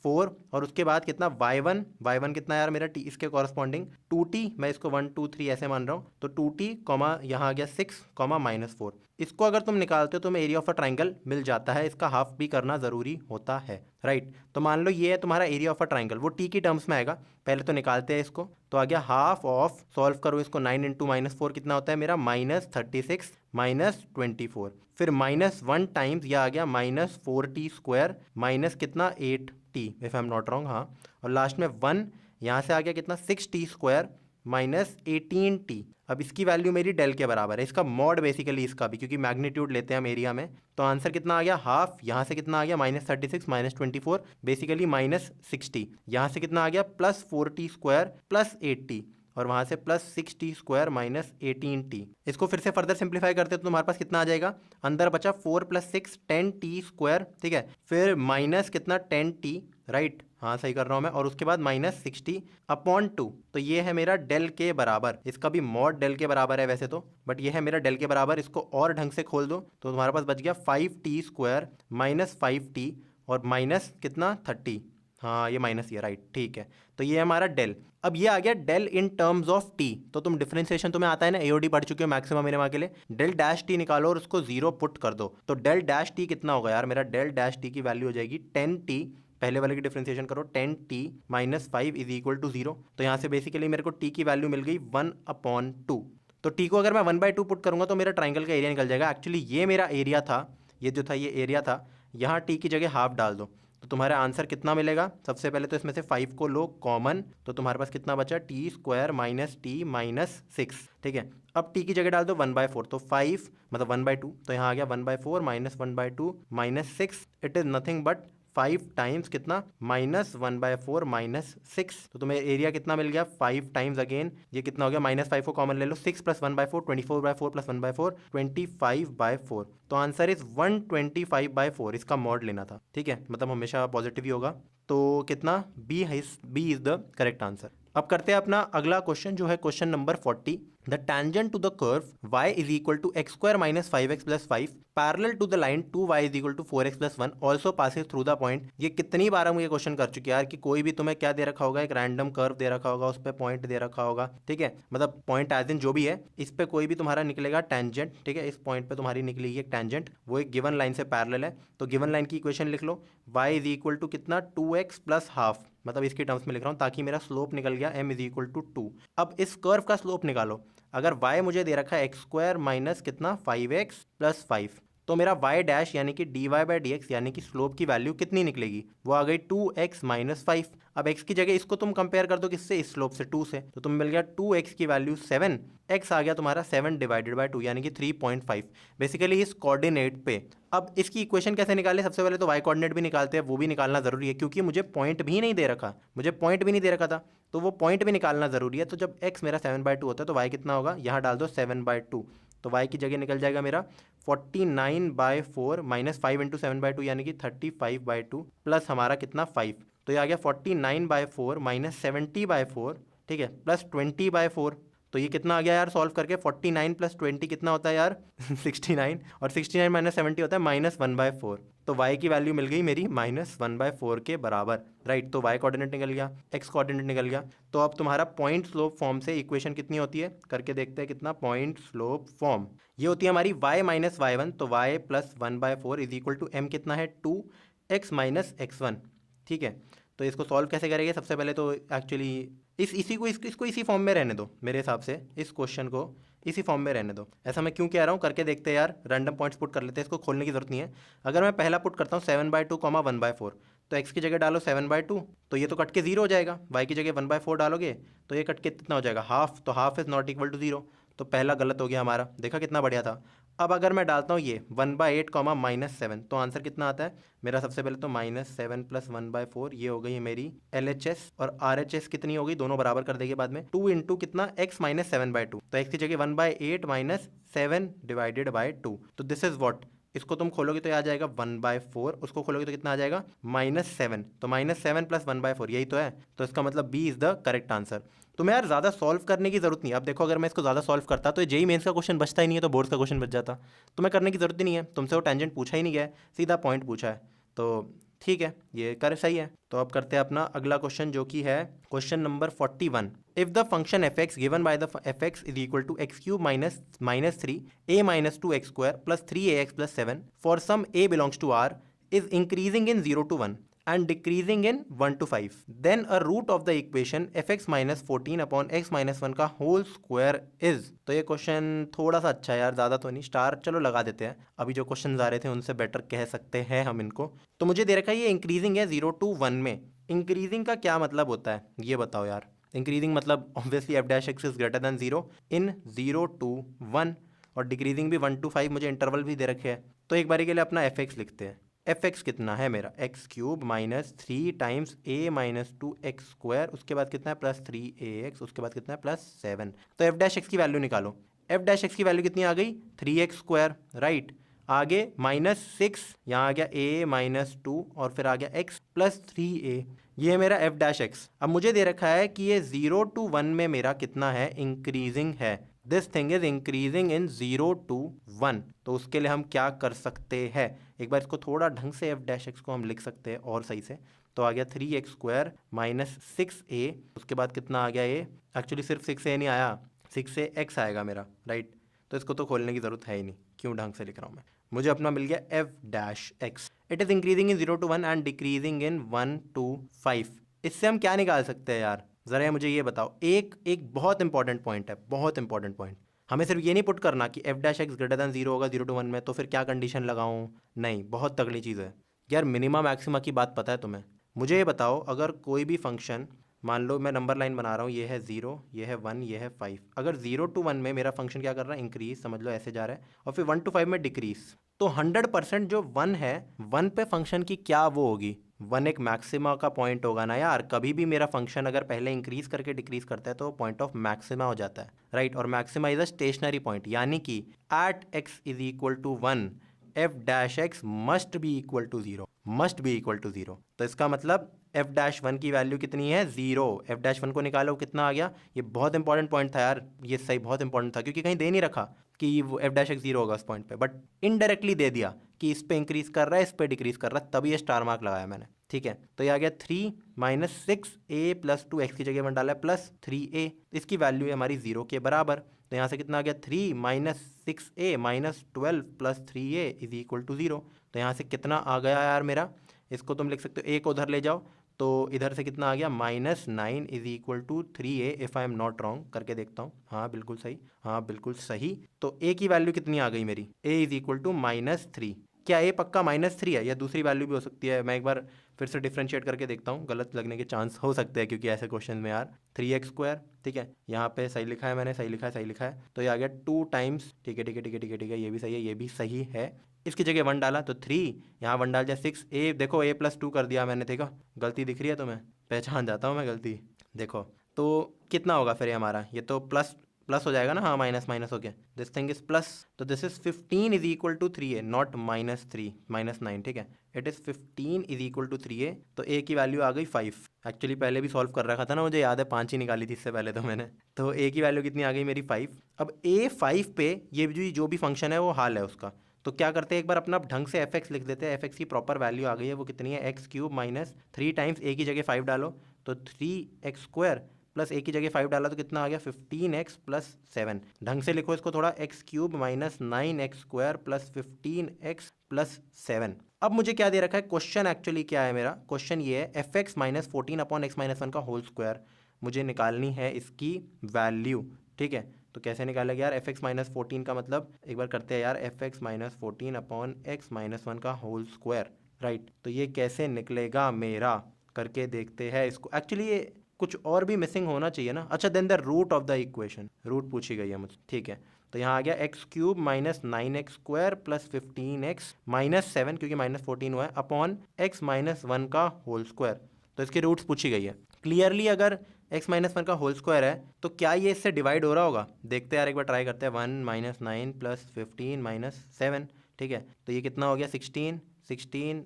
A: 4, और उसके बाद कितना y1 कितना यार मेरा t, इसके कॉरस्पॉन्डिंग 2t, मैं इसको 1, 2, 3 ऐसे मान रहा हूँ, तो 2t, यहाँ आ गया 6, -4। इसको अगर तुम निकालते हो तो एरिया ऑफ अ ट्राइंगल मिल जाता है, इसका हाफ भी करना जरूरी होता है, राइट। तो मान लो ये है तुम्हारा एरिया ऑफ अ ट्राइंगल, वो t की टर्म्स में आएगा, पहले तो निकालते हैं इसको। तो आ गया हाफ ऑफ, सॉल्व करो इसको, 9 इंटू -4 कितना होता है मेरा -36 -24, फिर -1 टाइम्स यह आ गया -4t स्क्वायर माइनस कितना 8t, if I am not wrong, हाँ, और लास्ट में 1, यहाँ से आ गया कितना 6t स्क्वायर -18t। अब इसकी वैल्यू मेरी डेल के बराबर है, इसका मॉड बेसिकली इसका भी, क्योंकि मैग्नीट्यूड लेते हैं हम एरिया में। तो आंसर कितना आ गया हाफ, यहाँ से कितना आ गया -36 -24, बेसिकली -60, यहाँ से कितना आ गया +4t स्क्वायर +8t, और वहाँ से +6t स्क्वायर -18t। इसको फिर से फर्दर सिंप्लीफाई करते हैं तो तुम्हारे पास कितना आ जाएगा, अंदर बचा 4 + 6 10t स्क्वायर, ठीक है, फिर माइनस कितना 10t, राइट, हाँ सही कर रहा हूँ मैं, और उसके बाद -60 अपॉन 2। तो ये है मेरा डेल के बराबर, इसका भी मॉड डेल के बराबर है वैसे तो, बट ये है मेरा डेल के बराबर। इसको और ढंग से खोल दो तो तुम्हारे पास बच गया 5t स्क्वायर -5t और माइनस कितना 30, हाँ ये माइनस ये, राइट, ठीक है। तो ये हमारा डेल। अब ये आ गया del in terms of t, तो तुम डिफरेंशिएशन तुम्हें आता है ना, एओडी पढ़ चुके हो मैक्सिमम मिनिमा के लिए। डेल डैश टी निकालो और उसको 0 पुट कर दो, तो डेल डैश टी कितना होगा यार, मेरा डेल डैश टी की वैल्यू हो जाएगी 10t, पहले वाले की डिफरेंशिएशन करो, 10t -5 इज इक्वल टू 0। तो यहाँ से बेसिकली मेरे को t की वैल्यू मिल गई 1/2। तो t को अगर मैं 1/2 पुट करूंगा तो मेरा ट्राइंगल का एरिया निकल जाएगा। एक्चुअली ये मेरा एरिया था, ये जो था ये एरिया था, यहाँ t की जगह हाफ डाल दो तो तुम्हारा आंसर कितना मिलेगा। सबसे पहले तो इसमें से 5 को लो कॉमन, तो तुम्हारे पास कितना बचा t स्क्वायर -t -6, ठीक है। अब t की जगह डाल दो 1/4, तो 5 मतलब 1/2, तो यहाँ आ गया 1/4 -1/2 -6, it is nothing but 5 times कितना -1/4 -6, तो तुम्हें एरिया कितना मिल गया 5 टाइम्स अगेन, ये कितना हो गया -5 को कॉमन ले लो, 6 + 1/4 24/4 + 1/4 25/4, तो आंसर इज 125/4। इसका मॉड लेना था, ठीक है, मतलब हमेशा पॉजिटिव ही होगा। तो कितना b is the correct answer. अब करते हैं अपना अगला क्वेश्चन जो है question number 40। The tangent to the curve y is equal to x square minus 5x plus 5 parallel to the line 2y is equal to 4x plus 1 also passes through the point. ये कितनी बार हम ये question कर चुके हैं यार कि कोई भी तुम्हें क्या दे रखा होगा, एक रैंडम कर्व दे रखा होगा, उस पर पॉइंट दे रखा होगा, ठीक है, मतलब पॉइंट एज इन जो भी है, इस पे कोई भी तुम्हारा निकलेगा टेंजेंट, ठीक है, इस पॉइंट पे तुम्हारी निकलेगी एक टेंजेंट, वो एक गिवन लाइन से पैरेलल है। तो गिवन लाइन की इक्वेशन लिख लो, y इज इक्वल टू कितना 2x प्लस हाफ, मतलब इसके टर्म्स में लिख रहा हूँ ताकि मेरा स्लोप निकल गया m इज इक्वल टू 2। अब इस कर्व का स्लोप निकालो। अगर y मुझे दे रखा है एक्स स्क्वायर माइनस कितना 5x प्लस 5, तो मेरा y डैश यानी कि dy बाई डी एक्स यानी कि स्लोप की वैल्यू कितनी निकलेगी, वो आ गई 2x माइनस 5। अब x की जगह इसको तुम कंपेयर कर दो किससे, इस स्लोप से 2 से, तो तुम्हें मिल गया 2x की वैल्यू 7, x आ गया तुम्हारा 7 डिवाइडेड बाई 2 यानी कि 3.5 बेसिकली इस कोऑर्डिनेट पे। अब इसकी इक्वेशन कैसे निकालें, सबसे पहले तो y कोऑर्डिनेट भी निकालते हैं, वो भी निकालना जरूरी है क्योंकि मुझे पॉइंट भी नहीं दे रखा, मुझे पॉइंट भी नहीं दे रखा था, तो वो पॉइंट भी निकालना जरूरी है। तो जब x मेरा 7/2 होता है तो y कितना होगा, यहाँ डाल दो 7/2, तो y की जगह निकल जाएगा मेरा 49/4 माइनस 5 इंटू 7/2 यानी कि 35/2 प्लस हमारा कितना 5, तो ये आ गया 49/4 माइनस 70/4, ठीक है, प्लस 20/4। तो ये कितना आ गया यार सॉल्व करके, 49 प्लस 20 कितना होता है यार 69, और 69 माइनस 70 होता है -1/4। तो y की वैल्यू मिल गई मेरी -1/4 के बराबर, राइट। तो y कोऑर्डिनेट निकल गया, x कोऑर्डिनेट निकल गया। तो अब तुम्हारा पॉइंट स्लोप फॉर्म से इक्वेशन कितनी होती है करके देखते हैं कितना, पॉइंट स्लोप फॉर्म ये होती है हमारी y माइनस y1, तो y plus 1/4 is equal to m कितना है 2x माइनस x1, ठीक है। तो इसको सॉल्व कैसे करेंगे, सबसे पहले तो एक्चुअली इसको इसी फॉर्म में रहने दो, मेरे हिसाब से इस क्वेश्चन को इसी फॉर्म में रहने दो। ऐसा मैं क्यों कह रहा हूँ, करके देखते हैं यार, रैंडम पॉइंट्स पुट कर लेते हैं, इसको खोलने की जरूरत नहीं है। अगर मैं पहला पुट करता हूँ 7/2 1/4, तो x की जगह डालो 7/2, तो ये तो कट के 0 हो जाएगा, y की जगह 1/4 डालोगे तो ये कट के कितना हो जाएगा हाफ, तो half is not equal to 0, तो पहला गलत हो गया हमारा, देखा कितना बढ़िया था। अब अगर मैं डालता हूँ ये 1/8 -7, तो आंसर कितना आता है मेरा, सबसे पहले तो -7 प्लस 1/4, ये हो गई मेरी LHS, और RHS कितनी हो गई, दोनों बराबर कर देंगे बाद में, 2 इंटू कितना x माइनस 7/2, तो x की जगह 1/8 माइनस 7 डिवाइडेड बाई 2, तो दिस इज व्हाट, इसको तुम खोलोगे तो आ जाएगा 1/4, उसको खोलोगे तो कितना आ जाएगा -7, तो -7 प्लस 1/4 यही तो है, तो इसका मतलब b is the correct answer. तुम्हें यार ज़्यादा सॉल्व करने की जरूरत नहीं है। अब देखो अगर मैं इसको ज़्यादा सॉल्व करता तो जेई मेंस का क्वेश्चन बचता ही नहीं है, तो बोर्ड्स का क्वेश्चन बच जाता, तुम्हें करने की जरूरत ही नहीं है, तुमसे वो टेंजेंट पूछा ही नहीं गया, सीधा पॉइंट पूछा है, तो ठीक है ये कर सही है। तो अब करते हैं अपना अगला क्वेश्चन जो कि है question number 41। If the function f x given by the f x is equal to x cube minus 3 a minus 2x square plus 3ax plus 7 for some a belongs to r is increasing in 0 to 1 and decreasing in 1 to 5, then a root of the equation fx minus 14 upon x minus 1 का whole square is. तो ये question थोड़ा सा अच्छा है यार, ज़्यादा तो नहीं, स्टार चलो लगा देते हैं, अभी जो क्वेश्चन आ रहे थे उनसे बेटर कह सकते हैं हम इनको। तो मुझे दे रखा है ये इंक्रीजिंग है 0 to 1 में, इंक्रीजिंग का क्या मतलब होता है ये बताओ यार। इंक्रीजिंग मतलब obviously F dash x is greater than 0 in 0 to 1, और डिक्रीजिंग भी 1 to 5, मुझे इंटरवल भी दे रखे हैं। तो एक बारी के लिए अपना एफ एक्स लिखते हैं, एफ एक्स कितना है मेरा एक्स क्यूब माइनस 3 टाइम्स ए माइनस 2x स्क्वायर, उसके बाद कितना है प्लस 3ax, उसके बाद कितना है प्लस 7। तो एफ डैश एक्स की वैल्यू निकालो, एफ डैश एक्स की वैल्यू कितनी आ गई 3x स्क्वायर, राइट। आगे -6, यहाँ आ गया a माइनस 2, और फिर आ गया x प्लस 3a, ये है मेरा एफ डैश एक्स। अब मुझे दे रखा है कि ये 0 to 1 में मेरा कितना है इंक्रीजिंग है, this thing is increasing in 0 to 1। तो उसके लिए हम क्या कर सकते हैं, एक बार इसको थोड़ा ढंग से एफ डैश एक्स को हम लिख सकते हैं और सही से। तो आ गया 3x स्क्वायर माइनस 6a, उसके बाद कितना आ गया a, एक्चुअली सिर्फ 6a नहीं आया, 6ax आएगा मेरा, राइट। तो इसको तो खोलने की जरूरत है ही नहीं, क्यों ढंग से लिख रहा हूँ मैं, मुझे अपना मिल गया F dash x. It is increasing in 0 to 1 and decreasing in 1 to 5। इससे हम क्या निकाल सकते हैं यार, जरा मुझे ये बताओ। एक बहुत इंपॉर्टेंट पॉइंट है, बहुत इंपॉर्टेंट पॉइंट, हमें सिर्फ ये नहीं पुट करना कि F dash x greater than 0 होगा 0 to 1 में, तो फिर क्या कंडीशन लगाऊं, नहीं, बहुत तगड़ी चीज़ है यार, मिनिमा मैक्सिमा की बात पता है तुम्हें। मुझे ये बताओ अगर कोई भी फंक्शन, मान लो मैं नंबर लाइन बना रहा हूँ, ये है 0, ये है 1, ये है 5, अगर 0 to 1 में मेरा फंक्शन क्या कर रहा है इंक्रीज, समझ लो ऐसे जा रहा है, और फिर 1 to 5 में डिक्रीज, तो 100% जो 1 है 1 पे फंक्शन की क्या वो होगी, 1 एक मैक्सिमा का पॉइंट होगा ना यार। कभी भी मेरा फंक्शन अगर पहले इंक्रीज करके डिक्रीज करता है तो पॉइंट ऑफ मैक्सिमा हो जाता है, राइट। और maxima is a stationary point, यानी कि at x is equal to 1 f dash x must be equal to 0, must be equal to 0। तो इसका मतलब एफ डैश वन की वैल्यू कितनी है 0। एफ डैश वन को निकालो कितना आ गया, ये बहुत इंपॉर्टेंट पॉइंट था यार, ये सही बहुत इंपॉर्टेंट था क्योंकि कहीं दे नहीं रखा कि वो एफ डैश एक 0 होगा उस पॉइंट पे, बट इनडायरेक्टली दे दिया कि इस पे इंक्रीज कर रहा है इस पे डिक्रीज कर रहा है, तभी ये स्टार मार्क लगाया मैंने। ठीक है, तो ये आ गया 3 माइनस 6a प्लस 2x की जगह 1 डाला है प्लस 3a, इसकी वैल्यू है हमारी 0 के बराबर। तो यहाँ से कितना आ गया 3 minus 6a minus 12 plus 3a is equal to 0। तो यहाँ से कितना आ गया यार मेरा, इसको तुम लिख सकते हो a को उधर ले जाओ, तो इधर से कितना आ गया -9 is equal to 3a if I am not wrong, करके देखता हूँ। हाँ बिल्कुल सही, हाँ बिल्कुल सही। तो a की वैल्यू कितनी आ गई मेरी, a इज इक्वल टू -3। क्या a पक्का -3 है या दूसरी वैल्यू भी हो सकती है, मैं एक बार फिर से डिफ्रेंशिएट करके देखता हूँ, गलत लगने के चांस हो सकते हैं क्योंकि ऐसे क्वेश्चन में यार 3x², ठीक है यहाँ पे सही लिखा है मैंने, सही लिखा है सही लिखा है, तो ये आ गया 2 टाइम्स, ठीक है ठीक है ठीक है ठीक है ठीक है, ये भी सही है ये भी सही है। इसकी जगह 1 डाला तो 3, यहाँ 1 डाल दिया 6a, देखो a प्लस 2 कर दिया मैंने, देखो गलती दिख रही है तुम्हें, पहचान जाता हूँ मैं गलती, देखो तो कितना होगा फिर ये हमारा, ये तो प्लस प्लस हो जाएगा ना, हाँ माइनस माइनस हो गया, दिस थिंग इज प्लस, तो this is 15 is equal to 3a not -3 -9, ठीक है, it is 15 is equal to 3a, तो a की वैल्यू आ गई 5। एक्चुअली पहले भी सॉल्व कर रखा था ना, मुझे याद है 5 ही निकाली थी इससे पहले तो मैंने, तो a की वैल्यू कितनी आ गई मेरी 5। अब a 5 पे ये जो भी फंक्शन है वो हाल है उसका, तो क्या करते हैं एक बार अपना ढंग से fx लिख देते हैं, fx की प्रॉपर वैल्यू आ गई है, वो कितनी है x³ माइनस 3 टाइम्स a की जगह 5 डालो तो 3x² प्लस a की जगह 5 डाला तो कितना आ गया 15x प्लस 7, ढंग से लिखो इसको थोड़ा, x³ minus 9x² plus 15x plus 7। अब मुझे क्या दे रखा है क्वेश्चन, एक्चुअली क्या है मेरा क्वेश्चन ये है fx minus 14 upon x minus 1 का होल स्क्वायर, मुझे निकालनी है इसकी वैल्यू, ठीक है। तो कैसे निकालेगा यार, fx माइनस 14 का मतलब एक बार करते हैं यार, fx minus 14 upon x minus 1 का होल स्क्वायर, राइट, तो ये कैसे निकलेगा मेरा, करके देखते हैं इसको। एक्चुअली ये कुछ और भी मिसिंग होना चाहिए ना, अच्छा then the root of the equation, root पूछी गई है मुझसे, ठीक है, तो यहाँ आ गया x³ minus 9x² plus 15x minus 7 क्योंकि माइनस 14 हुआ है अपॉन x माइनस 1 का होल स्क्वायर, तो इसकी रूट्स पूछी गई है। क्लियरली अगर x माइनस 1 का होल स्क्वायर है तो क्या ये इससे डिवाइड हो रहा होगा, देखते हैं यार एक बार ट्राई करते हैं, 1 माइनस 9 प्लस 15 माइनस 7, ठीक है, तो ये कितना हो गया 16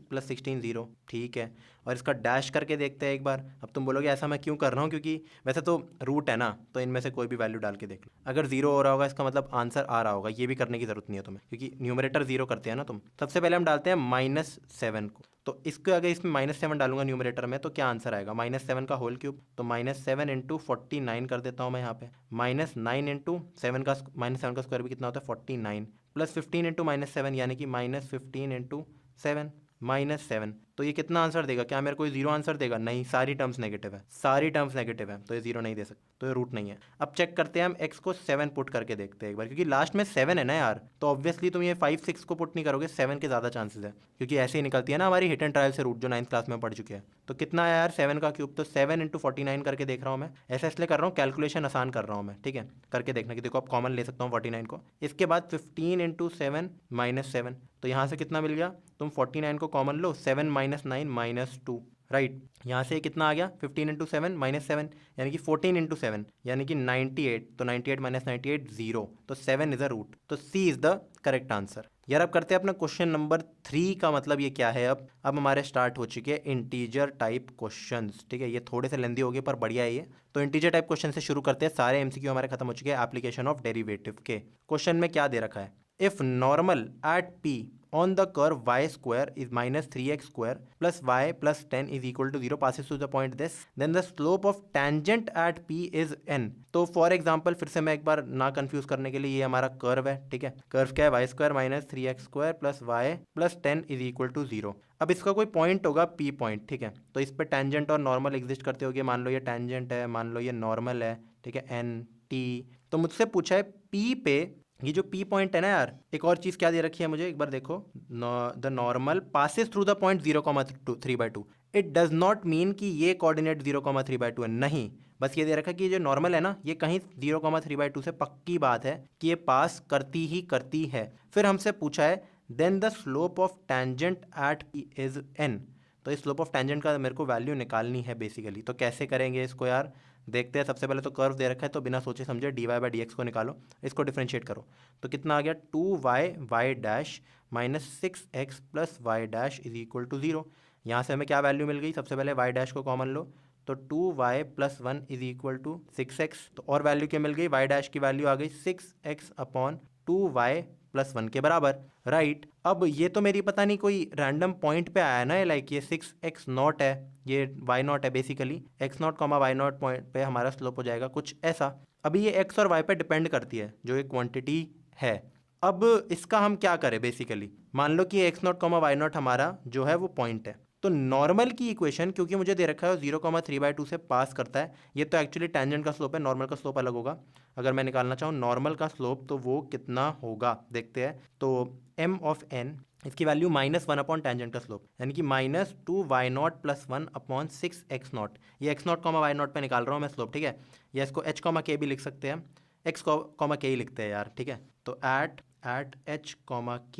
A: प्लस 16 0, ठीक है, और इसका डैश करके देखते हैं एक बार। अब तुम बोलोगे ऐसा मैं क्यों कर रहा हूँ, क्योंकि वैसे तो रूट है ना, तो इनमें से कोई भी वैल्यू डाल के देख लो, अगर 0 हो रहा होगा इसका मतलब आंसर आ रहा होगा, ये भी करने की जरूरत नहीं है तुम्हें क्योंकि न्यूमरेटर 0 करते हैं ना तुम। सबसे पहले हम डालते हैं -7 को, तो इसको अगर इसमें -7 डालूंगा न्यूमरेटर में तो क्या आंसर आएगा, -7 का होल क्यूब, तो -7 इंटू 49 कर देता हूँ मैं यहाँ पे, -9 इंटू 7 का -7 का स्क्वायर भी कितना होता है 49, प्लस 15 इंटू -7 यानी कि -15 इंटू 7 -7, तो ये कितना आंसर देगा, क्या मेरे को 0 आंसर देगा, नहीं, सारी टर्म्स नेगेटिव है, सारी टर्म्स नेगेटिव है, तो ये 0 नहीं दे सकते, तो ये रूट नहीं है। अब चेक करते हैं हम x को 7 पुट करके देखते हैं एक बार, क्योंकि लास्ट में 7 है ना यार, तो ऑब्वियसली तुम ये 5 6 को पुट नहीं करोगे, 7 के ज़्यादा चांसेस है, क्योंकि ऐसे ही निकलती है ना हमारी हिट एंड ट्रायल से रूट जो 9th क्लास में पढ़ चुके हैं। तो कितना है यार 7 का क्यूब, तो 7 इंटू 49 करके देख रहा हूँ मैं, ऐसा इसलिए कर रहा हूँ कैलकुलेशन आसान कर रहा हूँ मैं, ठीक है, करके देखना कि देखो आप कॉमन ले सकता हूँ 49 को। इसके बाद 15 इंटू 7 -7, तो यहाँ से कितना मिल गया, तुम 49 को कॉमन लो, 7 माइनस 9 -2, राइट, यहाँ से कितना आ गया 15 इंटू 7 -7 यानी कि 14 इंटू 7 यानी कि 98, तो 98 माइनस 98 0, तो 7 इज अ रूट, तो सी इज द करेक्ट आंसर। यार अब करते हैं अपना क्वेश्चन नंबर 3 का मतलब ये क्या है, अब हमारे स्टार्ट हो चुके हैं इंटीजर टाइप क्वेश्चंस, ठीक है, ये थोड़े से लेंदी हो गए पर बढ़िया है ये। तो इंटीजर टाइप क्वेश्चन से शुरू करते हैं, सारे एमसीक्यू हमारे खत्म हो चुके हैं एप्लीकेशन ऑफ डेरिवेटिव के। क्वेश्चन में क्या दे रखा है, if normal at p on the curve y square is minus 3x square plus y plus 10 is equal to 0 passes to the point this, then the slope of tangent at p is n। तो for example फिर से मैं एक बार ना confuse करने के लिए, ये हमारा कर्व है, ठीक है, कर्व क्या है y square minus 3x square plus y plus 10 is equal to 0। अब इसका कोई पॉइंट होगा p पॉइंट, ठीक है, तो इस पे टेंजेंट और नॉर्मल एग्जिस्ट करते होगे, मान लो ये टेंजेंट है, मान लो ये नॉर्मल है, ठीक है, n t, तो मुझसे पूछा है p पे ये जो P पॉइंट है ना यार, एक और चीज़ क्या दे रखी है मुझे एक बार देखो, the normal passes through the point 0,3/2, it does not mean कि ये कोऑर्डिनेट 0,3/2 है, नहीं, बस ये दे रखा है कि ये जो नॉर्मल है ना ये कहीं 0,3/2 से पक्की बात है कि ये पास करती ही करती है। फिर हमसे पूछा है then the slope of tangent at P is n, तो इस स्लोप ऑफ टेंजेंट का मेरे को वैल्यू निकालनी है बेसिकली। तो कैसे करेंगे इसको यार, देखते हैं। सबसे पहले तो कर्व दे रखा है तो बिना सोचे समझे dy/dx को निकालो, इसको डिफरेंशिएट करो, तो कितना आ गया 2y y dash minus 6x plus y dash is equal to 0। यहाँ से हमें क्या वैल्यू मिल गई, सबसे पहले y डैश को कॉमन लो तो 2y plus 1 is equal to 6x। तो और वैल्यू क्या मिल गई, y डैश की वैल्यू आ गई 6x अपॉन 2y प्लस 1 के बराबर, राइट। अब ये तो मेरी पता नहीं कोई रैंडम पॉइंट पे आया ना, लाइक ये 6x नॉट है, ये y नॉट है, basically x not comma y not point पे हमारा स्लोप हो जाएगा कुछ ऐसा। अभी ये x और y पे डिपेंड करती है जो एक क्वांटिटी है। अब इसका हम क्या करें, बेसिकली मान लो कि x not comma y not हमारा जो है वो पॉइंट है, तो नॉर्मल की इक्वेशन क्योंकि मुझे दे रखा है 0,3/2 से पास करता है, ये तो एक्चुअली टेंजेंट का स्लोप है, नॉर्मल का स्लोप अलग होगा। अगर मैं निकालना चाहूँ नॉर्मल का स्लोप तो वो कितना होगा देखते हैं। तो m ऑफ n इसकी वैल्यू -1 अपॉन टेंजेंट का स्लोप, यानी कि -2y0 प्लस 1 अपॉन 6x0। ये x0 कॉमा y0 पे निकाल रहा हूँ मैं स्लोप, ठीक है। या इसको h कॉमा k भी लिख सकते हैं, x कॉमा k ही लिखते हैं यार, ठीक है। तो एट h कॉमा k,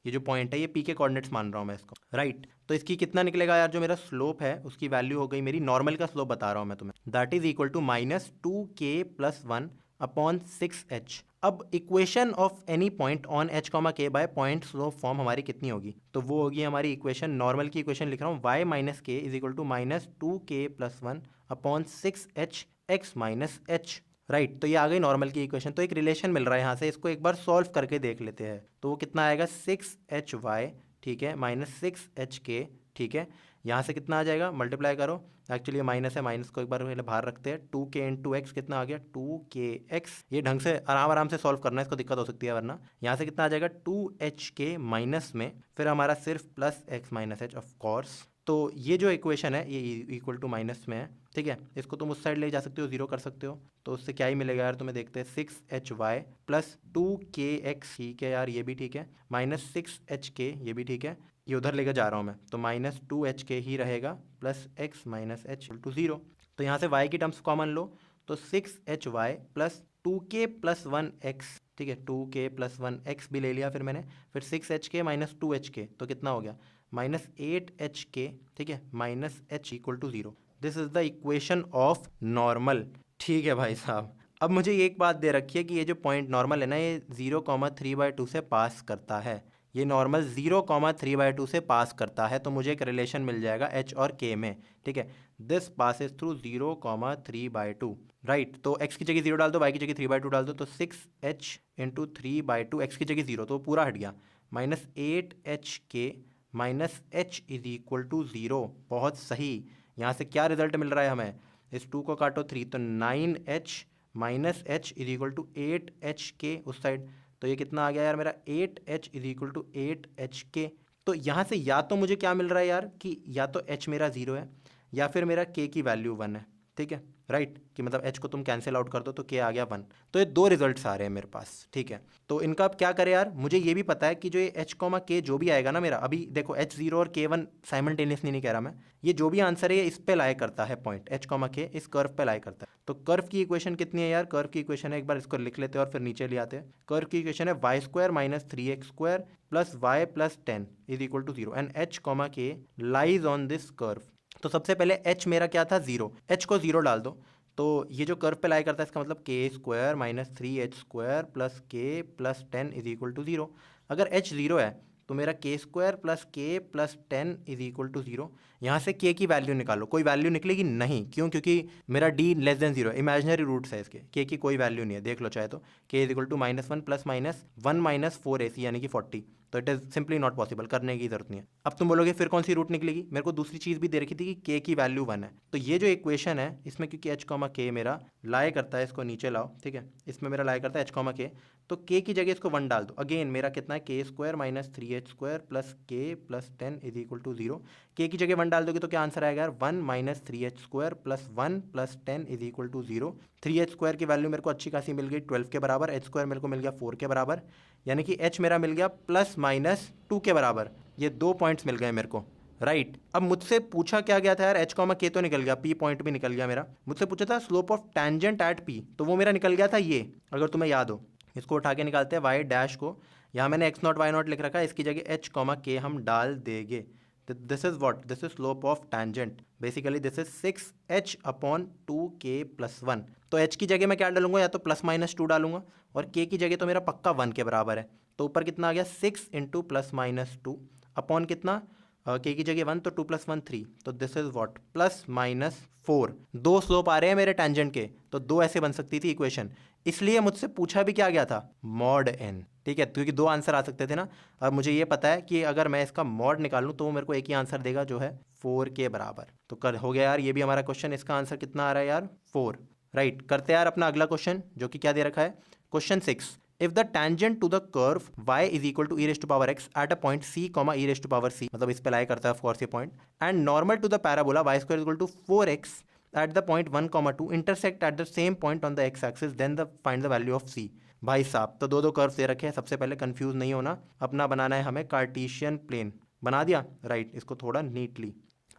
A: ये जो पॉइंट है ये p के कोऑर्डिनेट्स मान रहा हूँ मैं इसको, राइट। तो इसकी कितना निकलेगा यार, जो मेरा स्लोप है उसकी वैल्यू हो गई मेरी, नॉर्मल का स्लोप बता रहा हूँ मैं तुम्हें, that is equal to -2k plus 1 upon 6h। अब equation of any point on h comma k by point slope form हमारी कितनी होगी, तो वो होगी हमारी इक्वेशन, नॉर्मल की इक्वेशन लिख रहा हूँ, y minus k is equal to -2k plus 1 upon 6h x minus h, right. तो ये आ गई नॉर्मल की इक्वेशन। तो एक रिलेशन मिल रहा है यहाँ से, इसको एक बार सॉल्व करके देख लेते हैं। तो वो कितना आएगा 6hy, ठीक है, -6hk, ठीक है। यहाँ से कितना आ जाएगा, मल्टीप्लाई करो, एक्चुअली ये माइनस है, माइनस को एक बार पहले बाहर रखते हैं, 2k इंटू एक्स कितना आ गया 2kx। ये ढंग से आराम से सॉल्व करना है, इसको दिक्कत हो सकती है वरना। यहाँ से कितना आ जाएगा 2hk माइनस में फिर हमारा सिर्फ plus x minus h of course. तो ये जो इक्वेशन है ये इक्वल टू माइनस में है, ठीक है। इसको तुम उस साइड ले जा सकते हो, जीरो कर सकते हो, तो उससे क्या ही मिलेगा यार तुम्हें, देखते हैं 6hy प्लस 2kx, ठीक है यार ये भी ठीक है, माइनस 6hk ये भी ठीक है, ये उधर लेकर जा रहा हूँ मैं, तो -2hk ही रहेगा plus x minus h to 0। तो यहाँ से y की टर्म्स कॉमन लो तो 6hy plus 2k plus 1x, ठीक है, 2k प्लस 1x भी ले लिया फिर मैंने, फिर 6hk माइनस 2hk, तो कितना हो गया -8hk, ठीक है, minus h equal to 0। This is the equation of normal, ठीक है भाई साहब। अब मुझे एक बात दे रखी है कि ये जो पॉइंट नॉर्मल है ना, ये 0,3/2 से पास करता है, ये नॉर्मल 0,3/2 से पास करता है, तो मुझे एक रिलेशन मिल जाएगा h और k में, ठीक है। This passes through 0,3/2, right. तो x की जगह 0 डाल दो, y की जगह 3/2 डाल दो, तो 6h इंटू 3/2, x की जगह 0 तो पूरा हट गया, -8hk minus h is equal to 0। बहुत सही। यहाँ से क्या रिजल्ट मिल रहा है हमें, इस 2 को काटो 3 तो 9h minus h is equal to 8hk उस साइड, तो ये कितना आ गया यार मेरा 8h is equal to 8hk। तो यहाँ से या तो मुझे क्या मिल रहा है यार कि या तो h मेरा 0 है या फिर मेरा k की वैल्यू 1 है, ठीक है, राइट, कि मतलब h को तुम कैंसिल आउट कर दो तो k आ गया 1। तो ये दो रिजल्ट्स आ रहे हैं मेरे पास, ठीक है। तो इनका अब क्या करें यार, मुझे ये भी पता है कि जो ये h कॉमा k जो भी आएगा ना मेरा, अभी देखो h0 और k1 साइमल्टेनियसली नहीं कह रहा मैं, ये जो भी आंसर है ये इस पे लाई करता है, पॉइंट h कॉमा k इस कर्व पे लाई करता है। तो कर्व की इक्वेशन कितनी है यार, कर्व की इक्वेशन है, एक बार इसको लिख लेते हैं और फिर नीचे ले आते हैं। कर्व की इक्वेशन है y² minus 3x² plus y plus 10 is equal to 0 and h comma k lies on this curve. तो सबसे पहले h मेरा क्या था 0, h को 0 डाल दो, तो ये जो कर्व पे लाई करता है इसका मतलब k² minus 3h² plus k plus 10 is equal to 0। अगर h 0 है तो मेरा k² plus k plus 10 is equal to 0। यहाँ से k की वैल्यू निकालो, कोई वैल्यू निकलेगी नहीं, क्यों, क्योंकि मेरा d less than 0 imaginary roots है इसके, k की कोई वैल्यू नहीं है, देख लो चाहे तो, k is equal to -1 plus -1 minus 4ac यानी कि 40, तो it is simply not possible, करने की जरूरत नहीं है। अब तुम बोलोगे फिर कौन सी रूट निकलेगी, मेरे को दूसरी चीज़ भी दे रखी थी कि k की वैल्यू 1 है, तो ये जो इक्वेशन है इसमें क्योंकि h कॉमा k मेरा लाई करता है, इसको नीचे लाओ, ठीक है, इसमें मेरा लाई करता है h कॉमा k, तो k की जगह इसको 1 डाल दो, अगेन मेरा कितना है k² minus 3h² plus k plus 10 is equal to 0। k की जगह 1 डाल दोगे तो क्या आंसर आएगा यार 1 minus 3h² plus 1 plus 10 is equal to 0। 3h² की वैल्यू मेरे को अच्छी खासी मिल गई 12 के बराबर, h² मेरे को मिल गया 4 के बराबर, यानी कि h मेरा मिल गया प्लस माइनस 2 के बराबर, ये 2 पॉइंट्स मिल गए मेरे को, राइट। अब मुझसे पूछा क्या गया था यार, h कॉमा k तो निकल गया, p पॉइंट भी निकल गया मेरा, मुझसे पूछा था slope of tangent at p, तो वो मेरा निकल गया था ये, अगर तुम्हें याद हो। इसको उठा के निकालते हैं y डैश को, यहाँ मैंने x0 y0 लिख रखा है, इसकी जगह h कॉमा k हम डाल देंगे, this is what, this is slope of tangent, basically this is 6h upon 2k plus 1। तो h की जगह मैं क्या डालूंगा, या तो प्लस माइनस 2 डालूंगा, और k की जगह तो मेरा पक्का 1 के बराबर है, तो ऊपर कितना आ गया 6 इंटू प्लस माइनस 2 अपॉन कितना के की जगह 1 तो 2 + 1 3, तो दिस इज व्हाट +-4। दो स्लोप आ रहे हैं मेरे टेंजेंट के, तो दो ऐसे बन सकती थी इक्वेशन। इसलिए मुझसे पूछा भी क्या गया था, मॉड n, ठीक है, क्योंकि दो आंसर आ सकते थे ना। अब मुझे ये पता है कि अगर मैं इसका मॉड निकालूं तो वो मेरे को एक ही आंसर देगा जो है 4 के बराबर। तो कर हो गया यार, ये भी हमारा क्वेश्चन, इसका आंसर कितना आ रहा है यार 4, राइट। करते हैं यार अपना अगला क्वेश्चन, जो कि क्या दे रखा है, question 6। If the tangent to the curve y is equal to e raised to power x at a point c, e raised to power c, मतलब इस पे लाई करता है ऑफ कोर्स ये point, and normal to the parabola y square is equal to 4x at the point 1, 2 intersect at the same point on the x axis, then find the value of c। भाई साहब, तो दो curve दे रखे हैं। सबसे पहले confuse नहीं होना, अपना बनाना है हमें कार्टेशियन प्लेन। बना दिया, राइट। इसको थोड़ा नीटली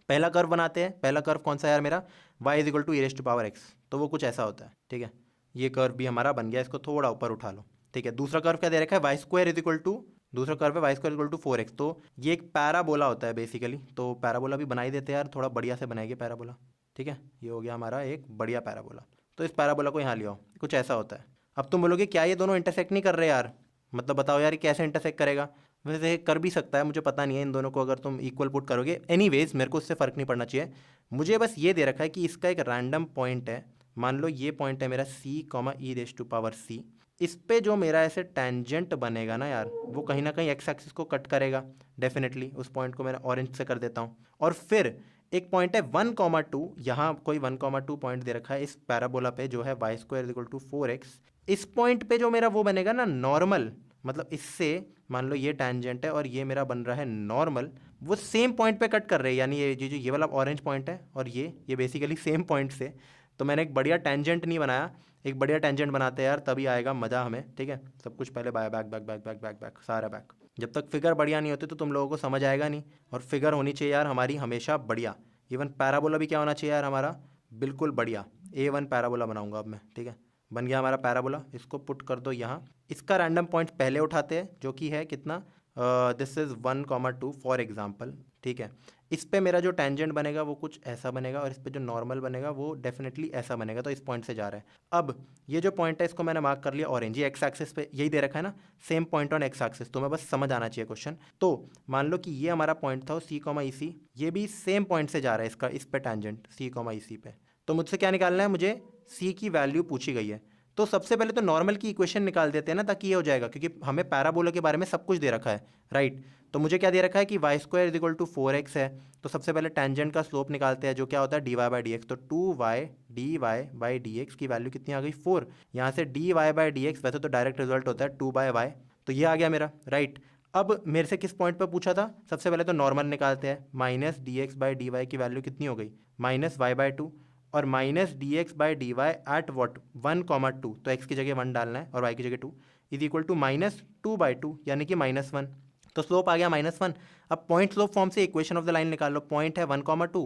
A: पहला कर्व बनाते हैं। पहला कर्व कौन सा है यार मेरा, y is equal to e raised to power x, तो वो कुछ ऐसा होता है, ठीक है। ये कर्व भी हमारा बन गया, इसको थोड़ा ऊपर उठा लो, ठीक है। दूसरा कर्व क्या दे रखा है, y square is equal to, दूसरा कर्व है y square equal to 4x, तो ये एक पैराबोला होता है बेसिकली। तो पैराबोला भी बना ही देते हैं यार, थोड़ा बढ़िया से बनाएंगे पैराबोला, ठीक है। ये हो गया हमारा एक बढ़िया पैराबोला। तो इस पैराबोला को यहाँ ले आओ, कुछ ऐसा होता है। अब तुम बोलोगे क्या ये दोनों इंटरसेक्ट नहीं कर रहे यार, मतलब बताओ यार ये कैसे इंटरसेक्ट करेगा। वैसे कर भी सकता है, मुझे पता नहीं है इन दोनों को अगर तुम इक्वल पुट करोगे। एनीवेज मेरे को उससे फ़र्क नहीं पड़ना चाहिए, मुझे बस ये दे रखा है कि इसका एक रैंडम पॉइंट है। मान लो ये पॉइंट है मेरा c, e raise to power c। इस पे जो मेरा ऐसे टेंजेंट बनेगा ना यार, वो कहीं ना कहीं एक्स एक्सिस को कट करेगा डेफिनेटली। उस पॉइंट को मैं ऑरेंज से कर देता हूँ। और फिर एक पॉइंट है 1, 2, यहाँ कोई 1, 2 पॉइंट दे रखा है इस पैराबोला पे, जो है y square equal to 4x। इस पॉइंट पे जो मेरा वो बनेगा ना नॉर्मल, मतलब इससे मान लो ये टेंजेंट है और ये मेरा बन रहा है नॉर्मल, वो सेम पॉइंट पे कट कर रहे हैं। यानी ये जो ये वाला ऑरेंज पॉइंट है और ये बेसिकली सेम पॉइंट से। तो मैंने एक बढ़िया टेंजेंट नहीं बनाया, एक बढ़िया टेंजेंट बनाते हैं यार, तभी आएगा मज़ा हमें, ठीक है। सब कुछ पहले back back back back back back सारा बैक। जब तक फिगर बढ़िया नहीं होती तो तुम लोगों को समझ आएगा नहीं। और फिगर होनी चाहिए यार हमारी हमेशा बढ़िया। इवन पैराबोला भी क्या होना चाहिए यार हमारा, बिल्कुल बढ़िया। A1 पैराबोला बनाऊंगा अब मैं, ठीक है। बन गया हमारा पैराबोला, इसको पुट कर दो यहाँ। इसका रैंडम पॉइंट पहले उठाते हैं, जो कि है कितना, दिस इज़ 1, 2 फॉर एग्जाम्पल, ठीक है। इस पे मेरा जो टेंजेंट बनेगा वो कुछ ऐसा बनेगा, और इस पे जो नॉर्मल बनेगा वो डेफिनेटली ऐसा बनेगा। तो इस पॉइंट से जा रहा है। अब ये जो पॉइंट है इसको मैंने मार्क कर लिया ऑरेंज, ये एक्स एक्सिस पे यही दे रखा है ना, same point on x axis. तो मैं बस समझ आना चाहिए क्वेश्चन। तो मान लो कि ये हमारा पॉइंट था C, EC, ये भी सेम पॉइंट से जा रहा है इसका, इस पे टेंजेंट C, EC पे। तो मुझसे क्या निकालना है, मुझे C की वैल्यू पूछी गई है। तो सबसे पहले तो नॉर्मल की इक्वेशन निकाल देते हैं ना, ताकि ये हो जाएगा, क्योंकि हमें पैराबोला के बारे में सब कुछ दे रखा है, राइट। तो मुझे क्या दे रखा है कि y square is equal to 4x है। तो सबसे पहले टेंजेंट का स्लोप निकालते हैं, जो क्या होता है dy/dx। तो 2y dy/dx की वैल्यू कितनी आ गई, 4। यहाँ से dy/dx वैसे तो डायरेक्ट रिजल्ट होता है 2/y, तो ये आ गया मेरा, राइट। अब मेरे से किस पॉइंट पर पूछा था, सबसे पहले तो नॉर्मल निकालते हैं। -dx/dy की वैल्यू कितनी हो गई, -y/2, और -dx/dy एट वॉट 1, 2, तो x की जगह 1 डालना है और y की जगह 2 इज इक्वल टू -2/2, यानी कि -1। तो स्लोप आ गया -1। अब पॉइंट स्लोप फॉर्म से इक्वेशन ऑफ द लाइन निकाल लो। पॉइंट है 1, 2,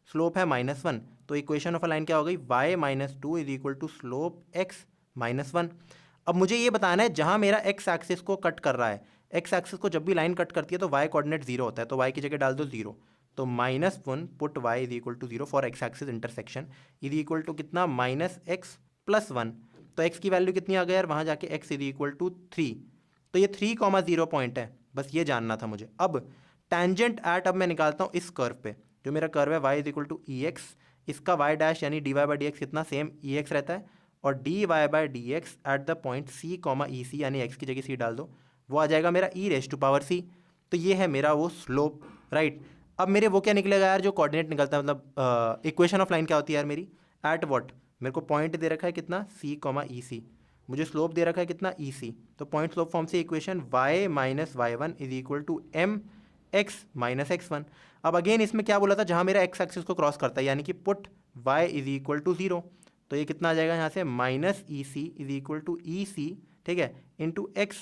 A: स्लोप है -1, तो इक्वेशन ऑफ अ लाइन क्या हो गई, y-2 is equal to slope x -1। अब मुझे ये बताना है जहाँ मेरा x एक्सिस को कट कर रहा है, x एक्सिस को जब भी लाइन कट करती है तो y कोऑर्डिनेट 0 होता है, तो y की जगह डाल दो 0। तो -1 put y is equal to 0 for x axis intersection is equal to कितना, -x + 1। तो x की वैल्यू कितनी आ गई यार, वहाँ जाके x इज इक्वल टू 3। तो ये 3, 0 पॉइंट है, बस ये जानना था मुझे। अब टेंजेंट एट, अब मैं निकालता हूँ इस कर्व पे, जो मेरा कर्व है y is equal to EX, इसका y' यानी dy/dx कितना, सेम EX रहता है, और dy/dx at the point C, EC, यानी x की जगह C डाल दो, वो आ जाएगा मेरा e raise to power C। तो ये है मेरा वो स्लोप, राइट। अब मेरे वो क्या निकलेगा यार, जो कोऑर्डिनेट निकलता है, मतलब इक्वेशन ऑफ लाइन क्या होती है यार मेरी, एट व्हाट, मेरे को पॉइंट दे रखा है कितना, C, EC, मुझे स्लोप दे रखा है कितना, EC। तो पॉइंट स्लोप फॉर्म से equation y-y1 is equal to mx - x1। अब अगेन इसमें क्या बोला था, जहाँ मेरा x एक्सिस को क्रॉस करता है, यानी कि put y is equal to 0। तो ये कितना आ जाएगा यहाँ से, -EC is equal to EC, ठीक है, इंटू x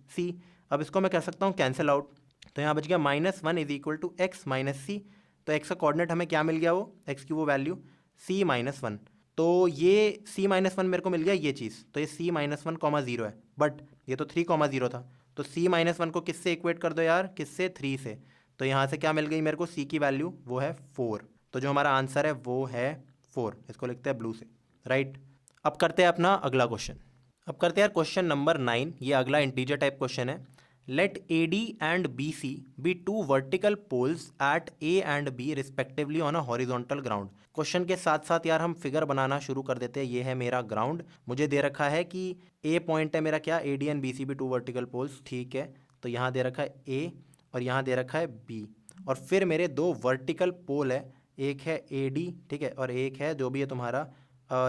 A: - C। अब इसको मैं कह सकता हूँ कैंसिल आउट, तो यहाँ बच गया -1 is equal to x - C। तो x का कोऑर्डिनेट हमें क्या मिल गया, वो x की वो वैल्यू C - 1। तो ये C - 1 मेरे को मिल गया ये चीज़, तो ये C - 1, 0 है, बट ये तो 3, 0 था। तो C - 1 को किससे इक्वेट कर दो यार, किससे, 3 से। तो यहाँ से क्या मिल गई मेरे को, C की वैल्यू वो है 4। तो जो हमारा आंसर है वो है 4, इसको लिखते हैं ब्लू से, राइट। अब करते हैं अपना अगला क्वेश्चन। अब करते हैं यार क्वेश्चन नंबर 9। ये अगला इंटीजर टाइप क्वेश्चन है। Let A D and B C be two vertical poles at A and B respectively on a horizontal ground. Question के साथ साथ यार हम फिगर बनाना शुरू कर देते हैं। ये है मेरा ग्राउंड, मुझे दे रखा है कि ए पॉइंट है मेरा क्या, A D and B C be two vertical poles, ठीक है। तो यहाँ दे रखा है ए और यहाँ दे रखा है बी, और फिर मेरे दो वर्टिकल पोल है, एक है ए डी, ठीक है, और एक है जो भी है तुम्हारा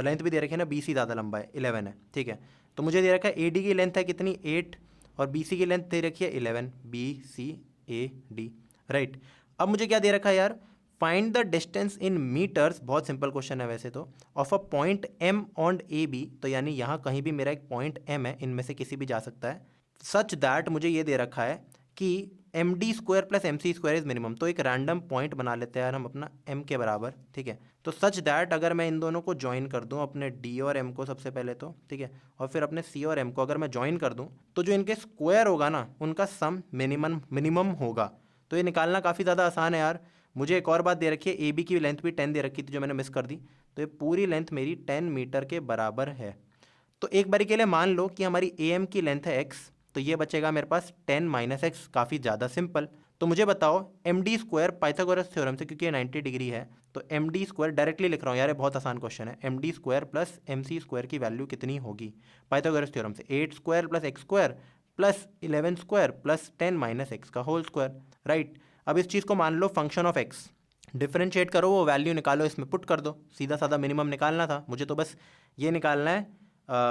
A: लेंथ भी दे रखी है ना, बी सी ज़्यादा लंबा है 11 है, ठीक है। तो मुझे दे रखा है ए डी की लेंथ है कितनी 8 और बी सी की लेंथ दे रखी है 11, B C A D, right. अब मुझे क्या दे रखा है यार, find the distance in metres, बहुत सिंपल क्वेश्चन है वैसे तो, of a point M on A B, तो यानी यहाँ कहीं भी मेरा एक पॉइंट एम है, इनमें से किसी भी जा सकता है, सच दैट मुझे ये दे रखा है कि M D square plus M C square is minimum. तो एक रैंडम पॉइंट बना लेते हैं यार हम अपना एम के बराबर, ठीक है। तो सच दैट अगर मैं इन दोनों को ज्वाइन कर दूं, अपने डी और एम को सबसे पहले तो, ठीक है, और फिर अपने सी और एम को अगर मैं ज्वाइन कर दूं, तो जो इनके स्क्वायर होगा ना उनका सम मिनिमम होगा। तो ये निकालना काफ़ी ज़्यादा आसान है यार। मुझे एक और बात दे रखी है, ए बी की लेंथ भी 10 दे रखी थी जो मैंने मिस कर दी, तो ये पूरी लेंथ मेरी 10 मीटर के बराबर है। तो एक बारी के लिए मान लो कि हमारी ए एम की लेंथ है एक्स, तो ये बचेगा मेरे पास 10 माइनस एक्स, काफ़ी ज़्यादा सिंपल। तो मुझे बताओ M D square Pythagoras theorem से, क्योंकि ये 90 डिग्री है, तो एम डी स्क्वायर डायरेक्टली लिख रहा हूँ यार, ये बहुत आसान क्वेश्चन है। M D square plus M C square की वैल्यू कितनी होगी पाइथागोरस थ्योरम से, 8 square plus x square plus 11 square plus 10 minus x का होल स्क्वायर, राइट। अब इस चीज़ को मान लो फंक्शन ऑफ एक्स, डिफरेंशिएट करो, वो वैल्यू निकालो, इसमें पुट कर दो, सीधा साधा मिनिमम निकालना था मुझे, तो बस ये निकालना है।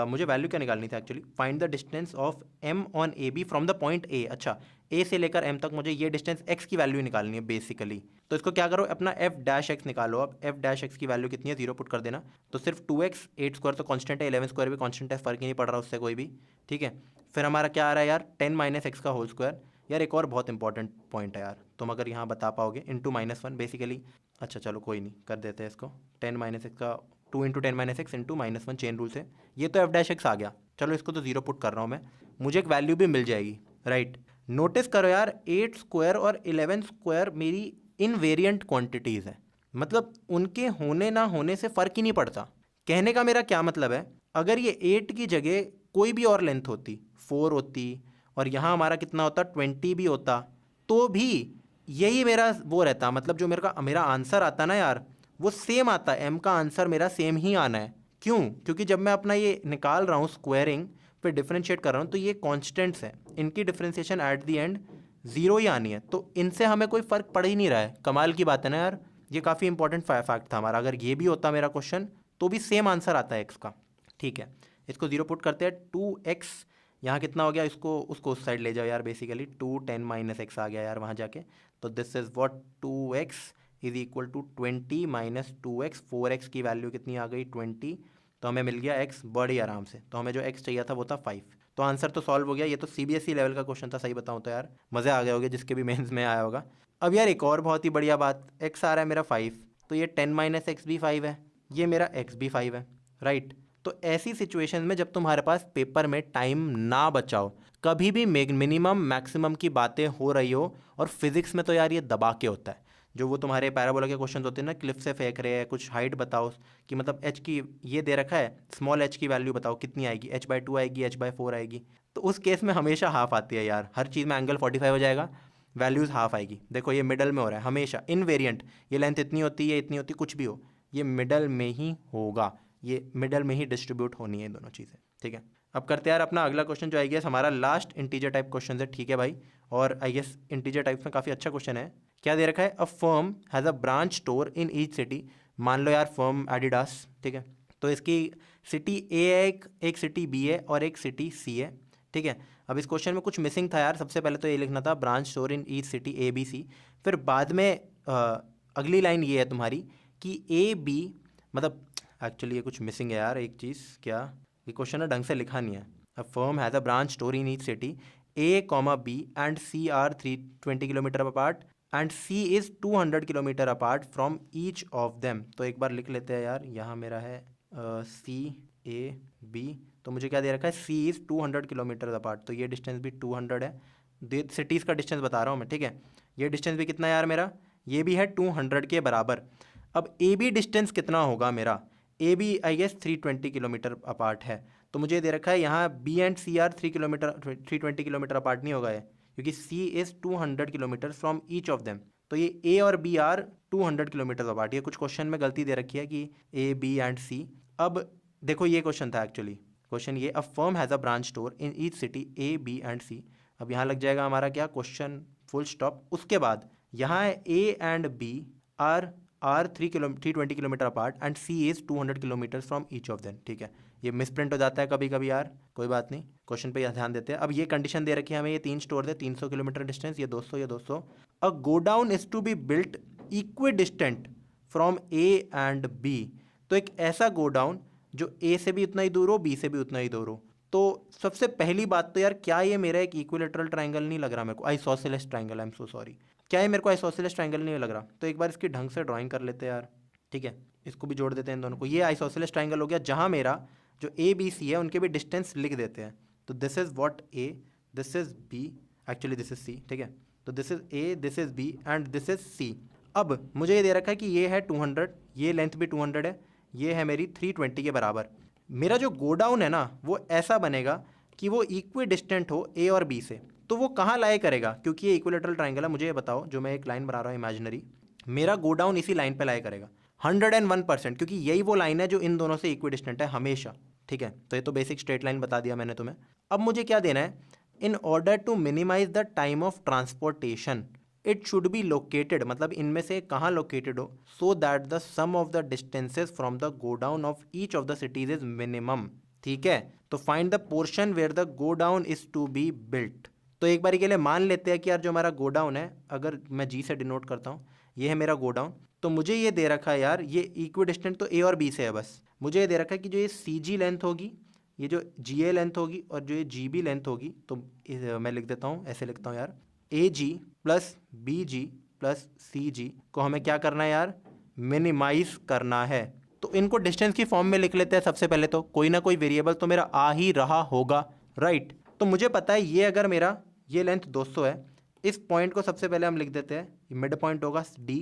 A: मुझे वैल्यू क्या निकालनी थी actually, find the distance of M on A B from the point A. अच्छा, ए से लेकर एम तक मुझे ये डिस्टेंस एक्स की वैल्यू निकालनी है बेसिकली। तो इसको क्या करो, अपना एफ डैश एक्स निकालो। अब एफ डैश एक्स की वैल्यू कितनी है, 0 पुट कर देना। तो सिर्फ 2x, 8 स्क्वायर तो कॉन्स्टेंट है, 11 स्क्वायर भी कॉन्स्टेंट है, फर्क ही नहीं पड़ रहा उससे कोई भी, ठीक है। फिर हमारा क्या आ रहा है यार, 10 माइनस एक्स का होल स्क्वायर। यार एक और बहुत इंपॉर्टेंट पॉइंट है यार, तुम अगर यहाँ बता पाओगे, इंटू -1 बेसिकली। अच्छा चलो कोई नहीं, कर देते हैं इसको, 10 माइनस एक्स का 2 into 10 minus x into -1 chain rule से। ये तो एफ डैश एक्स आ गया, चलो इसको तो 0 पुट कर रहा हूँ मैं, मुझे एक वैल्यू भी मिल जाएगी, राइट। नोटिस करो यार, 8 स्क्वायर और 11 स्क्वायर मेरी इनवेरिएंट क्वांटिटीज़ है, मतलब उनके होने ना होने से फ़र्क ही नहीं पड़ता। कहने का मेरा क्या मतलब है, अगर ये 8 की जगह कोई भी और लेंथ होती, 4 होती, और यहाँ हमारा कितना होता 20 भी होता, तो भी यही मेरा वो रहता, मतलब जो मेरा आंसर आता ना यार, वो सेम आता है, एम का आंसर मेरा सेम ही आना है। क्यों? क्योंकि जब मैं अपना ये निकाल रहा हूँ स्क्वायरिंग, फिर डिफरेंशिएट कर रहा हूँ, तो ये कॉन्स्टेंट्स हैं, इनकी डिफरेंशिएशन एट दी एंड 0 ही आनी है, तो इनसे हमें कोई फ़र्क पड़ ही नहीं रहा है। कमाल की बात है ना यार, ये काफ़ी इंपॉर्टेंट फैक्ट था हमारा। अगर ये भी होता मेरा क्वेश्चन, तो भी सेम आंसर आता है एक्स का, ठीक है। इसको 0 पुट करते हैं, 2x यहाँ कितना हो गया, इसको उसको उस साइड ले जाओ यार, बेसिकली 2 10 माइनस एक्स आ गया यार वहाँ जाके। तो this is what 2x is equal to 20 minus 2x, 4x की वैल्यू कितनी आ गई 20, तो हमें मिल गया x बड़ी आराम से। तो हमें जो x चाहिए था वो था 5, तो आंसर तो सॉल्व हो गया। ये तो CBSE लेवल का क्वेश्चन था, सही बताऊँ तो यार मज़े आ गए होंगे जिसके भी मेंस में आया होगा। अब यार एक और बहुत ही बढ़िया बात, x आ रहा है मेरा 5, तो ये 10 माइनस एक्स भी 5 है, ये मेरा x भी 5 है, राइट। तो ऐसी सिचुएशन में जब तुम्हारे पास पेपर में टाइम ना बचाओ, कभी भी मिनिमम मैक्सिमम की बातें हो रही हो, और फिजिक्स में तो यार ये दबा के होता है, जो वो तुम्हारे पैराबोला के क्वेश्चन होते हैं ना, क्लिफ से फेंक रहे हैं, कुछ हाइट बताओ कि मतलब h की ये दे रखा है, स्मॉल h की वैल्यू बताओ कितनी आएगी, h/2 आएगी, h/4 आएगी, तो उस केस में हमेशा हाफ आती है यार। हर चीज़ में एंगल 45 हो जाएगा, वैल्यूज़ हाफ आएगी। देखो ये मिडल में हो रहा है हमेशा, इनवेरिएंट, ये लेंथ इतनी होती है, इतनी होती, कुछ भी हो, ये मिडल में ही होगा, ये मिडल में ही डिस्ट्रीब्यूट होनी है दोनों चीज़ें, ठीक है। अब करते हैं यार अपना अगला क्वेश्चन, जो आई गेस हमारा लास्ट इंटीजर टाइप क्वेश्चन है, ठीक है भाई। और आई गेस इंटीजर टाइप्स में काफ़ी अच्छा क्वेश्चन है। क्या दे रखा है, a firm has a branch store in each city. मान लो यार फर्म एडिडास, ठीक है, तो इसकी सिटी ए है, एक सिटी बी है और एक सिटी सी है, ठीक है। अब इस क्वेश्चन में कुछ मिसिंग था यार, सबसे पहले तो ये लिखना था branch store in each city ABC, फिर बाद में अगली लाइन ये है तुम्हारी कि AB, मतलब एक्चुअली ये कुछ मिसिंग है यार एक चीज़, क्या ये क्वेश्चन है ढंग से लिखा नहीं है। A firm has a branch store in each city A, B and C are 320 kilometres apart and C is 200 kilometres apart from each of them. तो एक बार लिख लेते हैं यार, यहाँ मेरा है C A B, तो मुझे क्या दे रखा है, C इज़ 200 किलोमीटर अपार्ट, तो ये डिस्टेंस भी 200 है। सिटीज़ का डिस्टेंस बता रहा हूँ मैं, ठीक है। ये डिस्टेंस भी कितना है यार मेरा, ये भी है 200 के बराबर। अब AB डिस्टेंस कितना होगा मेरा, AB I guess 320 kilometres apart है, तो मुझे दे रखा है यहाँ B and C are 320 kilometres apart नहीं होगा, क्योंकि C is 200 kilometres from each of them. तो ये A और B आर 200 किलोमीटर अपार्ट। ये कुछ क्वेश्चन में गलती दे रखी है कि A, B एंड C। अब देखो ये क्वेश्चन था एक्चुअली, क्वेश्चन ये, अ firm has a branch store in each city A, B and C। अब यहाँ लग जाएगा हमारा क्या, क्वेश्चन फुल स्टॉप। उसके बाद यहाँ है A and B are 320 kilometres apart and C is 200 kilometres from each of them. ठीक है, ये मिसप्रिंट हो जाता है कभी कभी यार, कोई बात नहीं, क्वेश्चन पे ध्यान देते हैं। अब ये कंडीशन दे रखी है हमें, ये 3 स्टोर है, 300 किलोमीटर डिस्टेंस, ये 200, ये 200। A godown is to be built equidistant from A and B। तो एक ऐसा गोडाउन जो A से भी उतना ही दूर हो, B से भी उतना ही दूर हो। तो सबसे पहली बात तो यार, क्या ये मेरा एक इक्विलेटरल ट्राइंगल नहीं लग रहा मेरे को, isosceles triangle, I am so sorry, क्या ये मेरे को आइसोसेलेस ट्राइंगल नहीं लग रहा? तो एक बार इसकी ढंग से ड्राइंग कर लेते हैं यार। ठीक है, इसको भी जोड़ देते हैं इन दोनों को। ये आइसोसेलेस ट्राइंगल हो गया, जहाँ मेरा जो A B C है उनके भी डिस्टेंस लिख देते हैं। तो this is what A, this is B, actually this is C। ठीक है, तो this is A, this is B and this is C। अब मुझे ये दे रखा है कि ये है 200, ये लेंथ भी 200 है, ये है मेरी 320 के बराबर। मेरा जो गोडाउन है ना वो ऐसा बनेगा कि वो इक्वी डिस्टेंट हो A और B से। तो वो कहाँ लाए करेगा, क्योंकि ये इक्विलेटरल ट्राइंगल है। मुझे ये बताओ, जो मैं एक लाइन बना रहा हूँ इमेजिनरी, मेरा गोडाउन इसी लाइन पे लाए करेगा 101%, क्योंकि यही वो लाइन है जो इन दोनों से इक्वी डिस्टेंट है हमेशा। ठीक है, तो ये तो बेसिक स्ट्रेट लाइन बता दिया मैंने तुम्हें। अब मुझे क्या देना है, in order to minimise the time of transportation it should be located, मतलब इनमें से कहाँ लोकेटेड हो, so that the sum of the distances from the godown of each of the cities is minimum. ठीक है, तो find the portion where the godown is to be built. तो एक बारी के लिए मान लेते हैं कि यार जो हमारा गोडाउन है, अगर मैं G से डिनोट करता हूँ, ये है मेरा गोडाउन। तो मुझे ये दे रखा है यार, ये इक्वी डिस्टेंट तो A और B से है बस। मुझे ये दे रखा है कि जो ये CG लेंथ होगी, ये जो GA लेंथ होगी और जो ये GB लेंथ होगी, तो मैं लिख देता हूँ, ऐसे लिखता हूँ यार, AG plus BG plus CG को हमें क्या करना है यार, मिनिमाइज करना है। तो इनको डिस्टेंस की फॉर्म में लिख लेते हैं सबसे पहले। तो कोई ना कोई वेरिएबल तो मेरा आ ही रहा होगा, राइट। तो मुझे पता है ये अगर मेरा ये लेंथ 200 है, इस पॉइंट को सबसे पहले हम लिख देते हैं, मिड पॉइंट होगा D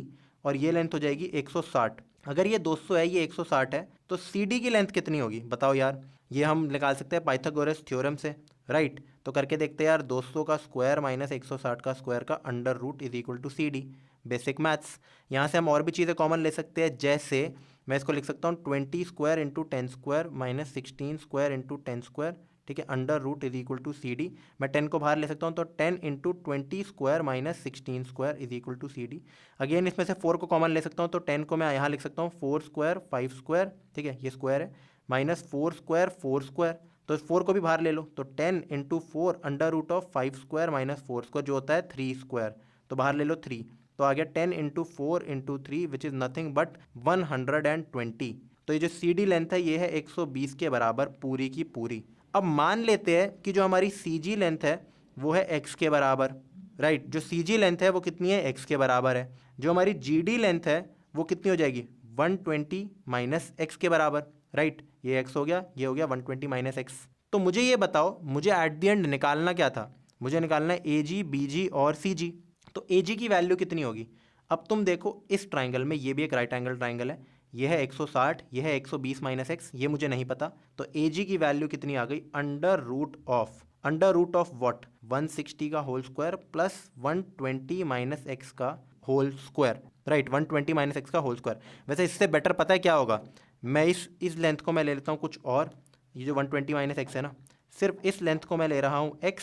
A: और ये लेंथ हो जाएगी 160। अगर ये 200 है, ये 160 है, तो CD की लेंथ कितनी होगी बताओ यार। ये हम निकाल सकते हैं पाइथागोरस थ्योरम से, राइट। तो करके देखते हैं यार, 200 का स्क्वायर माइनस 160 का स्क्वायर का under root is equal to CD, basic maths. यहाँ से हम और भी चीज़ें कॉमन ले सकते हैं, जैसे मैं इसको लिख सकता हूँ 20 square into 10 square minus 16 square into 10 square. ठीक है, under root is equal to CD। मैं 10 को बाहर ले सकता हूँ, तो 10 into 20 square minus 16 square is equal to CD। Again इसमें से 4 को कॉमन ले सकता हूँ, तो 10 को मैं यहाँ लिख सकता हूँ 4 स्क्वायर 5 स्क्वायर, ठीक है, ये स्क्वायर है, माइनस 4 स्क्वायर 4 स्क्वायर, तो इस 4 को भी बाहर ले लो, तो 10 into 4 under root of 5 square minus 4 square जो होता है 3 स्क्वायर, तो बाहर ले लो 3, तो आ गया 10 into 4 into 3 which is nothing but 120। तो ये जो CD लेंथ है ये है 120 के बराबर पूरी की पूरी। अब मान लेते हैं कि जो हमारी CG लेंथ है वो है x के बराबर, राइट। जो CG लेंथ है वो कितनी है, x के बराबर है। जो हमारी GD लेंथ है वो कितनी हो जाएगी, 120 माइनस x के बराबर, राइट। ये x हो गया, ये हो गया 120 माइनस x। तो मुझे ये बताओ, मुझे एट द एंड निकालना क्या था, मुझे निकालना है AG, BG और CG। तो AG की वैल्यू कितनी होगी। अब तुम देखो इस ट्राइंगल में, ये भी एक राइट एंगल ट्राइंगल है, ये है 160, ये है 120 माइनस x, ये मुझे नहीं पता। तो AG की वैल्यू कितनी आ गई, अंडर रूट ऑफ व्हाट, 160 का whole square plus 120 minus x का whole square, right, 120 minus x का होल स्क्वायर। वैसे इससे बेटर पता है क्या होगा, मैं इस लेंथ को मैं ले लेता हूँ कुछ और, ये जो 120 माइनस x है ना, सिर्फ इस लेंथ को मैं ले रहा हूँ x,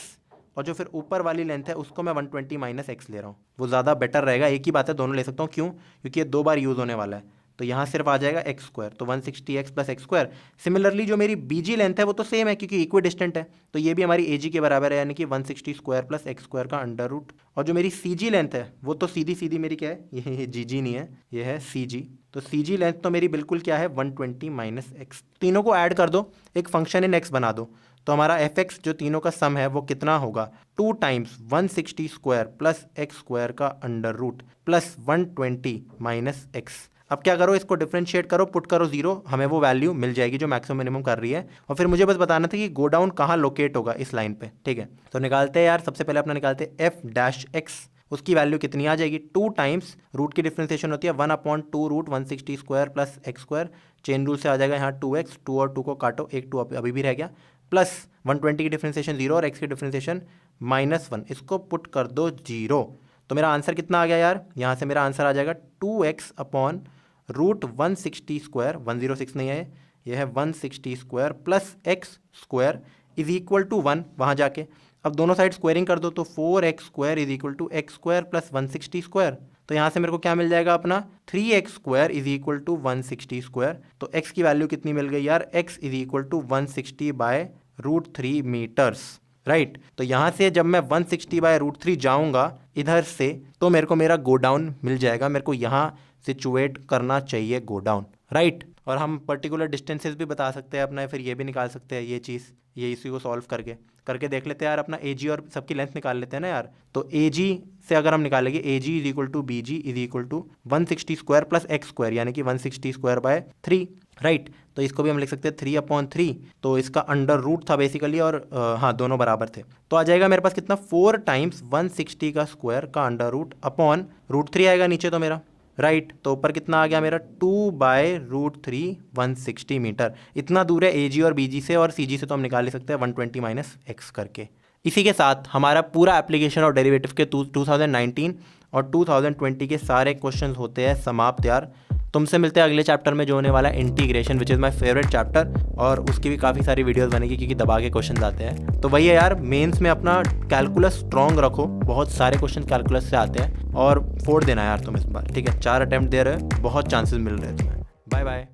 A: और जो फिर ऊपर वाली लेंथ है उसको मैं 120 माइनस x ले रहा हूँ, वो ज़्यादा बेटर रहेगा। एक ही बात है, दोनों ले सकता हूँ, क्यों, क्योंकि ये 2 बार यूज़ होने वाला है। तो यहाँ सिर्फ आ जाएगा x स्क्वायर, तो 160x plus x square. Similarly जो मेरी BG लेंथ है वो तो सेम है क्योंकि इक्वी डिस्टेंट है, तो ये भी हमारी AG के बराबर है, यानी कि 160 स्क्वायर प्लस x स्क्वायर का अंडर रूट। और जो मेरी CG लेंथ है वो तो सीधी सीधी मेरी क्या है, ये GG नहीं है, ये है CG। तो CG लेंथ तो मेरी बिल्कुल क्या है, 120 माइनस x। तीनों को ऐड कर दो, एक फंक्शन इन x बना दो, तो हमारा fx जो तीनों का सम है वो कितना होगा, 2 times 160 square plus x square का under root plus 120 minus x। अब क्या करो, इसको डिफरेंशिएट करो, पुट करो 0, हमें वो वैल्यू मिल जाएगी जो मैक्सिमम मिनिमम कर रही है। और फिर मुझे बस बताना था कि गोडाउन कहाँ लोकेट होगा इस लाइन पे, ठीक है। तो निकालते हैं यार, सबसे पहले अपना निकालते हैं f डैश x, उसकी वैल्यू कितनी आ जाएगी, 2 टाइम्स रूट की डिफरेंशिएशन होती है 1/2 root 160 square plus x square, chain rule से आ जाएगा यहाँ 2x, 2 और 2 को काटो, एक 2 अभी भी रह गया, प्लस 120 की डिफरेंशिएशन 0 और x की डिफरेंशिएशन -1, इसको पुट कर दो 0, तो मेरा आंसर कितना आ गया यार, यहाँ से मेरा आंसर आ जाएगा 2x अपॉन रूट 160 स्क्वायर, 106 नहीं है, यह है 160 square plus x square is equal to 1, वहाँ जाके अब दोनों साइड स्क्वायरिंग कर दो तो 4x square is equal to x square plus 160 square, तो यहाँ से मेरे को क्या मिल जाएगा अपना 3x square is equal to 160 square. तो x की वैल्यू कितनी मिल गई यार, x is equal to 160 by root 3 metres, right. तो यहाँ से जब मैं 160 बाय रूट 3 जाऊँगा इधर से, तो मेरे को मेरा गो डाउन मिल जाएगा, मेरे को यहाँ सिचुएट करना चाहिए गो डाउन, राइट। और हम पर्टिकुलर डिस्टेंसेस भी बता सकते हैं अपना, फिर ये भी निकाल सकते हैं ये चीज़, ये इसी को सॉल्व करके देख लेते हैं यार, अपना AG और सबकी लेंथ निकाल लेते हैं ना यार। तो AG से अगर हम निकालेंगे AG is equal to BG is equal to 160 square plus x square, यानी कि 160 स्क्वायर बाय 3, राइट। तो इसको भी हम लिख सकते हैं 3/3, तो इसका अंडर रूट था बेसिकली, और हाँ दोनों बराबर थे, तो आ जाएगा मेरे पास कितना 4 टाइम्स 160 का स्क्वायर का अंडर रूट अपॉन रूट 3 आएगा नीचे तो मेरा, राइट। तो ऊपर कितना आ गया मेरा 2/√3 160 मीटर, इतना दूर है AG और BG से, और CG से तो हम निकाल ले सकते हैं 120 - x करके। इसी के साथ हमारा पूरा एप्लीकेशन और डेरिवेटिव के 2019 और 2020 के सारे क्वेश्चंस होते हैं समाप्त यार। तुमसे मिलते हैं अगले चैप्टर में जो होने वाला है integration, which is my favourite chapter, और उसकी भी काफ़ी सारी वीडियोस बनेगी क्योंकि दबा के क्वेश्चन आते हैं। तो वही है यार, मेंस में अपना कैलकुलस स्ट्रॉन्ग रखो, बहुत सारे क्वेश्चन कैलकुलस से आते हैं, और फोड़ देना यार तुम इस बार, ठीक है। 4 अटेम्प्ट दे रहे हो, बहुत चांसेस मिल रहे हैं तुम्हें। Bye bye.